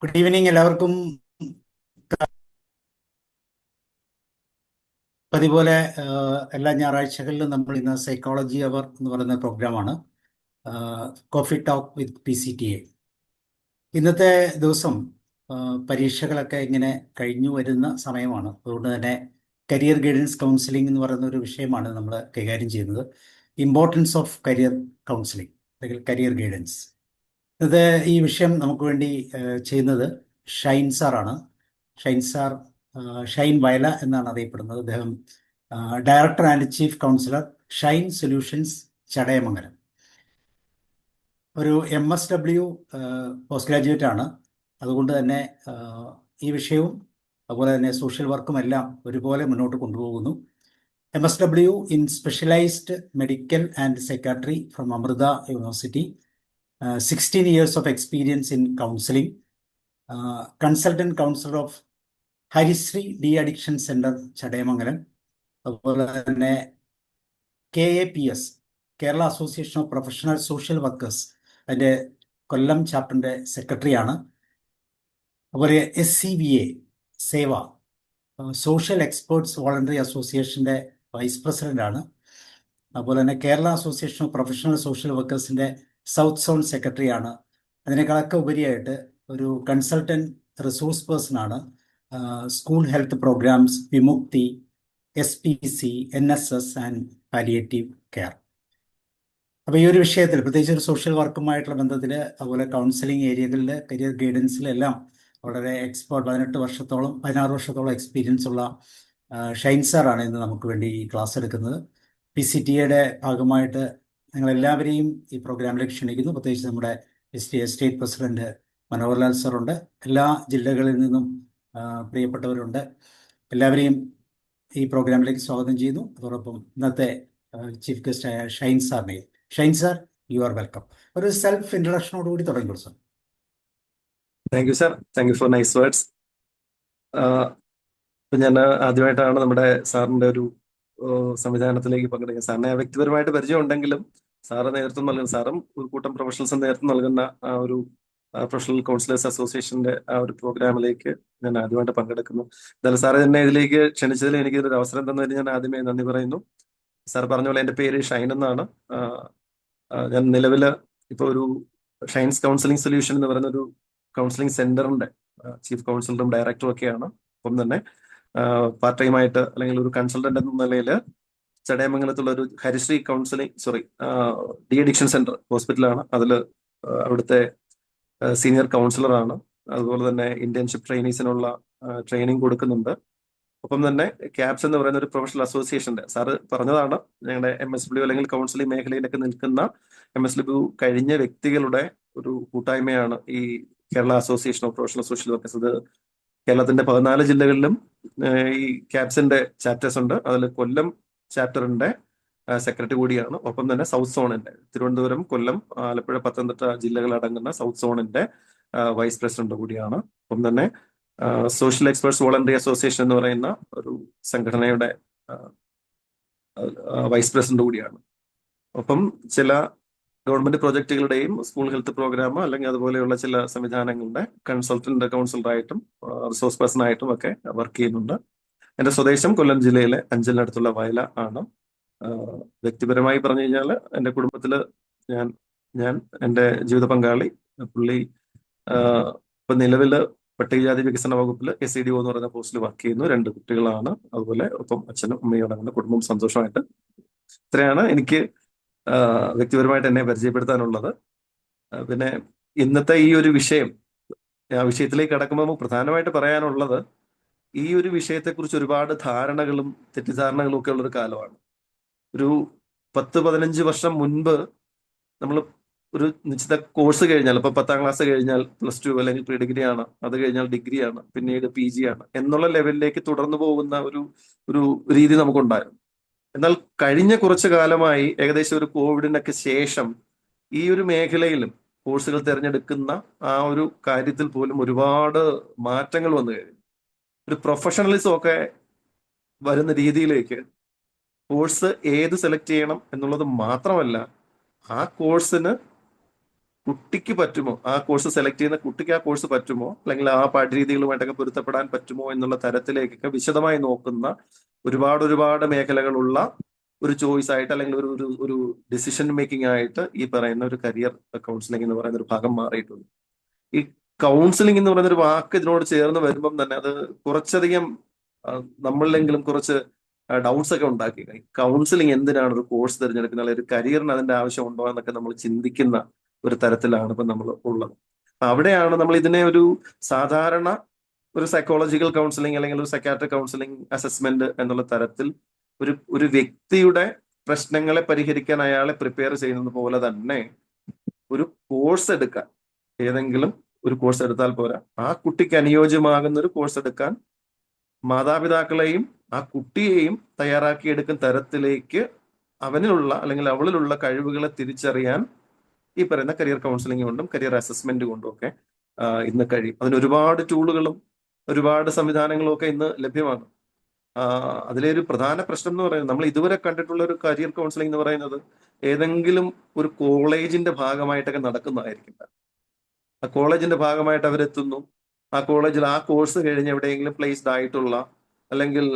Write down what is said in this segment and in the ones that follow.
Good evening എല്ലാവർക്കും. പതിപോലെ എല്ലാ ഞായറാഴ്ചകളിലും നമ്മൾ ഇന്ന് സൈക്കോളജി അവർ എന്ന് പറയുന്ന പ്രോഗ്രാമാണ്. Coffee talk with PCTA. ഇന്നത്തെ ദിവസം പരീക്ഷകളൊക്കെ ഇങ്ങനെ കഴിഞ്ഞു വരുന്ന സമയമാണ്. അതുകൊണ്ട് തന്നെ കരിയർ ഗൈഡൻസ് കൗൺസിലിംഗ് എന്ന് പറയുന്ന ഒരു വിഷയമാണ് നമ്മൾ കൈകാര്യം ചെയ്യുന്നത്. ഇമ്പോർട്ടൻസ് ഓഫ് കരിയർ കൗൺസിലിംഗ് അല്ലെങ്കിൽ കരിയർ ഗൈഡൻസ്. ഇത് ഈ വിഷയം നമുക്ക് വേണ്ടി ചെയ്യുന്നത് ഷൈൻ സാറാണ്. ഷൈൻ സാർ, ഷൈൻ വയല എന്നാണ് അറിയപ്പെടുന്നത്. അദ്ദേഹം director and chief councillor, Shine solutions, Chadayamangalam. ഒരു MSW പോസ്റ്റ് ഗ്രാജുവേറ്റ് ആണ്. അതുകൊണ്ട് തന്നെ ഈ വിഷയവും അതുപോലെ തന്നെ സോഷ്യൽ വർക്കും എല്ലാം ഒരുപോലെ മുന്നോട്ട് കൊണ്ടുപോകുന്നു. MSW in specialised medical and psychiatry from Amrita university. 16 years of experience in counseling. Consultant counselor of Harisree de addiction centre, Chadayamangalam. അതുപോലെ തന്നെ KAPS, Kerala association of professional social workers, അതിൻ്റെ കൊല്ലം ചാപ്റ്ററിൻ്റെ സെക്രട്ടറിയാണ്. അതുപോലെ SCVA Seva, social experts voluntary അസോസിയേഷൻ്റെ വൈസ് പ്രസിഡൻ്റാണ്. അതുപോലെ തന്നെ Kerala association of professional social വർക്കേഴ്സിൻ്റെ സൗത്ത് സോൺ സെക്രട്ടറിയാണ്. അതിനേക്കാളൊക്കെ ഉപരിയായിട്ട് ഒരു കൺസൾട്ടൻറ്റ് റിസോഴ്സ് പേഴ്സണാണ്. School health programmes, Vimukthi, SPC, NSS and palliative care. അപ്പോൾ ഈ ഒരു വിഷയത്തിൽ പ്രത്യേകിച്ച് ഒരു സോഷ്യൽ വർക്കുമായിട്ടുള്ള ബന്ധത്തിൽ, അതുപോലെ കൗൺസിലിംഗ് ഏരിയകളിൽ, കരിയർ ഗൈഡൻസിലെല്ലാം വളരെ എക്സ്പേർട്ട്, 16 വർഷത്തോളം എക്സ്പീരിയൻസ് ഉള്ള ഷൈൻ സാറാണ് ഇന്ന് നമുക്ക് വേണ്ടി ഈ ക്ലാസ് എടുക്കുന്നത്. PCTA ഭാഗമായിട്ട് ഞങ്ങളെല്ലാവരെയും ഈ പ്രോഗ്രാമിലേക്ക് ക്ഷണിക്കുന്നു. പ്രത്യേകിച്ച് നമ്മുടെ സ്റ്റേറ്റ് പ്രസിഡന്റ് മനോഹർലാൽ സാറുണ്ട്. എല്ലാ ജില്ലകളിൽ നിന്നും പ്രിയപ്പെട്ടവരുണ്ട്. എല്ലാവരെയും ഈ പ്രോഗ്രാമിലേക്ക് സ്വാഗതം ചെയ്യുന്നു. അതോടൊപ്പം ഇന്നത്തെ ചീഫ് ഗസ്റ്റ് ആയ ഷൈൻ സാറിനെയും. Shine sir, you are welcome. ഒരു സെൽഫ് ഇൻട്രൊഡക്ഷനോടുകൂടി തുടങ്ങിക്കോളൂ sir. Thank you sir, thank you for nice words. ഇപ്പം ഞാൻ ആദ്യമായിട്ടാണ് നമ്മുടെ സാറിൻ്റെ ഒരു സംവിധാനത്തിലേക്ക് പങ്കെടുക്കുന്നത്. സാറിനെ വ്യക്തിപരമായിട്ട് പരിചയം ഉണ്ടെങ്കിലും സാറ് നേതൃത്വം നൽകുന്ന, സാറും ഒരു കൂട്ടം പ്രൊഫഷണൽസും നേതൃത്വം നൽകുന്ന ആ ഒരു പ്രൊഫഷണൽ കൗൺസിലേഴ്സ് അസോസിയേഷൻ്റെ ആ ഒരു പ്രോഗ്രാമിലേക്ക് ഞാൻ ആദ്യമായിട്ട് പങ്കെടുക്കുന്നു. എന്തായാലും സാറ് എന്നെ ഇതിലേക്ക് ക്ഷണിച്ചതിൽ എനിക്ക് ഒരു അവസരം തന്നതിന് ഞാൻ ആദ്യമേ നന്ദി പറയുന്നു. സാർ പറഞ്ഞ പോലെ എൻ്റെ പേര് ഷൈൻ എന്നാണ്. ഞാൻ നിലവിൽ ഇപ്പോൾ ഒരു ഷൈൻസ് കൗൺസിലിംഗ് സൊല്യൂഷൻ എന്ന് പറയുന്ന ഒരു കൗൺസിലിംഗ് സെന്ററിന്റെ ചീഫ് കൗൺസിലറും ഡയറക്ടറും ഒക്കെയാണ്. ഒപ്പം തന്നെ പാർട്ട് ടൈം ആയിട്ട് അല്ലെങ്കിൽ ഒരു കൺസൾട്ടന്റ് എന്ന നിലയിൽ ചടയമംഗലത്തുള്ള ഒരു ഹരിശ്രീ ഡി അഡിക്ഷൻ സെന്റർ ഹോസ്പിറ്റലാണ്. അതിൽ അവിടുത്തെ സീനിയർ കൗൺസിലറാണ്. അതുപോലെ തന്നെ ഇന്റേൺഷിപ്പ് ട്രെയിനീസിനുള്ള ട്രെയിനിങ് കൊടുക്കുന്നുണ്ട്. ഒപ്പം തന്നെ ക്യാപ്സ് എന്ന് പറയുന്ന ഒരു പ്രൊഫഷണൽ അസോസിയേഷന്റെ, സാറ് പറഞ്ഞതാണ്, ഞങ്ങളുടെ MSW അല്ലെങ്കിൽ കൗൺസിലിംഗ് മേഖലയിലൊക്കെ നിൽക്കുന്ന MSW കഴിഞ്ഞ വ്യക്തികളുടെ ഒരു കൂട്ടായ്മയാണ് ഈ Kerala association of professional social workers. ഇത് കേരളത്തിന്റെ 14 ജില്ലകളിലും ഈ ക്യാപ്സിന്റെ ചാപ്റ്റേഴ്സ് ഉണ്ട്. അതിൽ കൊല്ലം ചാപ്റ്ററിന്റെ സെക്രട്ടറി കൂടിയാണ്. ഒപ്പം തന്നെ സൗത്ത് സോണിന്റെ, തിരുവനന്തപുരം, കൊല്ലം, ആലപ്പുഴ, പത്തനംതിട്ട ജില്ലകൾ അടങ്ങുന്ന സൗത്ത് സോണിന്റെ വൈസ് പ്രസിഡന്റ് കൂടിയാണ്. ഒപ്പം തന്നെ സോഷ്യൽ എക്സ്പേർട്സ് വോളണ്ടറി അസോസിയേഷൻ എന്ന് പറയുന്ന ഒരു സംഘടനയുടെ വൈസ് പ്രസിഡന്റ് കൂടിയാണ്. ഒപ്പം ചില ഗവൺമെന്റ് പ്രോജക്റ്റുകളുടെയും സ്കൂൾ ഹെൽത്ത് പ്രോഗ്രാം അല്ലെങ്കിൽ അതുപോലെയുള്ള ചില സംവിധാനങ്ങളുടെ കൺസൾട്ടന്റ് കൗൺസിലറായിട്ടും റിസോഴ്സ് പേഴ്സൺ ആയിട്ടും ഒക്കെ വർക്ക് ചെയ്യുന്നുണ്ട്. എൻ്റെ സ്വദേശം കൊല്ലം ജില്ലയിലെ അഞ്ചലിനടുത്തുള്ള വയല ആണ്. വ്യക്തിപരമായി പറഞ്ഞു കഴിഞ്ഞാൽ എൻ്റെ കുടുംബത്തിൽ ഞാൻ എൻ്റെ ജീവിത പങ്കാളി, പുള്ളി ഇപ്പൊ നിലവില് പട്ടികജാതി വികസന വകുപ്പിൽ SEDO എന്ന് പറയുന്ന പോസ്റ്റിൽ വർക്ക് ചെയ്യുന്നു. 2 കുട്ടികളാണ്. അതുപോലെ ഒപ്പം അച്ഛനും അമ്മയും അടങ്ങുന്ന കുടുംബം സന്തോഷമായിട്ട്. ഇത്രയാണ് എനിക്ക് വ്യക്തിപരമായിട്ട് എന്നെ പരിചയപ്പെടുത്താനുള്ളത്. പിന്നെ ഇന്നത്തെ ഈ ഒരു വിഷയം, ആ വിഷയത്തിലേക്ക് കടക്കുമ്പോൾ നമുക്ക് പ്രധാനമായിട്ട് പറയാനുള്ളത്, ഈ ഒരു വിഷയത്തെക്കുറിച്ച് ഒരുപാട് ധാരണകളും തെറ്റിദ്ധാരണകളും ഒക്കെ ഉള്ളൊരു കാലമാണ്. ഒരു 10-15 വർഷം മുൻപ് നമ്മൾ ഒരു നിശ്ചിത കോഴ്സ് കഴിഞ്ഞാൽ, ഇപ്പൊ 10ാം ക്ലാസ് കഴിഞ്ഞാൽ +2 അല്ലെങ്കിൽ പ്രീ ഡിഗ്രി ആണ്, അത് കഴിഞ്ഞാൽ ഡിഗ്രിയാണ്, പിന്നീട് PG ആണ് എന്നുള്ള ലെവലിലേക്ക് തുടർന്നു പോകുന്ന ഒരു രീതി നമുക്കുണ്ടായിരുന്നു. എന്നാൽ കഴിഞ്ഞ കുറച്ചു കാലമായി, ഏകദേശം ഒരു കോവിഡിനൊക്കെ ശേഷം, ഈ ഒരു മേഖലയിലും കോഴ്സുകൾ തിരഞ്ഞെടുക്കുന്ന ആ ഒരു കാര്യത്തിൽ പോലും ഒരുപാട് മാറ്റങ്ങൾ വന്നു കഴിഞ്ഞു. ഒരു പ്രൊഫഷണലിസം ഒക്കെ വരുന്ന രീതിയിലേക്ക് കോഴ്സ് ഏത് സെലക്ട് ചെയ്യണം എന്നുള്ളത് മാത്രമല്ല, ആ കോഴ്സിന് കുട്ടിക്ക് പറ്റുമോ, ആ കോഴ്സ് സെലക്ട് ചെയ്യുന്ന കുട്ടിക്ക് ആ കോഴ്സ് പറ്റുമോ, അല്ലെങ്കിൽ ആ പാഠ്യരീതികളുമായിട്ടൊക്കെ പൊരുത്തപ്പെടാൻ പറ്റുമോ എന്നുള്ള തരത്തിലേക്കൊക്കെ വിശദമായി നോക്കുന്ന ഒരുപാട് മേഖലകളുള്ള ഒരു ചോയ്സ് ആയിട്ട്, അല്ലെങ്കിൽ ഒരു ഒരു ഒരു ഡിസിഷൻ മേക്കിംഗ് ആയിട്ട് ഈ പറയുന്ന ഒരു കരിയർ കൗൺസിലിംഗ് എന്ന് പറയുന്ന ഒരു ഭാഗം മാറിയിട്ടുണ്ട്. ഈ കൗൺസിലിംഗ് എന്ന് പറയുന്ന ഒരു വാക്ക് ഇതിനോട് ചേർന്ന് വരുമ്പം തന്നെ അത് കുറച്ചധികം നമ്മളിലെങ്കിലും കുറച്ച് ഡൗട്ട്സ് ഒക്കെ ഉണ്ടാക്കി. കൗൺസിലിംഗ് എന്തിനാണ് ഒരു കോഴ്സ് തിരഞ്ഞെടുക്കുന്ന, അല്ലെങ്കിൽ ഒരു കരിയറിന് അതിന്റെ ആവശ്യമുണ്ടോ എന്നൊക്കെ നമ്മൾ ചിന്തിക്കുന്ന ഒരു തരത്തിലാണ് ഇപ്പൊ നമ്മൾ ഉള്ളത്. അപ്പൊ അവിടെയാണ് നമ്മൾ ഇതിനെ ഒരു സാധാരണ ഒരു സൈക്കോളജിക്കൽ കൗൺസിലിംഗ് അല്ലെങ്കിൽ ഒരു സൈക്കാട്രിക് കൗൺസിലിംഗ് അസസ്മെന്റ് എന്നുള്ള തരത്തിൽ ഒരു ഒരു വ്യക്തിയുടെ പ്രശ്നങ്ങളെ പരിഹരിക്കാൻ അയാളെ പ്രിപ്പയർ ചെയ്യുന്നത് പോലെ തന്നെ ഒരു കോഴ്സ് എടുക്കാൻ, ഏതെങ്കിലും ഒരു കോഴ്സ് എടുത്താൽ പോരാ, ആ കുട്ടിക്ക് അനുയോജ്യമാകുന്ന ഒരു കോഴ്സ് എടുക്കാൻ മാതാപിതാക്കളെയും ആ കുട്ടിയെയും തയ്യാറാക്കിയെടുക്കുന്ന തരത്തിലേക്ക് അവനിലുള്ള അല്ലെങ്കിൽ അവളിലുള്ള കഴിവുകളെ തിരിച്ചറിയാൻ ഈ പറയുന്ന കരിയർ കൗൺസിലിംഗ് കൊണ്ടും കരിയർ അസസ്മെന്റ് കൊണ്ടും ഒക്കെ ഇന്ന് കഴിയും. അതിന് ഒരുപാട് ടൂളുകളും ഒരുപാട് സംവിധാനങ്ങളും ഒക്കെ ഇന്ന് ലഭ്യമാണ്. അതിലെ ഒരു പ്രധാന പ്രശ്നം എന്ന് പറയുന്നത്, നമ്മൾ ഇതുവരെ കണ്ടിട്ടുള്ള ഒരു കരിയർ കൗൺസിലിംഗ് എന്ന് പറയുന്നത് ഏതെങ്കിലും ഒരു കോളേജിന്റെ ഭാഗമായിട്ടൊക്കെ നടക്കുന്നതായിരിക്കില്ല. ആ കോളേജിന്റെ ഭാഗമായിട്ട് അവരെത്തുന്നു, ആ കോളേജിൽ ആ കോഴ്സ് കഴിഞ്ഞ് എവിടെയെങ്കിലും പ്ലേസ്ഡ് ആയിട്ടുള്ള അല്ലെങ്കിൽ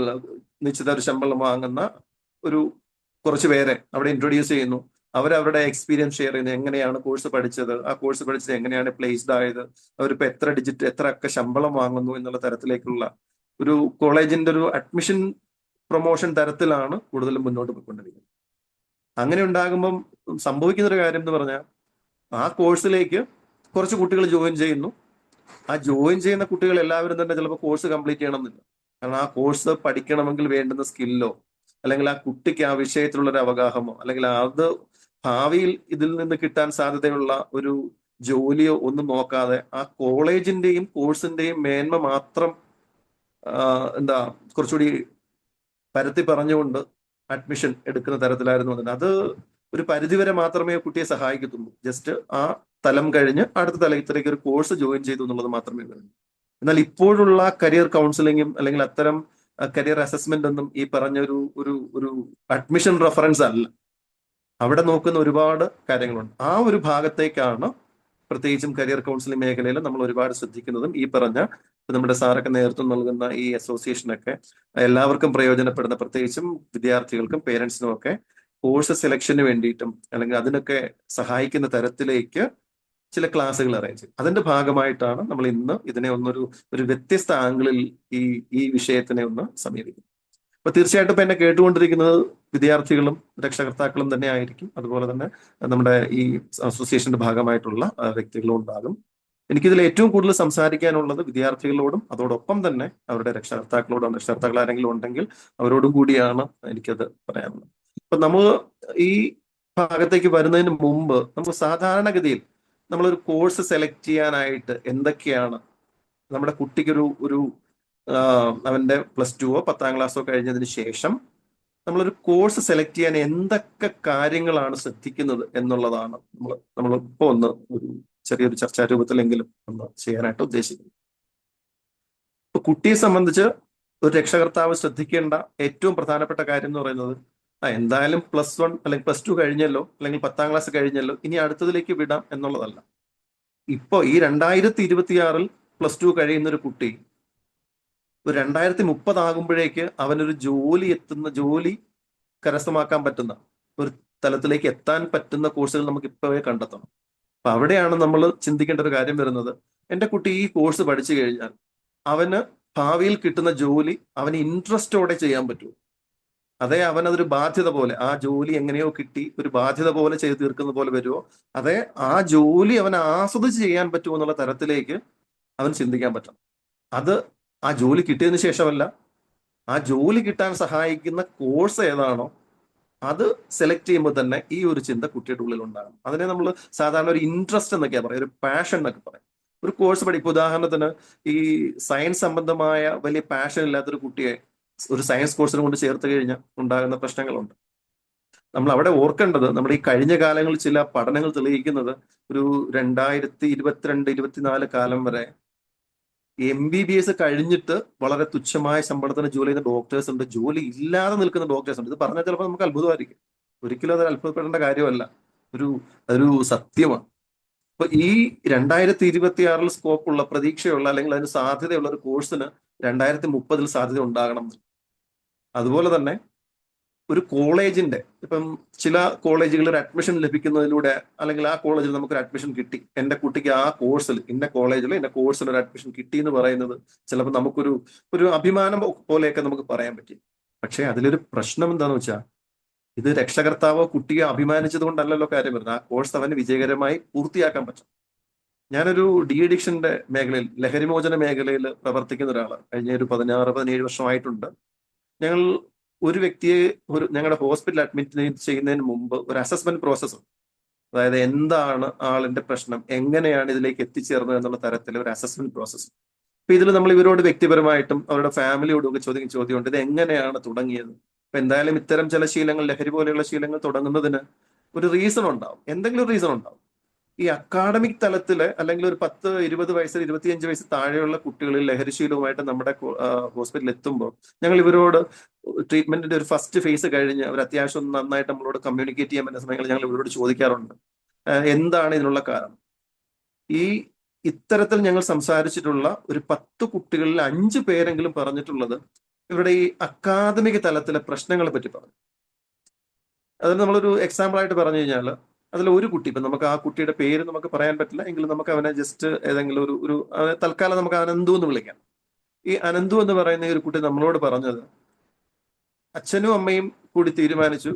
നിശ്ചിത ഒരു ശമ്പളം വാങ്ങുന്ന ഒരു കുറച്ച് പേരെ അവിടെ ഇൻട്രൊഡ്യൂസ് ചെയ്യുന്നു. അവരവരുടെ എക്സ്പീരിയൻസ് ഷെയർ ചെയ്യുന്നു, എങ്ങനെയാണ് കോഴ്സ് പഠിച്ചത്, ആ കോഴ്സ് പഠിച്ചത് എങ്ങനെയാണ് പ്ലേസ്ഡ് ആയത്, അവരിപ്പോ എത്ര ഒക്കെ ശമ്പളം വാങ്ങുന്നു എന്നുള്ള തരത്തിലേക്കുള്ള ഒരു കോളേജിന്റെ ഒരു അഡ്മിഷൻ പ്രൊമോഷൻ തരത്തിലാണ് കൂടുതലും മുന്നോട്ട് പോയിക്കൊണ്ടിരിക്കുന്നത്. അങ്ങനെ ഉണ്ടാകുമ്പം സംഭവിക്കുന്ന ഒരു കാര്യം എന്ന് പറഞ്ഞാൽ, ആ കോഴ്സിലേക്ക് കുറച്ച് കുട്ടികൾ ജോയിൻ ചെയ്യുന്നു. ആ ജോയിൻ ചെയ്യുന്ന കുട്ടികൾ എല്ലാവരും തന്നെ ചിലപ്പോൾ കോഴ്സ് കംപ്ലീറ്റ് ചെയ്യണമെന്നില്ല. കാരണം ആ കോഴ്സ് പഠിക്കണമെങ്കിൽ വേണ്ടുന്ന സ്കില്ലോ, അല്ലെങ്കിൽ ആ കുട്ടിക്ക് ആ വിഷയത്തിലുള്ള ഒരു അവഗാഹമോ, അല്ലെങ്കിൽ അത് ഭാവിയിൽ ഇതിൽ നിന്ന് കിട്ടാൻ സാധ്യതയുള്ള ഒരു ജോലിയോ ഒന്നും നോക്കാതെ ആ കോളേജിന്റെയും കോഴ്സിന്റെയും മേന്മ മാത്രം കുറച്ചുകൂടി പരത്തി പറഞ്ഞുകൊണ്ട് അഡ്മിഷൻ എടുക്കുന്ന തരത്തിലായിരുന്നു അതിന്. അത് ഒരു പരിധിവരെ മാത്രമേ കുട്ടിയെ സഹായിക്കത്തുള്ളൂ. ജസ്റ്റ് ആ തലം കഴിഞ്ഞ് അടുത്ത തലത്തിലേക്ക് ഒരു കോഴ്സ് ജോയിൻ ചെയ്തു എന്നുള്ളത് മാത്രമേ വരുന്നു. എന്നാൽ ഇപ്പോഴുള്ള കരിയർ കൗൺസിലിംഗും അല്ലെങ്കിൽ അത്തരം കരിയർ അസസ്മെന്റ് ഒന്നും ഈ പറഞ്ഞ ഒരു അഡ്മിഷൻ റെഫറൻസ് അല്ല. അവിടെ നോക്കുന്ന ഒരുപാട് കാര്യങ്ങളുണ്ട്. ആ ഒരു ഭാഗത്തേക്കാണ് പ്രത്യേകിച്ചും കരിയർ കൗൺസിലിംഗ് മേഖലയിൽ നമ്മൾ ഒരുപാട് ശ്രദ്ധിക്കുന്നതും ഈ പറഞ്ഞ നമ്മുടെ സാറൊക്കെ നേതൃത്വം നൽകുന്ന ഈ അസോസിയേഷനൊക്കെ എല്ലാവർക്കും പ്രയോജനപ്പെടുന്ന, പ്രത്യേകിച്ചും വിദ്യാർത്ഥികൾക്കും പേരൻസിനും ഒക്കെ കോഴ്സ് സെലക്ഷന് വേണ്ടിയിട്ടും അല്ലെങ്കിൽ അതിനൊക്കെ സഹായിക്കുന്ന തരത്തിലേക്ക് ചില ക്ലാസ്സുകൾ അറേഞ്ച് ചെയ്യും. അതിന്റെ ഭാഗമായിട്ടാണ് നമ്മൾ ഇന്ന് ഇതിനെ ഒരു വ്യത്യസ്ത ആംഗിളിൽ ഈ വിഷയത്തിനെ ഒന്ന് സമീപിക്കുന്നത്. അപ്പൊ തീർച്ചയായിട്ടും ഇപ്പൊ എന്നെ കേട്ടുകൊണ്ടിരിക്കുന്നത് വിദ്യാർത്ഥികളും രക്ഷകർത്താക്കളും തന്നെ ആയിരിക്കും. അതുപോലെ തന്നെ നമ്മുടെ ഈ അസോസിയേഷന്റെ ഭാഗമായിട്ടുള്ള വ്യക്തികളും ഉണ്ടാകും. എനിക്കിതിൽ ഏറ്റവും കൂടുതൽ സംസാരിക്കാനുള്ളത് വിദ്യാർത്ഥികളോടും അതോടൊപ്പം തന്നെ അവരുടെ രക്ഷകർത്താക്കളോടാണ്. രക്ഷകർത്താക്കൾ ആരെങ്കിലും ഉണ്ടെങ്കിൽ അവരോടും കൂടിയാണ് എനിക്കത് പറയാനുള്ളത്. അപ്പൊ നമ്മൾ ഈ ഭാഗത്തേക്ക് വരുന്നതിന് മുമ്പ് നമുക്ക് സാധാരണഗതിയിൽ നമ്മളൊരു കോഴ്സ് സെലക്ട് ചെയ്യാനായിട്ട് എന്തൊക്കെയാണ് നമ്മുടെ കുട്ടിക്കൊരു അവന്റെ +2 10ാം ക്ലാസ്സോ കഴിഞ്ഞതിന് ശേഷം നമ്മളൊരു കോഴ്സ് സെലക്ട് ചെയ്യാൻ എന്തൊക്കെ കാര്യങ്ങളാണ് ശ്രദ്ധിക്കുന്നത് എന്നുള്ളതാണ് നമ്മളിപ്പോ ഒരു ചെറിയൊരു ചർച്ചാ രൂപത്തിലെങ്കിലും ഒന്ന് ചെയ്യാനായിട്ട് ഉദ്ദേശിക്കുന്നത്. ഇപ്പൊ കുട്ടിയെ സംബന്ധിച്ച് ഒരു രക്ഷകർത്താവ് ശ്രദ്ധിക്കേണ്ട ഏറ്റവും പ്രധാനപ്പെട്ട കാര്യം എന്ന് പറയുന്നത്, എന്തായാലും +1 അല്ലെങ്കിൽ +2 കഴിഞ്ഞല്ലോ, അല്ലെങ്കിൽ 10ാം ക്ലാസ് കഴിഞ്ഞല്ലോ, ഇനി അടുത്തതിലേക്ക് വിടാം എന്നുള്ളതല്ല. ഇപ്പൊ ഈ 2026 +2 കഴിയുന്ന ഒരു കുട്ടി ഒരു 2030 ആകുമ്പോഴേക്ക് അവനൊരു ജോലി കരസ്ഥമാക്കാൻ പറ്റുന്ന ഒരു തലത്തിലേക്ക് എത്താൻ പറ്റുന്ന കോഴ്സുകൾ നമുക്ക് ഇപ്പോഴേ കണ്ടെത്തണം. അപ്പൊ അവിടെയാണ് നമ്മൾ ചിന്തിക്കേണ്ട ഒരു കാര്യം വരുന്നത്. എൻ്റെ കുട്ടി ഈ കോഴ്സ് പഠിച്ചു കഴിഞ്ഞാൽ അവന് ഭാവിയിൽ കിട്ടുന്ന ജോലി അവന് ഇൻട്രസ്റ്റോടെ ചെയ്യാൻ പറ്റുമോ, അതേ അവനതൊരു ബാധ്യത പോലെ, ആ ജോലി എങ്ങനെയോ കിട്ടി ഒരു ബാധ്യത പോലെ ചെയ്തു തീർക്കുന്ന പോലെ വരുമോ, അതേ ആ ജോലി അവൻ ആസ്വദിച്ച് ചെയ്യാൻ പറ്റുമോ എന്നുള്ള തരത്തിലേക്ക് അവൻ ചിന്തിക്കാൻ പറ്റണം. അത് ആ ജോലി കിട്ടിയതിന് ശേഷമല്ല, ആ ജോലി കിട്ടാൻ സഹായിക്കുന്ന കോഴ്സ് ഏതാണോ അത് സെലക്ട് ചെയ്യുമ്പോൾ തന്നെ ഈ ഒരു ചിന്ത കുട്ടിയുടെ ഉള്ളിൽ ഉണ്ടാകും. അതിനെ നമ്മൾ സാധാരണ ഒരു ഇൻട്രസ്റ്റ് എന്നൊക്കെയാ പറയും, ഒരു പാഷൻ എന്നൊക്കെ പറയും. ഒരു കോഴ്സ് പഠിക്കും, ഉദാഹരണത്തിന് ഈ സയൻസ് സംബന്ധമായ വലിയ പാഷൻ ഇല്ലാത്തൊരു കുട്ടിയെ ഒരു സയൻസ് കോഴ്സിന് കൊണ്ട് ചേർത്ത് കഴിഞ്ഞാൽ ഉണ്ടാകുന്ന പ്രശ്നങ്ങളുണ്ട്. നമ്മൾ അവിടെ ഓർക്കേണ്ടത്, നമ്മുടെ ഈ കഴിഞ്ഞ കാലങ്ങളിൽ ചില പഠനങ്ങൾ തെളിയിക്കുന്നത് ഒരു 2022-24 കാലം വരെ MBBS കഴിഞ്ഞിട്ട് വളരെ തുച്ഛമായ ശമ്പളത്തിന് ജോലി ചെയ്യുന്ന ഡോക്ടേഴ്സ് ഉണ്ട്, ജോലി ഇല്ലാതെ നിൽക്കുന്ന ഡോക്ടേഴ്സ് ഉണ്ട്. ഇത് പറഞ്ഞാൽ ചിലപ്പോൾ നമുക്ക് അത്ഭുതമായിരിക്കും. ഒരിക്കലും അത് അത്ഭുതപ്പെടേണ്ട കാര്യമല്ല, അതൊരു സത്യമാണ്. അപ്പൊ ഈ 2026 സ്കോപ്പുള്ള പ്രതീക്ഷയുള്ള അല്ലെങ്കിൽ അതിന് സാധ്യതയുള്ള ഒരു കോഴ്സിന് 2030 സാധ്യത ഉണ്ടാകണം. അതുപോലെ തന്നെ ഒരു കോളേജിന്റെ ഇപ്പം ചില കോളേജുകളിൽ ഒരു അഡ്മിഷൻ ലഭിക്കുന്നതിലൂടെ അല്ലെങ്കിൽ ആ കോളേജിൽ നമുക്കൊരു അഡ്മിഷൻ കിട്ടി, എന്റെ കുട്ടിക്ക് ആ കോഴ്സിൽ ഇന്ന കോളേജിൽ ഇന്ന കോഴ്സിൽ ഒരു അഡ്മിഷൻ കിട്ടി എന്ന് പറയുന്നത് ചിലപ്പോൾ നമുക്കൊരു അഭിമാനം പോലെയൊക്കെ നമുക്ക് പറയാൻ പറ്റി. പക്ഷെ അതിലൊരു പ്രശ്നം എന്താന്ന് വെച്ചാൽ, ഇത് രക്ഷകർത്താവോ കുട്ടിയോ അഭിമാനിച്ചത് കൊണ്ടല്ലല്ലോ കാര്യം വരുന്നത്. ആ കോഴ്സ് അവന് വിജയകരമായി പൂർത്തിയാക്കാൻ പറ്റും. ഞാനൊരു ഡി അഡിക്ഷന്റെ മേഖലയിൽ, ലഹരിമോചന മേഖലയിൽ പ്രവർത്തിക്കുന്ന ഒരാളാണ്. കഴിഞ്ഞ ഒരു 16-17 വർഷമായിട്ടുണ്ട്. ഞങ്ങൾ ഒരു വ്യക്തിയെ ഞങ്ങളുടെ ഹോസ്പിറ്റൽ അഡ്മിറ്റ് ചെയ്യുന്നതിന് മുമ്പ് ഒരു അസസ്മെന്റ് പ്രോസസ്സ്, അതായത് എന്താണ് ആളിന്റെ പ്രശ്നം, എങ്ങനെയാണ് ഇതിലേക്ക് എത്തിച്ചേർന്നത് എന്നുള്ള തരത്തിൽ ഒരു അസസ്മെന്റ് പ്രോസസ്സ്. അപ്പൊ ഇതിൽ നമ്മൾ ഇവരോട് വ്യക്തിപരമായിട്ടും അവരുടെ ഫാമിലിയോടും ഒക്കെ ചോദിക്കുന്ന ചോദ്യമുണ്ട്, ഇത് എങ്ങനെയാണ് തുടങ്ങിയത്. അപ്പൊ എന്തായാലും ഇത്തരം ചില ശീലങ്ങൾ, ലഹരി പോലെയുള്ള ശീലങ്ങൾ തുടങ്ങുന്നതിന് ഒരു റീസൺ ഉണ്ടാവും, എന്തെങ്കിലും ഒരു റീസൺ ഉണ്ടാവും. ഈ അക്കാഡമിക് തലത്തില് അല്ലെങ്കിൽ ഒരു 10-20 വയസ്സ് 25 വയസ്സ് താഴെയുള്ള കുട്ടികളിൽ ലഹരിശീലവുമായിട്ട് നമ്മുടെ ഹോസ്പിറ്റലിൽ എത്തുമ്പോൾ ഞങ്ങൾ ഇവരോട് ട്രീറ്റ്മെന്റിന്റെ ഒരു ഫസ്റ്റ് ഫേസ് കഴിഞ്ഞ് അവർ അത്യാവശ്യം നന്നായിട്ട് നമ്മളോട് കമ്മ്യൂണിക്കേറ്റ് ചെയ്യാൻ പറ്റുന്ന സമയങ്ങളിൽ ഞങ്ങൾ ഇവരോട് ചോദിക്കാറുണ്ട്, എന്താണ് ഇതിനുള്ള കാരണം. ഈ ഇത്തരത്തിൽ ഞങ്ങൾ സംസാരിച്ചിട്ടുള്ള ഒരു 10 കുട്ടികളിൽ 5 പേരെങ്കിലും പറഞ്ഞിട്ടുള്ളത് ഇവരുടെ ഈ അക്കാദമിക തലത്തിലെ പ്രശ്നങ്ങളെ പറ്റി പറഞ്ഞു. അതിൽ നമ്മളൊരു എക്സാമ്പിൾ ആയിട്ട് പറഞ്ഞു കഴിഞ്ഞാൽ, അതിൽ ഒരു കുട്ടി, ഇപ്പൊ നമുക്ക് ആ കുട്ടിയുടെ പേര് നമുക്ക് പറയാൻ പറ്റില്ല എങ്കിലും നമുക്ക് അവനെ ജസ്റ്റ് ഏതെങ്കിലും തൽക്കാലം നമുക്ക് അനന്തു എന്ന് വിളിക്കാം. ഈ അനന്തു എന്ന് പറയുന്ന ഒരു കുട്ടി നമ്മളോട് പറഞ്ഞത്, അച്ഛനും അമ്മയും കൂടി തീരുമാനിച്ചു,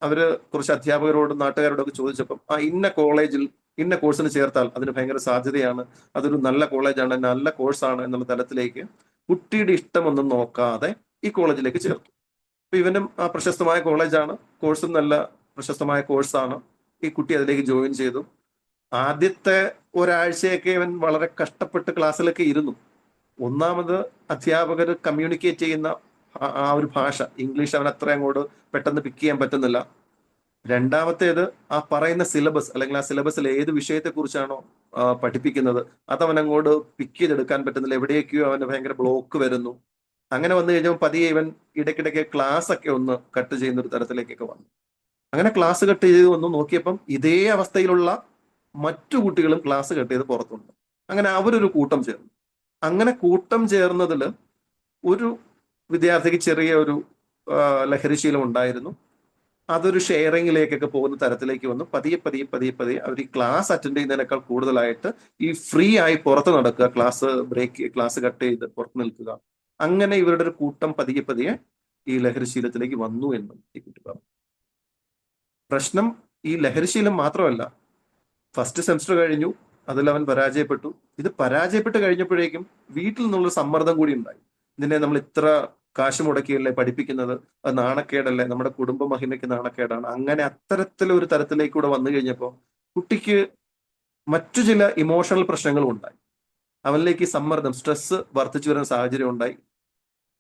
അവര് കുറച്ച് അധ്യാപകരോടും നാട്ടുകാരോടൊക്കെ ചോദിച്ചപ്പം ഇന്ന കോളേജിൽ ഇന്ന കോഴ്സിന് ചേർത്താൽ അതിന് ഭയങ്കര സാധ്യതയാണ്, അതൊരു നല്ല കോളേജാണ്, നല്ല കോഴ്സാണ് എന്നുള്ള തലത്തിലേക്ക് കുട്ടിയുടെ ഇഷ്ടമൊന്നും നോക്കാതെ ഈ കോളേജിലേക്ക് ചേർത്തു. അപ്പൊ ഇവനും ആ പ്രശസ്തമായ കോളേജാണ്, കോഴ്സും നല്ല പ്രശസ്തമായ കോഴ്സാണ്. ഈ കുട്ടി അതിലേക്ക് ജോയിൻ ചെയ്തു. ആദ്യത്തെ ഒരാഴ്ചയൊക്കെ ഇവൻ വളരെ കഷ്ടപ്പെട്ട് ക്ലാസ്സിലൊക്കെ ഇരുന്നു. ഒന്നാമത് അധ്യാപകർ കമ്മ്യൂണിക്കേറ്റ് ചെയ്യുന്ന ആ ഒരു ഭാഷ, ഇംഗ്ലീഷ് അവൻ അത്ര അങ്ങോട്ട് പെട്ടെന്ന് പിക്ക് ചെയ്യാൻ പറ്റുന്നില്ല. രണ്ടാമത്തേത് ആ പറയുന്ന സിലബസ്, അല്ലെങ്കിൽ ആ സിലബസിൽ ഏത് വിഷയത്തെ കുറിച്ചാണോ പഠിപ്പിക്കുന്നത് അതവൻ അങ്ങോട്ട് പിക്ക് ചെയ്തെടുക്കാൻ പറ്റുന്നില്ല. എവിടെയൊക്കെയോ അവന് ഭയങ്കര ബ്ലോക്ക് വരുന്നു. അങ്ങനെ വന്നു കഴിഞ്ഞപ്പോൾ പതിയെ ഇവൻ ഇടയ്ക്കിടയ്ക്ക് ക്ലാസ് ഒക്കെ ഒന്ന് കട്ട് ചെയ്യുന്ന ഒരു തരത്തിലേക്കൊക്കെ വന്നു. അങ്ങനെ ക്ലാസ് കട്ട് ചെയ്ത് വന്നു നോക്കിയപ്പം ഇതേ അവസ്ഥയിലുള്ള മറ്റു കുട്ടികളും ക്ലാസ് കട്ട് ചെയ്ത് പുറത്തുണ്ട്. അങ്ങനെ അവരൊരു കൂട്ടം ചേർന്നു. അങ്ങനെ കൂട്ടം ചേർന്നതിൽ ഒരു വിദ്യാർത്ഥിക്ക് ചെറിയ ഒരു ലഹരിശീലം ഉണ്ടായിരുന്നു. അതൊരു ഷെയറിങ്ങിലേക്കൊക്കെ പോകുന്ന തരത്തിലേക്ക് വന്നു. പതിയെ പതിയെ പതിയെ പതിയെ അവർ ഈ ക്ലാസ് അറ്റൻഡ് ചെയ്യുന്നതിനേക്കാൾ കൂടുതലായിട്ട് ഈ ഫ്രീ ആയി പുറത്ത് നടക്കുക, ക്ലാസ് കട്ട് ചെയ്ത് പുറത്ത് നിൽക്കുക. അങ്ങനെ ഇവരുടെ ഒരു കൂട്ടം പതിയെ പതിയെ ഈ ലഹരിശീലത്തിലേക്ക് വന്നു എന്നും ഈ കുട്ടി പറഞ്ഞു. പ്രശ്നം ഈ ലഹരിശീലം മാത്രമല്ല, ഫസ്റ്റ് സെമസ്റ്റർ കഴിഞ്ഞു, അതിൽ അവൻ പരാജയപ്പെട്ടു. ഇത് പരാജയപ്പെട്ട് കഴിഞ്ഞപ്പോഴേക്കും വീട്ടിൽ നിന്നുള്ള സമ്മർദ്ദം കൂടി ഉണ്ടായി. ഇതിനെ നമ്മൾ ഇത്ര കാശ് മുടക്കിയല്ലേ പഠിപ്പിക്കുന്നത്, അത് നാണക്കേടല്ലേ, നമ്മുടെ കുടുംബ മഹിമയ്ക്ക് നാണക്കേടാണ്. അങ്ങനെ അത്തരത്തിലൊരു തരത്തിലേക്കൂടെ വന്നു കഴിഞ്ഞപ്പോൾ കുട്ടിക്ക് മറ്റു ചില ഇമോഷണൽ പ്രശ്നങ്ങളും ഉണ്ടായി. അവനിലേക്ക് സമ്മർദ്ദം, സ്ട്രെസ് വർദ്ധിച്ചു വരുന്ന സാഹചര്യം ഉണ്ടായി.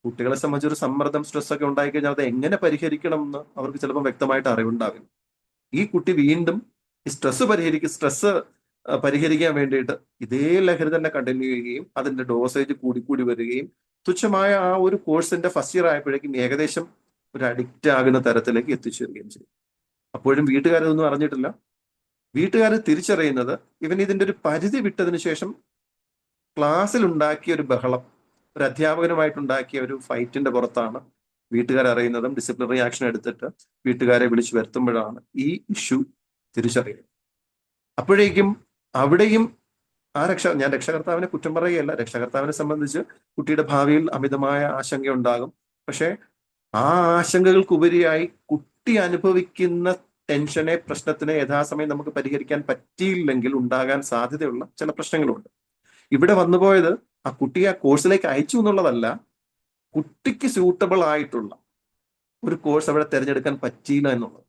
കുട്ടികളെ സംബന്ധിച്ച് ഒരു സമ്മർദ്ദം, സ്ട്രെസ് ഒക്കെ ഉണ്ടായി കഴിഞ്ഞാൽ അത് എങ്ങനെ പരിഹരിക്കണം എന്ന് അവർക്ക് ചിലപ്പോൾ വ്യക്തമായിട്ട് അറിവുണ്ടാവില്ല. ഈ കുട്ടി വീണ്ടും ഈ സ്ട്രെസ് പരിഹരിക്കാൻ വേണ്ടിയിട്ട് ഇതേ ലഹരി തന്നെ കണ്ടിന്യൂ ചെയ്യുകയും അതിന്റെ ഡോസേജ് കൂടി വരികയും തുച്ഛമായ ആ ഒരു കോഴ്സിന്റെ ഫസ്റ്റ് ഇയർ ആയപ്പോഴേക്കും ഏകദേശം ഒരു അഡിക്റ്റ് ആകുന്ന തരത്തിലേക്ക് എത്തിച്ചേരുകയും ചെയ്യും. അപ്പോഴും വീട്ടുകാരതൊന്നും അറിഞ്ഞിട്ടില്ല. വീട്ടുകാർ തിരിച്ചറിയുന്നത് ഇവൻ ഇതിന്റെ ഒരു പരിധി വിട്ടതിന് ശേഷം ക്ലാസ്സിൽ ഉണ്ടാക്കിയ ഒരു ബഹളം, ഒരു അധ്യാപകനുമായിട്ടുണ്ടാക്കിയ ഒരു ഫൈറ്റിന്റെ പുറത്താണ് വീട്ടുകാരറിയുന്നതും ഡിസിപ്ലിനറി ആക്ഷൻ എടുത്തിട്ട് വീട്ടുകാരെ വിളിച്ചു വരുത്തുമ്പോഴാണ് ഈ ഇഷ്യൂ തിരിച്ചറിയുന്നത്. അപ്പോഴേക്കും അവിടെയും ഞാൻ രക്ഷകർത്താവിനെ കുറ്റം പറയുകയല്ല. രക്ഷകർത്താവിനെ സംബന്ധിച്ച് കുട്ടിയുടെ ഭാവിയിൽ അമിതമായ ആശങ്കയുണ്ടാകും. പക്ഷെ ആ ആശങ്കകൾക്കുപരിയായി കുട്ടി അനുഭവിക്കുന്ന ടെൻഷനെ, പ്രശ്നത്തിനെ യഥാസമയം നമുക്ക് പരിഹരിക്കാൻ പറ്റിയില്ലെങ്കിൽ ഉണ്ടാകാൻ സാധ്യതയുള്ള ചില പ്രശ്നങ്ങളുണ്ട്. ഇവിടെ വന്നുപോയത് ആ കുട്ടിയെ ആ കോഴ്സിലേക്ക് അയച്ചു എന്നുള്ളതല്ല, കുട്ടിക്ക് സ്യൂട്ടബിൾ ആയിട്ടുള്ള ഒരു കോഴ്സ് അവിടെ തിരഞ്ഞെടുക്കാൻ പറ്റിയില്ല എന്നുള്ളത്.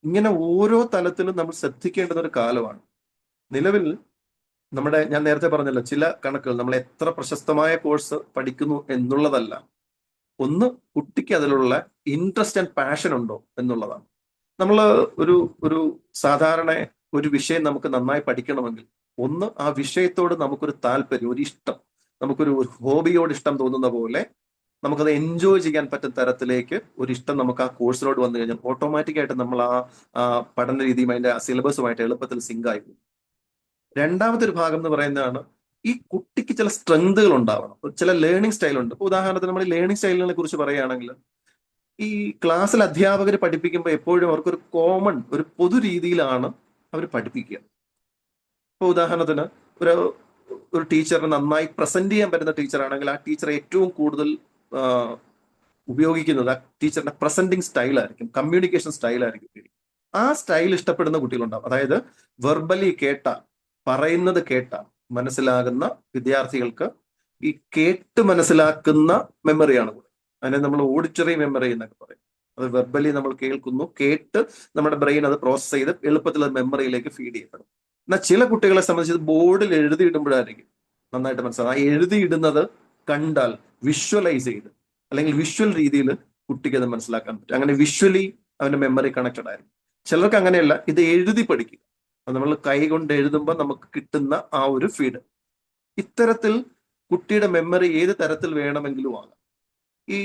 ഇങ്ങനെ ഓരോ തലത്തിലും നമ്മൾ ശ്രദ്ധിക്കേണ്ടുന്ന ഒരു കാലമാണ്. നിലവിൽ ഞാൻ നേരത്തെ പറഞ്ഞല്ലോ, ചില കണക്കുകൾ നമ്മൾ എത്ര പ്രശസ്തമായ കോഴ്സ് പഠിക്കുന്നു എന്നുള്ളതല്ല, ഒന്ന് കുട്ടിക്ക് അതിലുള്ള ഇൻട്രസ്റ്റ് ആൻഡ് പാഷൻ ഉണ്ടോ എന്നുള്ളതാണ്. നമ്മൾ ഒരു സാധാരണ ഒരു വിഷയം നമുക്ക് നന്നായി പഠിക്കണമെങ്കിൽ ഒന്ന് ആ വിഷയത്തോട് നമുക്കൊരു താല്പര്യം, ഒരു ഇഷ്ടം, നമുക്കൊരു ഹോബിയോട് ഇഷ്ടം തോന്നുന്ന പോലെ നമുക്കത് എൻജോയ് ചെയ്യാൻ പറ്റുന്ന തരത്തിലേക്ക് ഒരു ഇഷ്ടം നമുക്ക് ആ കോഴ്സിനോട് വന്നു കഴിഞ്ഞാൽ ഓട്ടോമാറ്റിക്കായിട്ട് നമ്മൾ ആ പഠന രീതിയും അതിന്റെ സിലബസുമായിട്ട് എളുപ്പത്തിൽ സിങ്ക് ആയി പോകും. രണ്ടാമത്തെ ഒരു ഭാഗം എന്ന് പറയുന്നതാണ് ഈ കുട്ടിക്ക് ചില സ്ട്രെങ്തുകൾ ഉണ്ടാവണം, ചില ലേണിംഗ് സ്റ്റൈൽ ഉണ്ട്. ഇപ്പൊ ഉദാഹരണത്തിന് നമ്മൾ ലേണിംഗ് സ്റ്റൈലിനെ കുറിച്ച് പറയുകയാണെങ്കിൽ, ഈ ക്ലാസ്സിൽ അധ്യാപകർ പഠിപ്പിക്കുമ്പോൾ എപ്പോഴും അവർക്കൊരു കോമൺ, ഒരു പൊതു രീതിയിലാണ് അവർ പഠിപ്പിക്കുക. ഇപ്പൊ ഉദാഹരണത്തിന് ഒരു ഒരു ടീച്ചറിന് നന്നായി പ്രസന്റ് ചെയ്യാൻ പറ്റുന്ന ടീച്ചറാണെങ്കിൽ ആ ടീച്ചർ ഏറ്റവും കൂടുതൽ ഉപയോഗിക്കുന്നത് ആ ടീച്ചറിന്റെ പ്രസന്റിങ് സ്റ്റൈലായിരിക്കും, കമ്മ്യൂണിക്കേഷൻ സ്റ്റൈലായിരിക്കും. ആ സ്റ്റൈൽ ഇഷ്ടപ്പെടുന്ന കുട്ടികളുണ്ടാവും. അതായത് വെർബലി കേട്ട, പറയുന്നത് കേട്ട മനസ്സിലാകുന്ന വിദ്യാർത്ഥികൾക്ക് ഈ കേട്ട് മനസ്സിലാക്കുന്ന മെമ്മറിയാണ് കൂടെ. അതിനെ നമ്മൾ ഓഡിറ്ററി മെമ്മറി എന്നൊക്കെ പറയും. അത് വെർബലി നമ്മൾ കേൾക്കുന്നു, കേട്ട് നമ്മുടെ ബ്രെയിൻ അത് പ്രോസസ് ചെയ്ത് എളുപ്പത്തിൽ അത് മെമ്മറിയിലേക്ക് ഫീഡ് ചെയ്യപ്പെടും. എന്നാൽ ചില കുട്ടികളെ സംബന്ധിച്ച് ബോർഡിൽ എഴുതിയിടുമ്പോഴായിരിക്കും നന്നായിട്ട് മനസ്സിലാവും. ആ എഴുതിയിടുന്നത് കണ്ടാൽ വിഷ്വലൈസ് ചെയ്ത് അല്ലെങ്കിൽ വിഷ്വൽ രീതിയിൽ കുട്ടിക്ക് അത് മനസ്സിലാക്കാൻ പറ്റും. അങ്ങനെ വിഷ്വലി അവന്റെ മെമ്മറി കണക്റ്റഡ് ആയിരിക്കും. ചിലർക്ക് അങ്ങനെയല്ല, ഇത് എഴുതി പഠിക്കുക. നമ്മൾ കൈ കൊണ്ട് എഴുതുമ്പോൾ നമുക്ക് കിട്ടുന്ന ആ ഒരു ഫീഡ്. ഇത്തരത്തിൽ കുട്ടിയുടെ മെമ്മറി ഏത് തരത്തിൽ വേണമെങ്കിലും ആകാം. ഈ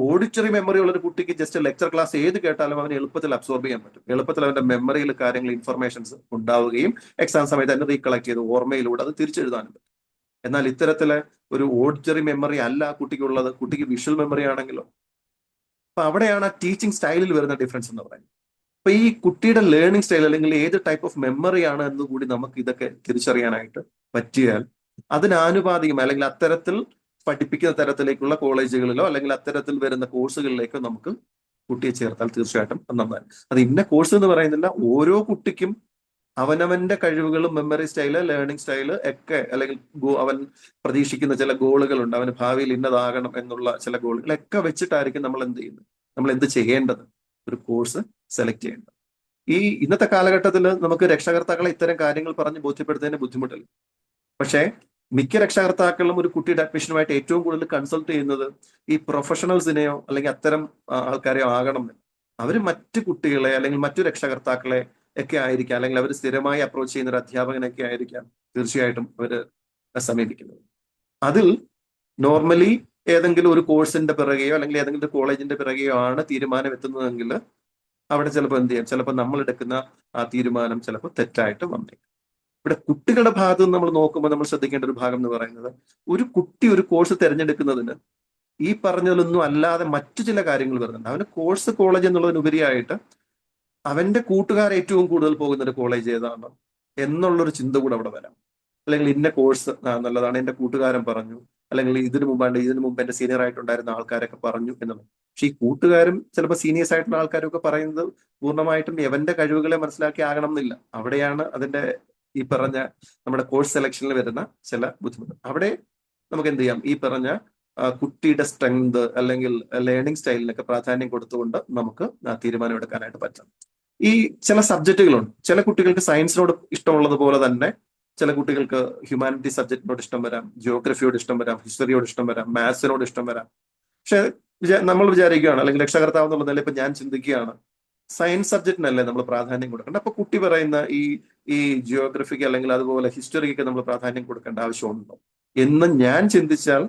ഓഡിറ്ററി മെമ്മറി ഉള്ള ഒരു കുട്ടിക്ക് ജസ്റ്റ് ലെക്ചർ ക്ലാസ് ഏത് കേട്ടാലും അവന് എളുപ്പത്തിൽ അബ്സോർബ് ചെയ്യാൻ പറ്റും. എളുപ്പത്തിൽ അവന്റെ മെമ്മറിയിൽ കാര്യങ്ങൾ, ഇൻഫർമേഷൻസ് ഉണ്ടാവുകയും എക്സാം സമയത്ത് തന്നെ റീകളക്ട് ചെയ്ത് ഓർമ്മയിലൂടെ അത് തിരിച്ചെഴുതാനും പറ്റും. എന്നാൽ ഇത്തരത്തിലെ ഒരു ഓഡിറ്ററി മെമ്മറി അല്ല കുട്ടിക്കുള്ളത്, കുട്ടിക്ക് വിഷ്വൽ മെമ്മറി ആണെങ്കിലോ. അപ്പൊ അവിടെയാണ് ആ ടീച്ചിങ് സ്റ്റൈലിൽ വരുന്ന ഡിഫറൻസ് എന്ന് പറയുന്നത്. അപ്പൊ ഈ കുട്ടിയുടെ ലേണിംഗ് സ്റ്റൈൽ അല്ലെങ്കിൽ ഏത് ടൈപ്പ് ഓഫ് മെമ്മറി ആണ് എന്ന് കൂടി നമുക്ക് ഇതൊക്കെ തിരിച്ചറിയാനായിട്ട് പറ്റിയാൽ അതിനാനുപാതികം അല്ലെങ്കിൽ അത്തരത്തിൽ പഠിപ്പിക്കുന്ന തരത്തിലേക്കുള്ള കോളേജുകളിലോ അല്ലെങ്കിൽ അത്തരത്തിൽ വരുന്ന കോഴ്സുകളിലേക്കോ നമുക്ക് കുട്ടിയെ ചേർത്താൽ തീർച്ചയായിട്ടും നന്നായി. അത് ഇന്ന കോഴ്സ് എന്ന് പറയുന്നില്ല, ഓരോ കുട്ടിക്കും അവനവന്റെ കഴിവുകളും മെമ്മറി സ്റ്റൈല്, ലേണിംഗ് സ്റ്റൈല് ഒക്കെ, അല്ലെങ്കിൽ അവൻ പ്രതീക്ഷിക്കുന്ന ചില ഗോളുകളുണ്ട്, അവന് ഭാവിയിൽ ഇന്നതാകണം എന്നുള്ള ചില ഗോളുകളൊക്കെ വെച്ചിട്ടായിരിക്കും നമ്മൾ എന്ത് ചെയ്യുന്നത്, നമ്മൾ എന്ത് ചെയ്യേണ്ടത്, ഒരു കോഴ്സ് സെലക്ട് ചെയ്യേണ്ടത്. ഈ ഇന്നത്തെ കാലഘട്ടത്തിൽ നമുക്ക് രക്ഷകർത്താക്കളെ ഇത്തരം കാര്യങ്ങൾ പറഞ്ഞ് ബോധ്യപ്പെടുത്തുന്നതിന് ബുദ്ധിമുട്ടില്ല. പക്ഷേ മിക്ക രക്ഷകർത്താക്കളും ഒരു കുട്ടിയുടെ അഡ്മിഷനുമായിട്ട് ഏറ്റവും കൂടുതൽ കൺസൾട്ട് ചെയ്യുന്നത് ഈ പ്രൊഫഷണൽസിനെയോ അല്ലെങ്കിൽ അത്തരം ആൾക്കാരെയോ ആകണം. അവർ മറ്റു കുട്ടികളെ അല്ലെങ്കിൽ മറ്റു രക്ഷകർത്താക്കളെ ഒക്കെ ആയിരിക്കാം, അല്ലെങ്കിൽ അവർ സ്ഥിരമായി അപ്രോച്ച് ചെയ്യുന്ന ഒരു അധ്യാപകനൊക്കെ ആയിരിക്കാം തീർച്ചയായിട്ടും അവര് സമീപിക്കുന്നത്. അതിൽ നോർമലി ഏതെങ്കിലും ഒരു കോഴ്സിന്റെ പിറകെയോ അല്ലെങ്കിൽ ഏതെങ്കിലും കോളേജിന്റെ പിറകെയോ ആണ് തീരുമാനം എത്തുന്നതെങ്കിൽ അവിടെ ചിലപ്പോൾ എന്ത് ചെയ്യാം, ചിലപ്പോൾ നമ്മൾ എടുക്കുന്ന ആ തീരുമാനം ചിലപ്പോൾ തെറ്റായിട്ട് വന്നേക്കും. ഇവിടെ കുട്ടികളുടെ ഭാഗത്ത് നിന്ന് നമ്മൾ നോക്കുമ്പോൾ നമ്മൾ ശ്രദ്ധിക്കേണ്ട ഒരു ഭാഗം എന്ന് പറയുന്നത്, ഒരു കുട്ടി ഒരു കോഴ്സ് തിരഞ്ഞെടുക്കുന്നതിന് ഈ പറഞ്ഞതിലൊന്നും അല്ലാതെ മറ്റു ചില കാര്യങ്ങൾ വരുന്നുണ്ട്. അവന് കോഴ്സ്, കോളേജ് എന്നുള്ളതിനുപരിയായിട്ട് അവന്റെ കൂട്ടുകാർ ഏറ്റവും കൂടുതൽ പോകുന്ന ഒരു കോളേജ് ഏതാണ് എന്നുള്ളൊരു ചിന്ത കൂടെ അവിടെ വരാം. അല്ലെങ്കിൽ ഇന്ന കോഴ്സ് നല്ലതാണ്, എന്റെ കൂട്ടുകാരൻ പറഞ്ഞു, അല്ലെങ്കിൽ ഇതിനു മുമ്പ് എന്റെ സീനിയർ ആയിട്ടുണ്ടായിരുന്ന ആൾക്കാരൊക്കെ പറഞ്ഞു എന്നുള്ളത്. പക്ഷെ ഈ കൂട്ടുകാരും ചിലപ്പോൾ സീനിയേഴ്സ് ആയിട്ടുള്ള ആൾക്കാരും ഒക്കെ പറയുന്നത് പൂർണ്ണമായിട്ടും എവന്റെ കഴിവുകളെ മനസ്സിലാക്കി ആകണം എന്നില്ല. അവിടെയാണ് അതിന്റെ ഈ പറഞ്ഞ നമ്മുടെ കോഴ്സ് സെലക്ഷനിൽ വരുന്ന ചില ബുദ്ധിമുട്ട്. അവിടെ നമുക്ക് എന്ത് ചെയ്യാം, ഈ പറഞ്ഞ കുട്ടിയുടെ സ്ട്രെങ്ത് അല്ലെങ്കിൽ ലേണിംഗ് സ്റ്റൈലിനൊക്കെ പ്രാധാന്യം കൊടുത്തുകൊണ്ട് നമുക്ക് തീരുമാനം എടുക്കാനായിട്ട് പറ്റും. ഈ ചില സബ്ജക്റ്റുകളുണ്ട്, ചില കുട്ടികൾക്ക് സയൻസിനോട് ഇഷ്ടമുള്ളത് പോലെ തന്നെ ചില കുട്ടികൾക്ക് ഹ്യൂമാനിറ്റി സബ്ജക്റ്റിനോട് ഇഷ്ടം വരാം, ജിയോഗ്രഫിയോട് ഇഷ്ടം വരാം, ഹിസ്റ്ററിയോട് ഇഷ്ടം വരാം, മാത്സിനോട് ഇഷ്ടം വരാം. പക്ഷെ നമ്മൾ വിചാരിക്കുകയാണ്, അല്ലെങ്കിൽ രക്ഷകർത്താവ് എന്നുള്ള നിലയിൽ ഇപ്പൊ ഞാൻ ചിന്തിക്കുകയാണ്, സയൻസ് സബ്ജക്റ്റിനല്ലേ നമ്മൾ പ്രാധാന്യം കൊടുക്കേണ്ട. അപ്പൊ കുട്ടി പറയുന്ന ഈ ജിയോഗ്രഫിക്ക് അല്ലെങ്കിൽ അതുപോലെ ഹിസ്റ്ററിക്ക് നമ്മൾ പ്രാധാന്യം കൊടുക്കേണ്ട ആവശ്യമുണ്ടോ എന്ന് ഞാൻ ചിന്തിച്ചാൽ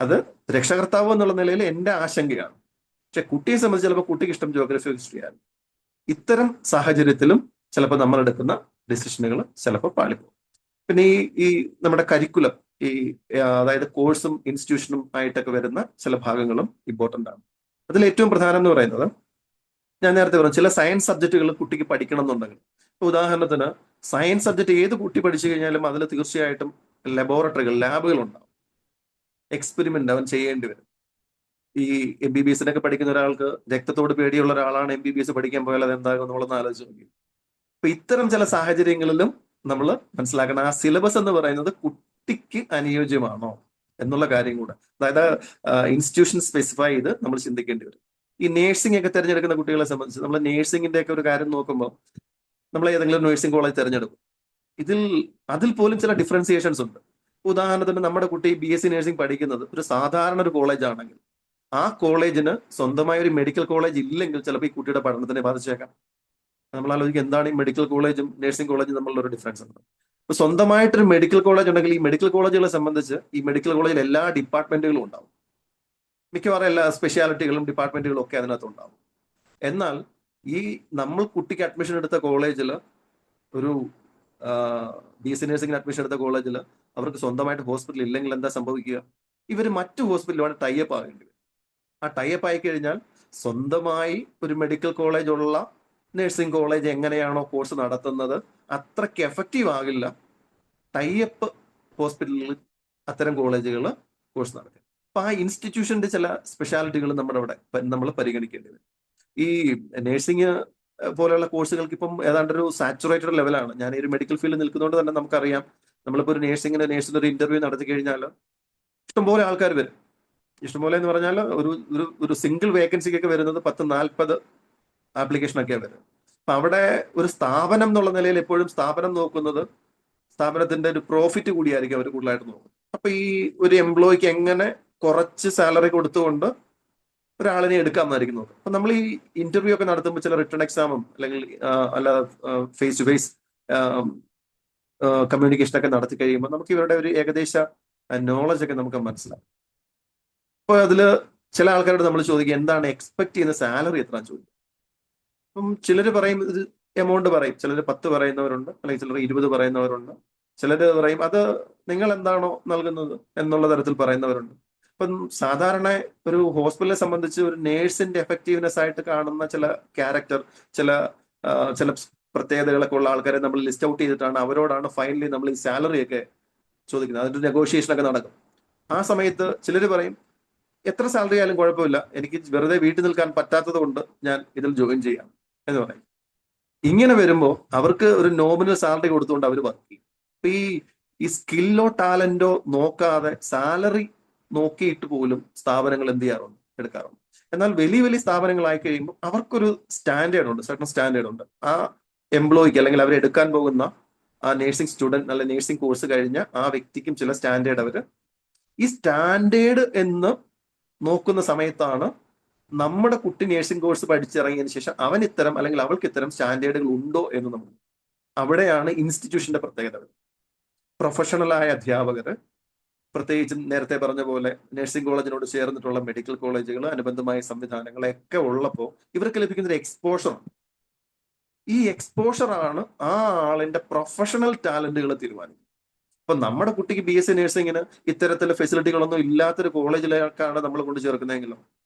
അത് രക്ഷകർത്താവ് എന്നുള്ള നിലയിൽ എന്റെ ആശങ്കയാണ്. പക്ഷെ കുട്ടിയെ സംബന്ധിച്ച് ചിലപ്പോൾ കുട്ടിക്ക് ഇഷ്ടം ജിയോഗ്രഫി, ഹിസ്റ്ററിയാണ്. ഇത്തരം സാഹചര്യത്തിലും ചിലപ്പോൾ നമ്മൾ എടുക്കുന്ന ഡിസിഷനുകൾ ചിലപ്പോൾ പാളിപ്പോകും. പിന്നെ ഈ നമ്മുടെ കരിക്കുലം, അതായത് കോഴ്സും ഇൻസ്റ്റിറ്റ്യൂഷനും ആയിട്ടൊക്കെ വരുന്ന ചില ഭാഗങ്ങളും ഇമ്പോർട്ടൻ്റ് ആണ്. അതിൽ ഏറ്റവും പ്രധാനം എന്ന് പറയുന്നത്, ഞാൻ നേരത്തെ പറഞ്ഞു, ചില സയൻസ് സബ്ജക്റ്റുകൾ കുട്ടിക്ക് പഠിക്കണം എന്നുണ്ടെങ്കിൽ, ഉദാഹരണത്തിന് സയൻസ് സബ്ജക്ട് ഏത് കുട്ടി പഠിച്ചു കഴിഞ്ഞാലും അതിൽ തീർച്ചയായിട്ടും ലബോറട്ടറികൾ, ലാബുകൾ ഉണ്ടാവും, എക്സ്പെരിമെന്റ് അവൻ ചെയ്യേണ്ടി വരും. ഈ MBBS പഠിക്കുന്ന ഒരാൾക്ക് രക്തത്തോട് പേടിയുള്ള ഒരാളാണ് MBBS പഠിക്കാൻ പോയാൽ അത് എന്താകും നമ്മളൊന്ന് ആലോചിച്ച് നോക്കി. അപ്പൊ ഇത്തരം ചില സാഹചര്യങ്ങളിലും നമ്മൾ മനസ്സിലാക്കണം, ആ സിലബസ് എന്ന് പറയുന്നത് കുട്ടിക്ക് അനുയോജ്യമാണോ എന്നുള്ള കാര്യം കൂടെ, അതായത് ഇൻസ്റ്റിറ്റ്യൂഷൻ സ്പെസിഫൈ ചെയ്ത് നമ്മൾ ചിന്തിക്കേണ്ടി വരും. ഈ നേഴ്സിംഗ് ഒക്കെ തിരഞ്ഞെടുക്കുന്ന കുട്ടികളെ സംബന്ധിച്ച് നമ്മൾ നേഴ്സിംഗിന്റെ ഒക്കെ ഒരു കാര്യം നോക്കുമ്പോൾ നമ്മൾ ഏതെങ്കിലും നേഴ്സിംഗ് കോളേജ് തിരഞ്ഞെടുക്കും. അതിൽ പോലും ചില ഡിഫറൻസിയേഷൻസ് ഉണ്ട്. ഉദാഹരണത്തിന് നമ്മുടെ കുട്ടി BSc നേഴ്സിംഗ് പഠിക്കുന്നത് ഒരു സാധാരണ ഒരു കോളേജ് ആണെങ്കിൽ ആ കോളേജിന് സ്വന്തമായ ഒരു മെഡിക്കൽ കോളേജ് ഇല്ലെങ്കിൽ ചിലപ്പോൾ ഈ കുട്ടിയുടെ പഠനത്തിനെ ബാധിച്ചേക്കാം. നമ്മൾ ആലോചിക്കുക, എന്താണ് ഈ മെഡിക്കൽ കോളേജും നഴ്സിംഗ് കോളേജും തമ്മിലുള്ള ഒരു ഡിഫറൻസ് ഉണ്ട്. ഇപ്പൊ സ്വന്തമായിട്ടൊരു മെഡിക്കൽ കോളേജ് ഉണ്ടെങ്കിൽ ഈ മെഡിക്കൽ കോളേജുകളെ സംബന്ധിച്ച് ഈ മെഡിക്കൽ കോളേജിൽ എല്ലാ ഡിപ്പാർട്ട്മെന്റുകളും ഉണ്ടാവും, മിക്കവാറും എല്ലാ സ്പെഷ്യാലിറ്റികളും ഡിപ്പാർട്ട്മെന്റുകളും ഒക്കെ അതിനകത്ത് ഉണ്ടാവും. എന്നാൽ ഈ നമ്മൾ കുട്ടിക്ക് അഡ്മിഷൻ എടുത്ത കോളേജിൽ ഒരു BSc നഴ്സിംഗിന് അഡ്മിഷൻ എടുത്ത കോളേജിൽ അവർക്ക് സ്വന്തമായിട്ട് ഹോസ്പിറ്റൽ ഇല്ലെങ്കിൽ എന്താ സംഭവിക്കുക? ഇവർ മറ്റു ഹോസ്പിറ്റലുമാണ് ടൈപ്പ് ആകേണ്ടി വരും. ആ ടൈപ്പ് ആയി കഴിഞ്ഞാൽ സ്വന്തമായി ഒരു മെഡിക്കൽ കോളേജ് ഉള്ള നഴ്സിംഗ് കോളേജ് എങ്ങനെയാണോ കോഴ്സ് നടത്തുന്നത് അത്രയ്ക്ക് എഫക്റ്റീവ് ആകില്ല ടൈപ്പ് ഹോസ്പിറ്റലിൽ അത്തരം കോളേജുകൾ കോഴ്സ് നടത്തുക. അപ്പൊ ആ ഇൻസ്റ്റിറ്റ്യൂഷന്റെ ചില സ്പെഷ്യാലിറ്റികൾ നമ്മുടെ അവിടെ നമ്മൾ പരിഗണിക്കേണ്ടി വരും. ഈ നഴ്സിംഗ് പോലെയുള്ള കോഴ്സുകൾക്ക് ഇപ്പം ഏതാണ്ടൊരു സാച്ചുറേറ്റഡ് ലെവലാണ്. ഞാൻ ഈ ഒരു മെഡിക്കൽ ഫീൽഡിൽ നിൽക്കുന്നതുകൊണ്ട് തന്നെ നമുക്കറിയാം, നമ്മളിപ്പോൾ ഒരു നേഴ്സിംഗിന്റെ ഒരു ഇന്റർവ്യൂ നടത്തി കഴിഞ്ഞാൽ ഇഷ്ടംപോലെ ആൾക്കാർ വരും. ഇഷ്ടംപോലെ എന്ന് പറഞ്ഞാൽ ഒരു സിംഗിൾ വേക്കൻസിക്കൊക്കെ വരുന്നത് 10-40 ആപ്ലിക്കേഷനൊക്കെയാണ് വരുന്നത്. അപ്പൊ അവിടെ ഒരു സ്ഥാപനം എന്നുള്ള നിലയിൽ എപ്പോഴും സ്ഥാപനം നോക്കുന്നത് സ്ഥാപനത്തിന്റെ ഒരു പ്രോഫിറ്റ് കൂടിയായിരിക്കും അവർ കൂടുതലായിട്ട് നോക്കുന്നത്. അപ്പൊ ഈ ഒരു എംപ്ലോയിക്ക് എങ്ങനെ കുറച്ച് സാലറി കൊടുത്തുകൊണ്ട് ഒരാളിനെ എടുക്കാമെന്നായിരിക്കും നോക്കുക. അപ്പൊ നമ്മൾ ഈ ഇന്റർവ്യൂ ഒക്കെ നടത്തുമ്പോൾ ചില റിട്ടേൺ എക്സാമും അല്ലെങ്കിൽ അല്ലാതെ ഫേസ് ടു ഫേസ് കമ്മ്യൂണിക്കേഷൻ ഒക്കെ നടത്തി കഴിയുമ്പോൾ നമുക്ക് ഇവരുടെ ഒരു ഏകദേശ നോളജ് ഒക്കെ നമുക്ക് മനസ്സിലാവും. അപ്പൊ അതില് ചില ആൾക്കാരോട് നമ്മൾ ചോദിക്കുക എന്താണ് എക്സ്പെക്ട് ചെയ്യുന്ന സാലറി എത്രയാണ് ചോദിക്കുക. അപ്പം ചിലർ പറയും ഇത് എമൗണ്ട് പറയും, ചിലർ 10 പറയുന്നവരുണ്ട്, അല്ലെങ്കിൽ ചിലർ 20 പറയുന്നവരുണ്ട്, ചിലർ പറയും അത് നിങ്ങൾ എന്താണോ നൽകുന്നത് എന്നുള്ള തരത്തിൽ പറയുന്നവരുണ്ട്. ഇപ്പം സാധാരണ ഒരു ഹോസ്പിറ്റലിനെ സംബന്ധിച്ച് ഒരു നേഴ്സിന്റെ എഫക്റ്റീവ്നെസ് ആയിട്ട് കാണുന്ന ചില ക്യാരക്ടർ, ചില പ്രത്യേകതകളൊക്കെ ഉള്ള ആൾക്കാരെ നമ്മൾ ലിസ്റ്റ് ഔട്ട് ചെയ്തിട്ടാണ് അവരോടാണ് ഫൈനലി നമ്മൾ ഈ സാലറി ഒക്കെ ചോദിക്കുന്നത്. അതിന്റെ നെഗോഷിയേഷൻ ഒക്കെ നടക്കും. ആ സമയത്ത് ചിലർ പറയും എത്ര സാലറി ആയാലും കുഴപ്പമില്ല, എനിക്ക് വെറുതെ വീട്ടിൽ നിൽക്കാൻ പറ്റാത്തത് കൊണ്ട് ഞാൻ ഇതിൽ ജോയിൻ ചെയ്യാം എന്ന് പറയും. ഇങ്ങനെ വരുമ്പോൾ അവർക്ക് ഒരു നോമിനൽ സാലറി കൊടുത്തുകൊണ്ട് അവർ വർക്ക് ചെയ്യും. അപ്പൊ ഈ സ്കില്ലോ ടാലന്റോ നോക്കാതെ സാലറി നോക്കിയിട്ട് പോലും സ്ഥാപനങ്ങൾ എന്ത് ചെയ്യാറുണ്ട്, എടുക്കാറുണ്ട്. എന്നാൽ വലിയ വലിയ സ്ഥാപനങ്ങളായി കഴിയുമ്പോൾ അവർക്കൊരു സ്റ്റാൻഡേർഡ് ഉണ്ട്, സർട്ടൺ സ്റ്റാൻഡേർഡ് ഉണ്ട്. ആ എംപ്ലോയിക്ക് അല്ലെങ്കിൽ അവരെടുക്കാൻ പോകുന്ന ആ നേഴ്സിംഗ് സ്റ്റുഡന്റ് അല്ലെങ്കിൽ നേഴ്സിംഗ് കോഴ്സ് കഴിഞ്ഞ ആ വ്യക്തിക്കും ചില സ്റ്റാൻഡേർഡ് അവർ ഈ സ്റ്റാൻഡേർഡ് എന്ന് നോക്കുന്ന സമയത്താണ് നമ്മുടെ കുട്ടി നേഴ്സിംഗ് കോഴ്സ് പഠിച്ചിറങ്ങിയതിനു ശേഷം അവൻ ഇത്തരം അല്ലെങ്കിൽ അവൾക്ക് ഇത്തരം സ്റ്റാൻഡേർഡുകൾ ഉണ്ടോ എന്ന് നമ്മൾ അവിടെയാണ് ഇൻസ്റ്റിറ്റ്യൂഷന്റെ പ്രത്യേകത. പ്രൊഫഷണലായ അധ്യാപകർ, പ്രത്യേകിച്ചും നേരത്തെ പറഞ്ഞ പോലെ നഴ്സിംഗ് കോളേജിനോട് ചേർന്നിട്ടുള്ള മെഡിക്കൽ കോളേജുകൾ, അനുബന്ധമായ സംവിധാനങ്ങളൊക്കെ ഉള്ളപ്പോൾ ഇവർക്ക് ലഭിക്കുന്ന ഒരു എക്സ്പോഷറാണ്. ഈ എക്സ്പോഷറാണ് ആ ആളിന്റെ പ്രൊഫഷണൽ ടാലന്റുകൾ തീരുമാനിക്കുന്നത്. അപ്പൊ നമ്മുടെ കുട്ടിക്ക് BSc നഴ്സിംഗിന് ഇത്തരത്തിലുള്ള ഫെസിലിറ്റികളൊന്നും ഇല്ലാത്തൊരു കോളേജിലേക്കാണ് നമ്മൾ കൊണ്ട് ചേർക്കുന്നതെങ്കിലും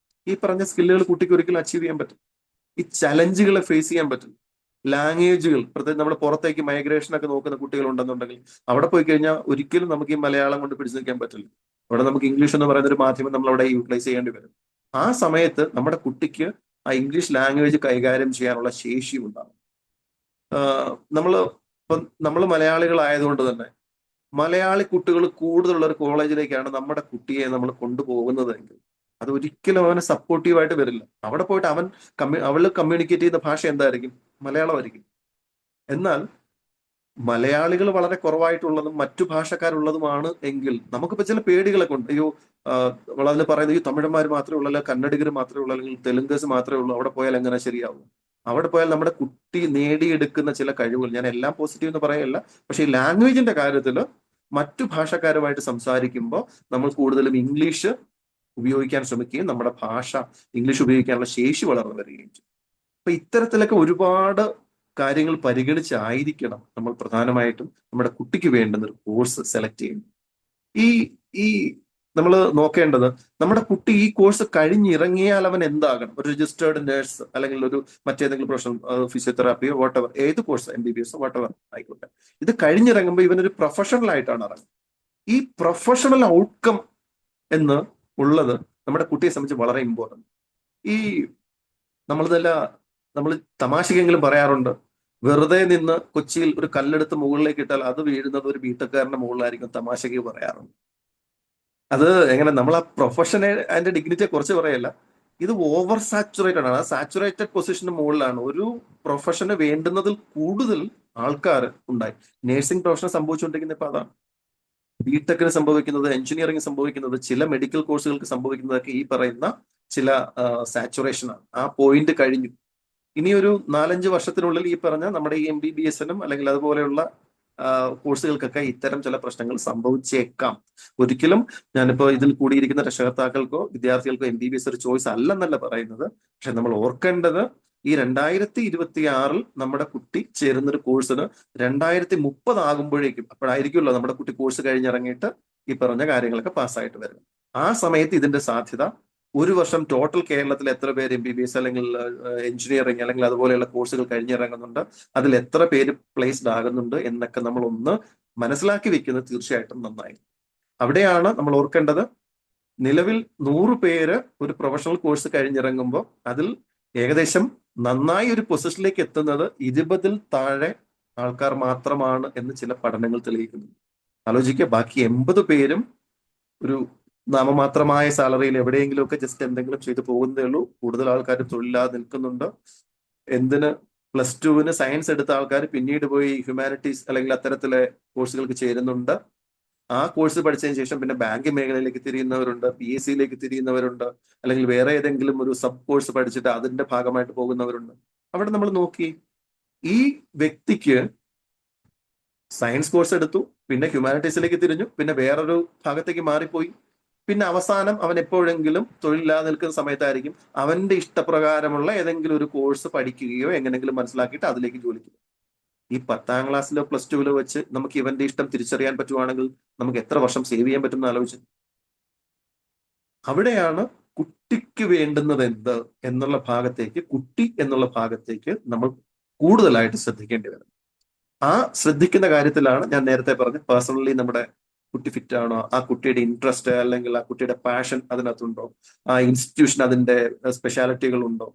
ഈ പറഞ്ഞ സ്കില്ലുകൾ കുട്ടിക്ക് ഒരിക്കലും അച്ചീവ് ചെയ്യാൻ പറ്റും. ഈ ചലഞ്ചുകളെ ഫേസ് ചെയ്യാൻ പറ്റും. ലാംഗ്വേജുകൾ, പ്രത്യേകിച്ച് നമ്മൾ പുറത്തേക്ക് മൈഗ്രേഷൻ ഒക്കെ നോക്കുന്ന കുട്ടികൾ ഉണ്ടെന്നുണ്ടെങ്കിൽ അവിടെ പോയി കഴിഞ്ഞാൽ ഒരിക്കലും നമുക്ക് ഈ മലയാളം കൊണ്ട് പിടിച്ചു നിൽക്കാൻ പറ്റില്ല. അവിടെ നമുക്ക് ഇംഗ്ലീഷ് എന്ന് പറയുന്ന ഒരു മാധ്യമം നമ്മൾ അവിടെ യൂട്ടിലൈസ് ചെയ്യേണ്ടി വരും. ആ സമയത്ത് നമ്മുടെ കുട്ടിക്ക് ആ ഇംഗ്ലീഷ് ലാംഗ്വേജ് കൈകാര്യം ചെയ്യാനുള്ള ശേഷി ഉണ്ടാകും. നമ്മൾ മലയാളികളായതുകൊണ്ട് തന്നെ മലയാളി കുട്ടികൾ കൂടുതലുള്ള ഒരു കോളേജിലേക്കാണ് നമ്മുടെ കുട്ടിയെ നമ്മൾ കൊണ്ടുപോകുന്നതെങ്കിൽ അത് ഒരിക്കലും അവന് സപ്പോർട്ടീവായിട്ട് വരില്ല. അവിടെ പോയിട്ട് അവൾ കമ്മ്യൂണിക്കേറ്റ് ചെയ്യുന്ന ഭാഷ എന്തായിരിക്കും? മലയാളമായിരിക്കും. എന്നാൽ മലയാളികൾ വളരെ കുറവായിട്ടുള്ളതും മറ്റു ഭാഷക്കാരുള്ളതുമാണ് എങ്കിൽ നമുക്കിപ്പോ ചില പേടികളൊക്കെ ഉണ്ട്. അയ്യോ നമ്മളതിൽ പറയുന്നത് ഈ തമിഴന്മാർ മാത്രമേ ഉള്ളൂ, അല്ലെങ്കിൽ കന്നഡിഗർ മാത്രമേ ഉള്ളൂ, അല്ലെങ്കിൽ തെലുങ്കേസ് മാത്രമേ ഉള്ളൂ, അവിടെ പോയാൽ എങ്ങനെ ശരിയാവും? അവിടെ പോയാൽ നമ്മുടെ കുട്ടി നേടിയെടുക്കുന്ന ചില കഴിവുകൾ, ഞാൻ എല്ലാം പോസിറ്റീവ് എന്ന് പറയല്ല, പക്ഷെ ഈ ലാംഗ്വേജിന്റെ കാര്യത്തിൽ മറ്റു ഭാഷക്കാരുമായിട്ട് സംസാരിക്കുമ്പോൾ നമ്മൾ കൂടുതലും ഇംഗ്ലീഷ് ഉപയോഗിക്കാൻ ശ്രമിക്കുകയും നമ്മുടെ ഭാഷ ഇംഗ്ലീഷ് ഉപയോഗിക്കാനുള്ള ശേഷി വളർന്നു വരികയും ചെയ്യും. അപ്പൊ ഇത്തരത്തിലൊക്കെ ഒരുപാട് കാര്യങ്ങൾ പരിഗണിച്ചായിരിക്കണം നമ്മൾ പ്രധാനമായിട്ടും നമ്മുടെ കുട്ടിക്ക് വേണ്ടുന്ന ഒരു കോഴ്സ് സെലക്ട് ചെയ്യുന്നത്. ഈ നമ്മൾ നോക്കേണ്ടത് നമ്മുടെ കുട്ടി ഈ കോഴ്സ് കഴിഞ്ഞിറങ്ങിയാൽ അവൻ എന്താകണം? ഒരു രജിസ്റ്റേർഡ് നേഴ്സ് അല്ലെങ്കിൽ ഒരു മറ്റേതെങ്കിലും പ്രൊഫഷണൽ ഫിസിയോതെറാപ്പിയോ വാട്ടെവർ, ഏത് കോഴ്സ് MBBS വാട്ടെവർ ആയിക്കോട്ടെ, ഇത് കഴിഞ്ഞിറങ്ങുമ്പോൾ ഇവനൊരു പ്രൊഫഷണൽ ആയിട്ടാണ് ഇറങ്ങുന്നത്. ഈ പ്രൊഫഷണൽ ഔട്ട്കം എന്ന് ഉള്ളത് നമ്മുടെ കുട്ടിയെ സംബന്ധിച്ച് വളരെ ഇമ്പോർട്ടൻ്റ്. ഈ നമ്മൾ തമാശക്കെങ്കിലും പറയാറുണ്ട്, വെറുതെ നിന്ന് കൊച്ചിയിൽ ഒരു കല്ലെടുത്ത് മുകളിലേക്ക് ഇട്ടാൽ അത് വീഴുന്നത് ഒരു ബിടെക്കാരന്റെ മുകളിലായിരിക്കും, തമാശക്ക് പറയാറുണ്ട്. അത് എങ്ങനെ നമ്മൾ ആ പ്രൊഫഷനെ അതിന്റെ ഡിഗ്നിറ്റിയെ കുറിച്ച് പറയല്ല, ഇത് ഓവർ സാച്ചുറേറ്റഡ് ആണ്. ആ സാച്ചുറേറ്റഡ് പൊസിഷന് മുകളിലാണ് ഒരു പ്രൊഫഷന് വേണ്ടുന്നതിൽ കൂടുതൽ ആൾക്കാർ ഉണ്ടായി. നേഴ്സിംഗ് പ്രൊഫഷൻ സംഭവിച്ചുകൊണ്ടിരിക്കുന്ന ഇപ്പൊ അതാണ്. ബിടെക്കിന് സംഭവിക്കുന്നത്, എഞ്ചിനീയറിംഗ് സംഭവിക്കുന്നത്, ചില മെഡിക്കൽ കോഴ്സുകൾക്ക് സംഭവിക്കുന്നതൊക്കെ ഈ പറയുന്ന ചില സാച്ചുറേഷൻ ആണ്. ആ പോയിന്റ് കഴിഞ്ഞു. ഇനി ഒരു 4-5 വർഷത്തിനുള്ളിൽ ഈ പറഞ്ഞ നമ്മുടെ ഈ MBBS-നും അല്ലെങ്കിൽ അതുപോലെയുള്ള കോഴ്സുകൾക്കൊക്കെ ഇത്തരം ചില പ്രശ്നങ്ങൾ സംഭവിച്ചേക്കാം. ഒരിക്കലും ഞാനിപ്പോ ഇതിൽ കൂടിയിരിക്കുന്ന രക്ഷകർത്താക്കൾക്കോ വിദ്യാർത്ഥികൾക്കോ MBBS ഒരു ചോയ്സ് അല്ലെന്നല്ല പറയുന്നത്. പക്ഷെ നമ്മൾ ഓർക്കേണ്ടത് ഈ 2026 നമ്മുടെ കുട്ടി ചേരുന്ന ഒരു കോഴ്സിന് 2030 ആകുമ്പോഴേക്കും, അപ്പോഴായിരിക്കുമല്ലോ നമ്മുടെ കുട്ടി കോഴ്സ് കഴിഞ്ഞിറങ്ങിയിട്ട് ഈ പറഞ്ഞ കാര്യങ്ങളൊക്കെ പാസ്സായിട്ട് വരുന്നത്. ആ സമയത്ത് ഇതിന്റെ സാധ്യത, ഒരു വർഷം ടോട്ടൽ കേരളത്തിൽ എത്ര പേര് MBBS അല്ലെങ്കിൽ എഞ്ചിനീയറിംഗ് അല്ലെങ്കിൽ അതുപോലെയുള്ള കോഴ്സുകൾ കഴിഞ്ഞിറങ്ങുന്നുണ്ട്, അതിൽ എത്ര പേര് പ്ലേസ്ഡ് ആകുന്നുണ്ട് എന്നൊക്കെ നമ്മൾ ഒന്ന് മനസ്സിലാക്കി വെക്കുന്നത് തീർച്ചയായിട്ടും നന്നായി. അവിടെയാണ് നമ്മൾ ഓർക്കേണ്ടത്, നിലവിൽ 100 പേര് ഒരു പ്രൊഫഷണൽ കോഴ്സ് കഴിഞ്ഞിറങ്ങുമ്പോൾ അതിൽ ഏകദേശം നന്നായി ഒരു പൊസിഷനിലേക്ക് എത്തുന്നത് 20-ൽ താഴെ ആൾക്കാർ മാത്രമാണ് എന്ന് ചില പഠനങ്ങൾ തെളിയിക്കുന്നു. ആലോചിക്കുക, ബാക്കി 80 പേരും ഒരു നാമമാത്രമായ സാലറിയിൽ എവിടെയെങ്കിലുമൊക്കെ ജസ്റ്റ് എന്തെങ്കിലും ചെയ്തു പോകുന്നതേ ഉള്ളൂ. കൂടുതൽ ആൾക്കാർ തൊഴിലില്ലാതെ നിൽക്കുന്നുണ്ട്. എന്തിന് +2-ന് സയൻസ് എടുത്ത ആൾക്കാർ പിന്നീട് പോയി ഹ്യൂമാനിറ്റീസ് അല്ലെങ്കിൽ അത്തരത്തിലെ കോഴ്സുകൾക്ക് ചേരുന്നുണ്ട്. ആ കോഴ്സ് പഠിച്ചതിന് ശേഷം പിന്നെ ബാങ്ക് മേഖലയിലേക്ക് തിരിയുന്നവരുണ്ട്, PSCയിലേക്ക് തിരിയുന്നവരുണ്ട്, അല്ലെങ്കിൽ വേറെ ഏതെങ്കിലും ഒരു സബ് കോഴ്സ് പഠിച്ചിട്ട് അതിന്റെ ഭാഗമായിട്ട് പോകുന്നവരുണ്ട്. അവിടെ നമ്മൾ നോക്കി, ഈ വ്യക്തിക്ക് സയൻസ് കോഴ്സ് എടുത്തു, പിന്നെ ഹ്യൂമാനിറ്റീസിലേക്ക് തിരിഞ്ഞു, പിന്നെ വേറൊരു ഭാഗത്തേക്ക് മാറിപ്പോയി, പിന്നെ അവസാനം അവൻ എപ്പോഴെങ്കിലും തൊഴിലില്ലാതെ നിൽക്കുന്ന സമയത്തായിരിക്കും അവന്റെ ഇഷ്ടപ്രകാരമുള്ള ഏതെങ്കിലും ഒരു കോഴ്സ് പഠിക്കുകയോ എങ്ങനെങ്കിലും മനസ്സിലാക്കിയിട്ട് അതിലേക്ക് ജോലിക്ക്. ഈ 10ാം ക്ലാസ്സിലോ +2-ലോ വെച്ച് നമുക്ക് ഇവന്റെ ഇഷ്ടം തിരിച്ചറിയാൻ പറ്റുവാണെങ്കിൽ നമുക്ക് എത്ര വർഷം സേവ് ചെയ്യാൻ പറ്റും എന്ന് ആലോചിച്ചു. അവിടെയാണ് കുട്ടിക്ക് വേണ്ടുന്നത് എന്ത് എന്നുള്ള ഭാഗത്തേക്ക്, കുട്ടി എന്നുള്ള ഭാഗത്തേക്ക് നമ്മൾ കൂടുതലായിട്ട് ശ്രദ്ധിക്കേണ്ടി വരുന്നത്. ആ ശ്രദ്ധിക്കുന്ന കാര്യത്തിലാണ് ഞാൻ നേരത്തെ പറഞ്ഞത്, പേഴ്സണലി നമ്മുടെ കുട്ടി ഫിറ്റ് ആണോ, ആ കുട്ടിയുടെ ഇൻട്രസ്റ്റ് അല്ലെങ്കിൽ ആ കുട്ടിയുടെ പാഷൻ അതിനകത്തുണ്ടോ, ആ ഇൻസ്റ്റിറ്റ്യൂഷൻ അതിന്റെ സ്പെഷ്യാലിറ്റികൾ ഉണ്ടോ,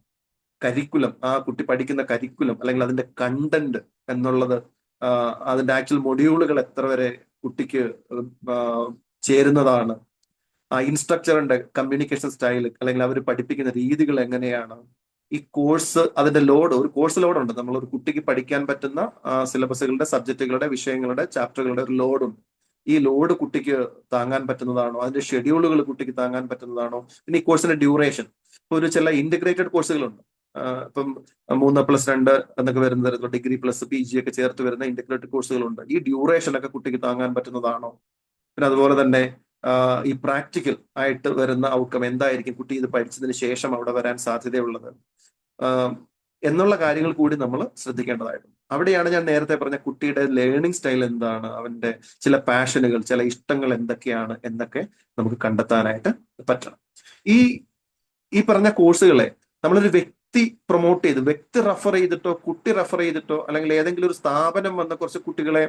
കരിക്കുലം, ആ കുട്ടി പഠിക്കുന്ന കരിക്കുലം അല്ലെങ്കിൽ അതിന്റെ കണ്ടന്റ് എന്നുള്ളത്, അതിന്റെ ആക്ച്വൽ മൊഡ്യൂളുകൾ എത്ര വരെ കുട്ടിക്ക് ചേരുന്നതാണ്, ആ ഇൻസ്ട്രക്ടറിന്റെ കമ്മ്യൂണിക്കേഷൻ സ്റ്റൈൽ അല്ലെങ്കിൽ അവർ പഠിപ്പിക്കുന്ന രീതികൾ എങ്ങനെയാണ്, ഈ കോഴ്സ് അതിന്റെ ലോഡ്, ഒരു കോഴ്സ് ലോഡ് ഉണ്ട്. നമ്മൾ ഒരു കുട്ടിക്ക് പഠിക്കാൻ പറ്റുന്ന സിലബസുകളുടെ, സബ്ജക്റ്റുകളുടെ, വിഷയങ്ങളുടെ, ചാപ്റ്ററുകളുടെ ഒരു ലോഡുണ്ട്. ഈ ലോഡ് കുട്ടിക്ക് താങ്ങാൻ പറ്റുന്നതാണോ, അതിന്റെ ഷെഡ്യൂളുകൾ കുട്ടിക്ക് താങ്ങാൻ പറ്റുന്നതാണോ, പിന്നെ ഈ കോഴ്സിന്റെ ഡ്യൂറേഷൻ. ഇപ്പൊ ഒരു ചില ഇന്റഗ്രേറ്റഡ് കോഴ്സുകളുണ്ട്, ഇപ്പം 3+2 എന്നൊക്കെ വരുന്ന തരത്തിലുള്ള ഡിഗ്രി + PG ഒക്കെ ചേർത്ത് വരുന്ന ഇന്റഗ്രേറ്റഡ് കോഴ്സുകളുണ്ട്. ഈ ഡ്യൂറേഷൻ ഒക്കെ കുട്ടിക്ക് താങ്ങാൻ പറ്റുന്നതാണോ, പിന്നെ അതുപോലെ തന്നെ ഈ പ്രാക്ടിക്കൽ ആയിട്ട് വരുന്ന ഔട്ട്കം എന്തായിരിക്കും, കുട്ടി ഇത് പഠിച്ചതിന് ശേഷം അവിടെ വരാൻ സാധ്യതയുള്ളത് എന്നുള്ള കാര്യങ്ങൾ കൂടി നമ്മൾ ശ്രദ്ധിക്കേണ്ടതായിട്ടുണ്ട്. അവിടെയാണ് ഞാൻ നേരത്തെ പറഞ്ഞ കുട്ടിയുടെ ലേണിംഗ് സ്റ്റൈൽ എന്താണ്, അവന്റെ ചില പാഷനുകൾ, ചില ഇഷ്ടങ്ങൾ എന്തൊക്കെയാണ് എന്നൊക്കെ നമുക്ക് കണ്ടെത്താനായിട്ട് പറ്റണം. ഈ ഈ പറഞ്ഞ കോഴ്സുകളെ നമ്മളൊരു വ്യക്തി പ്രൊമോട്ട് ചെയ്ത്, വ്യക്തി റെഫർ ചെയ്തിട്ടോ കുട്ടി റെഫർ ചെയ്തിട്ടോ അല്ലെങ്കിൽ ഏതെങ്കിലും ഒരു സ്ഥാപനം വന്ന കുറച്ച് കുട്ടികളെ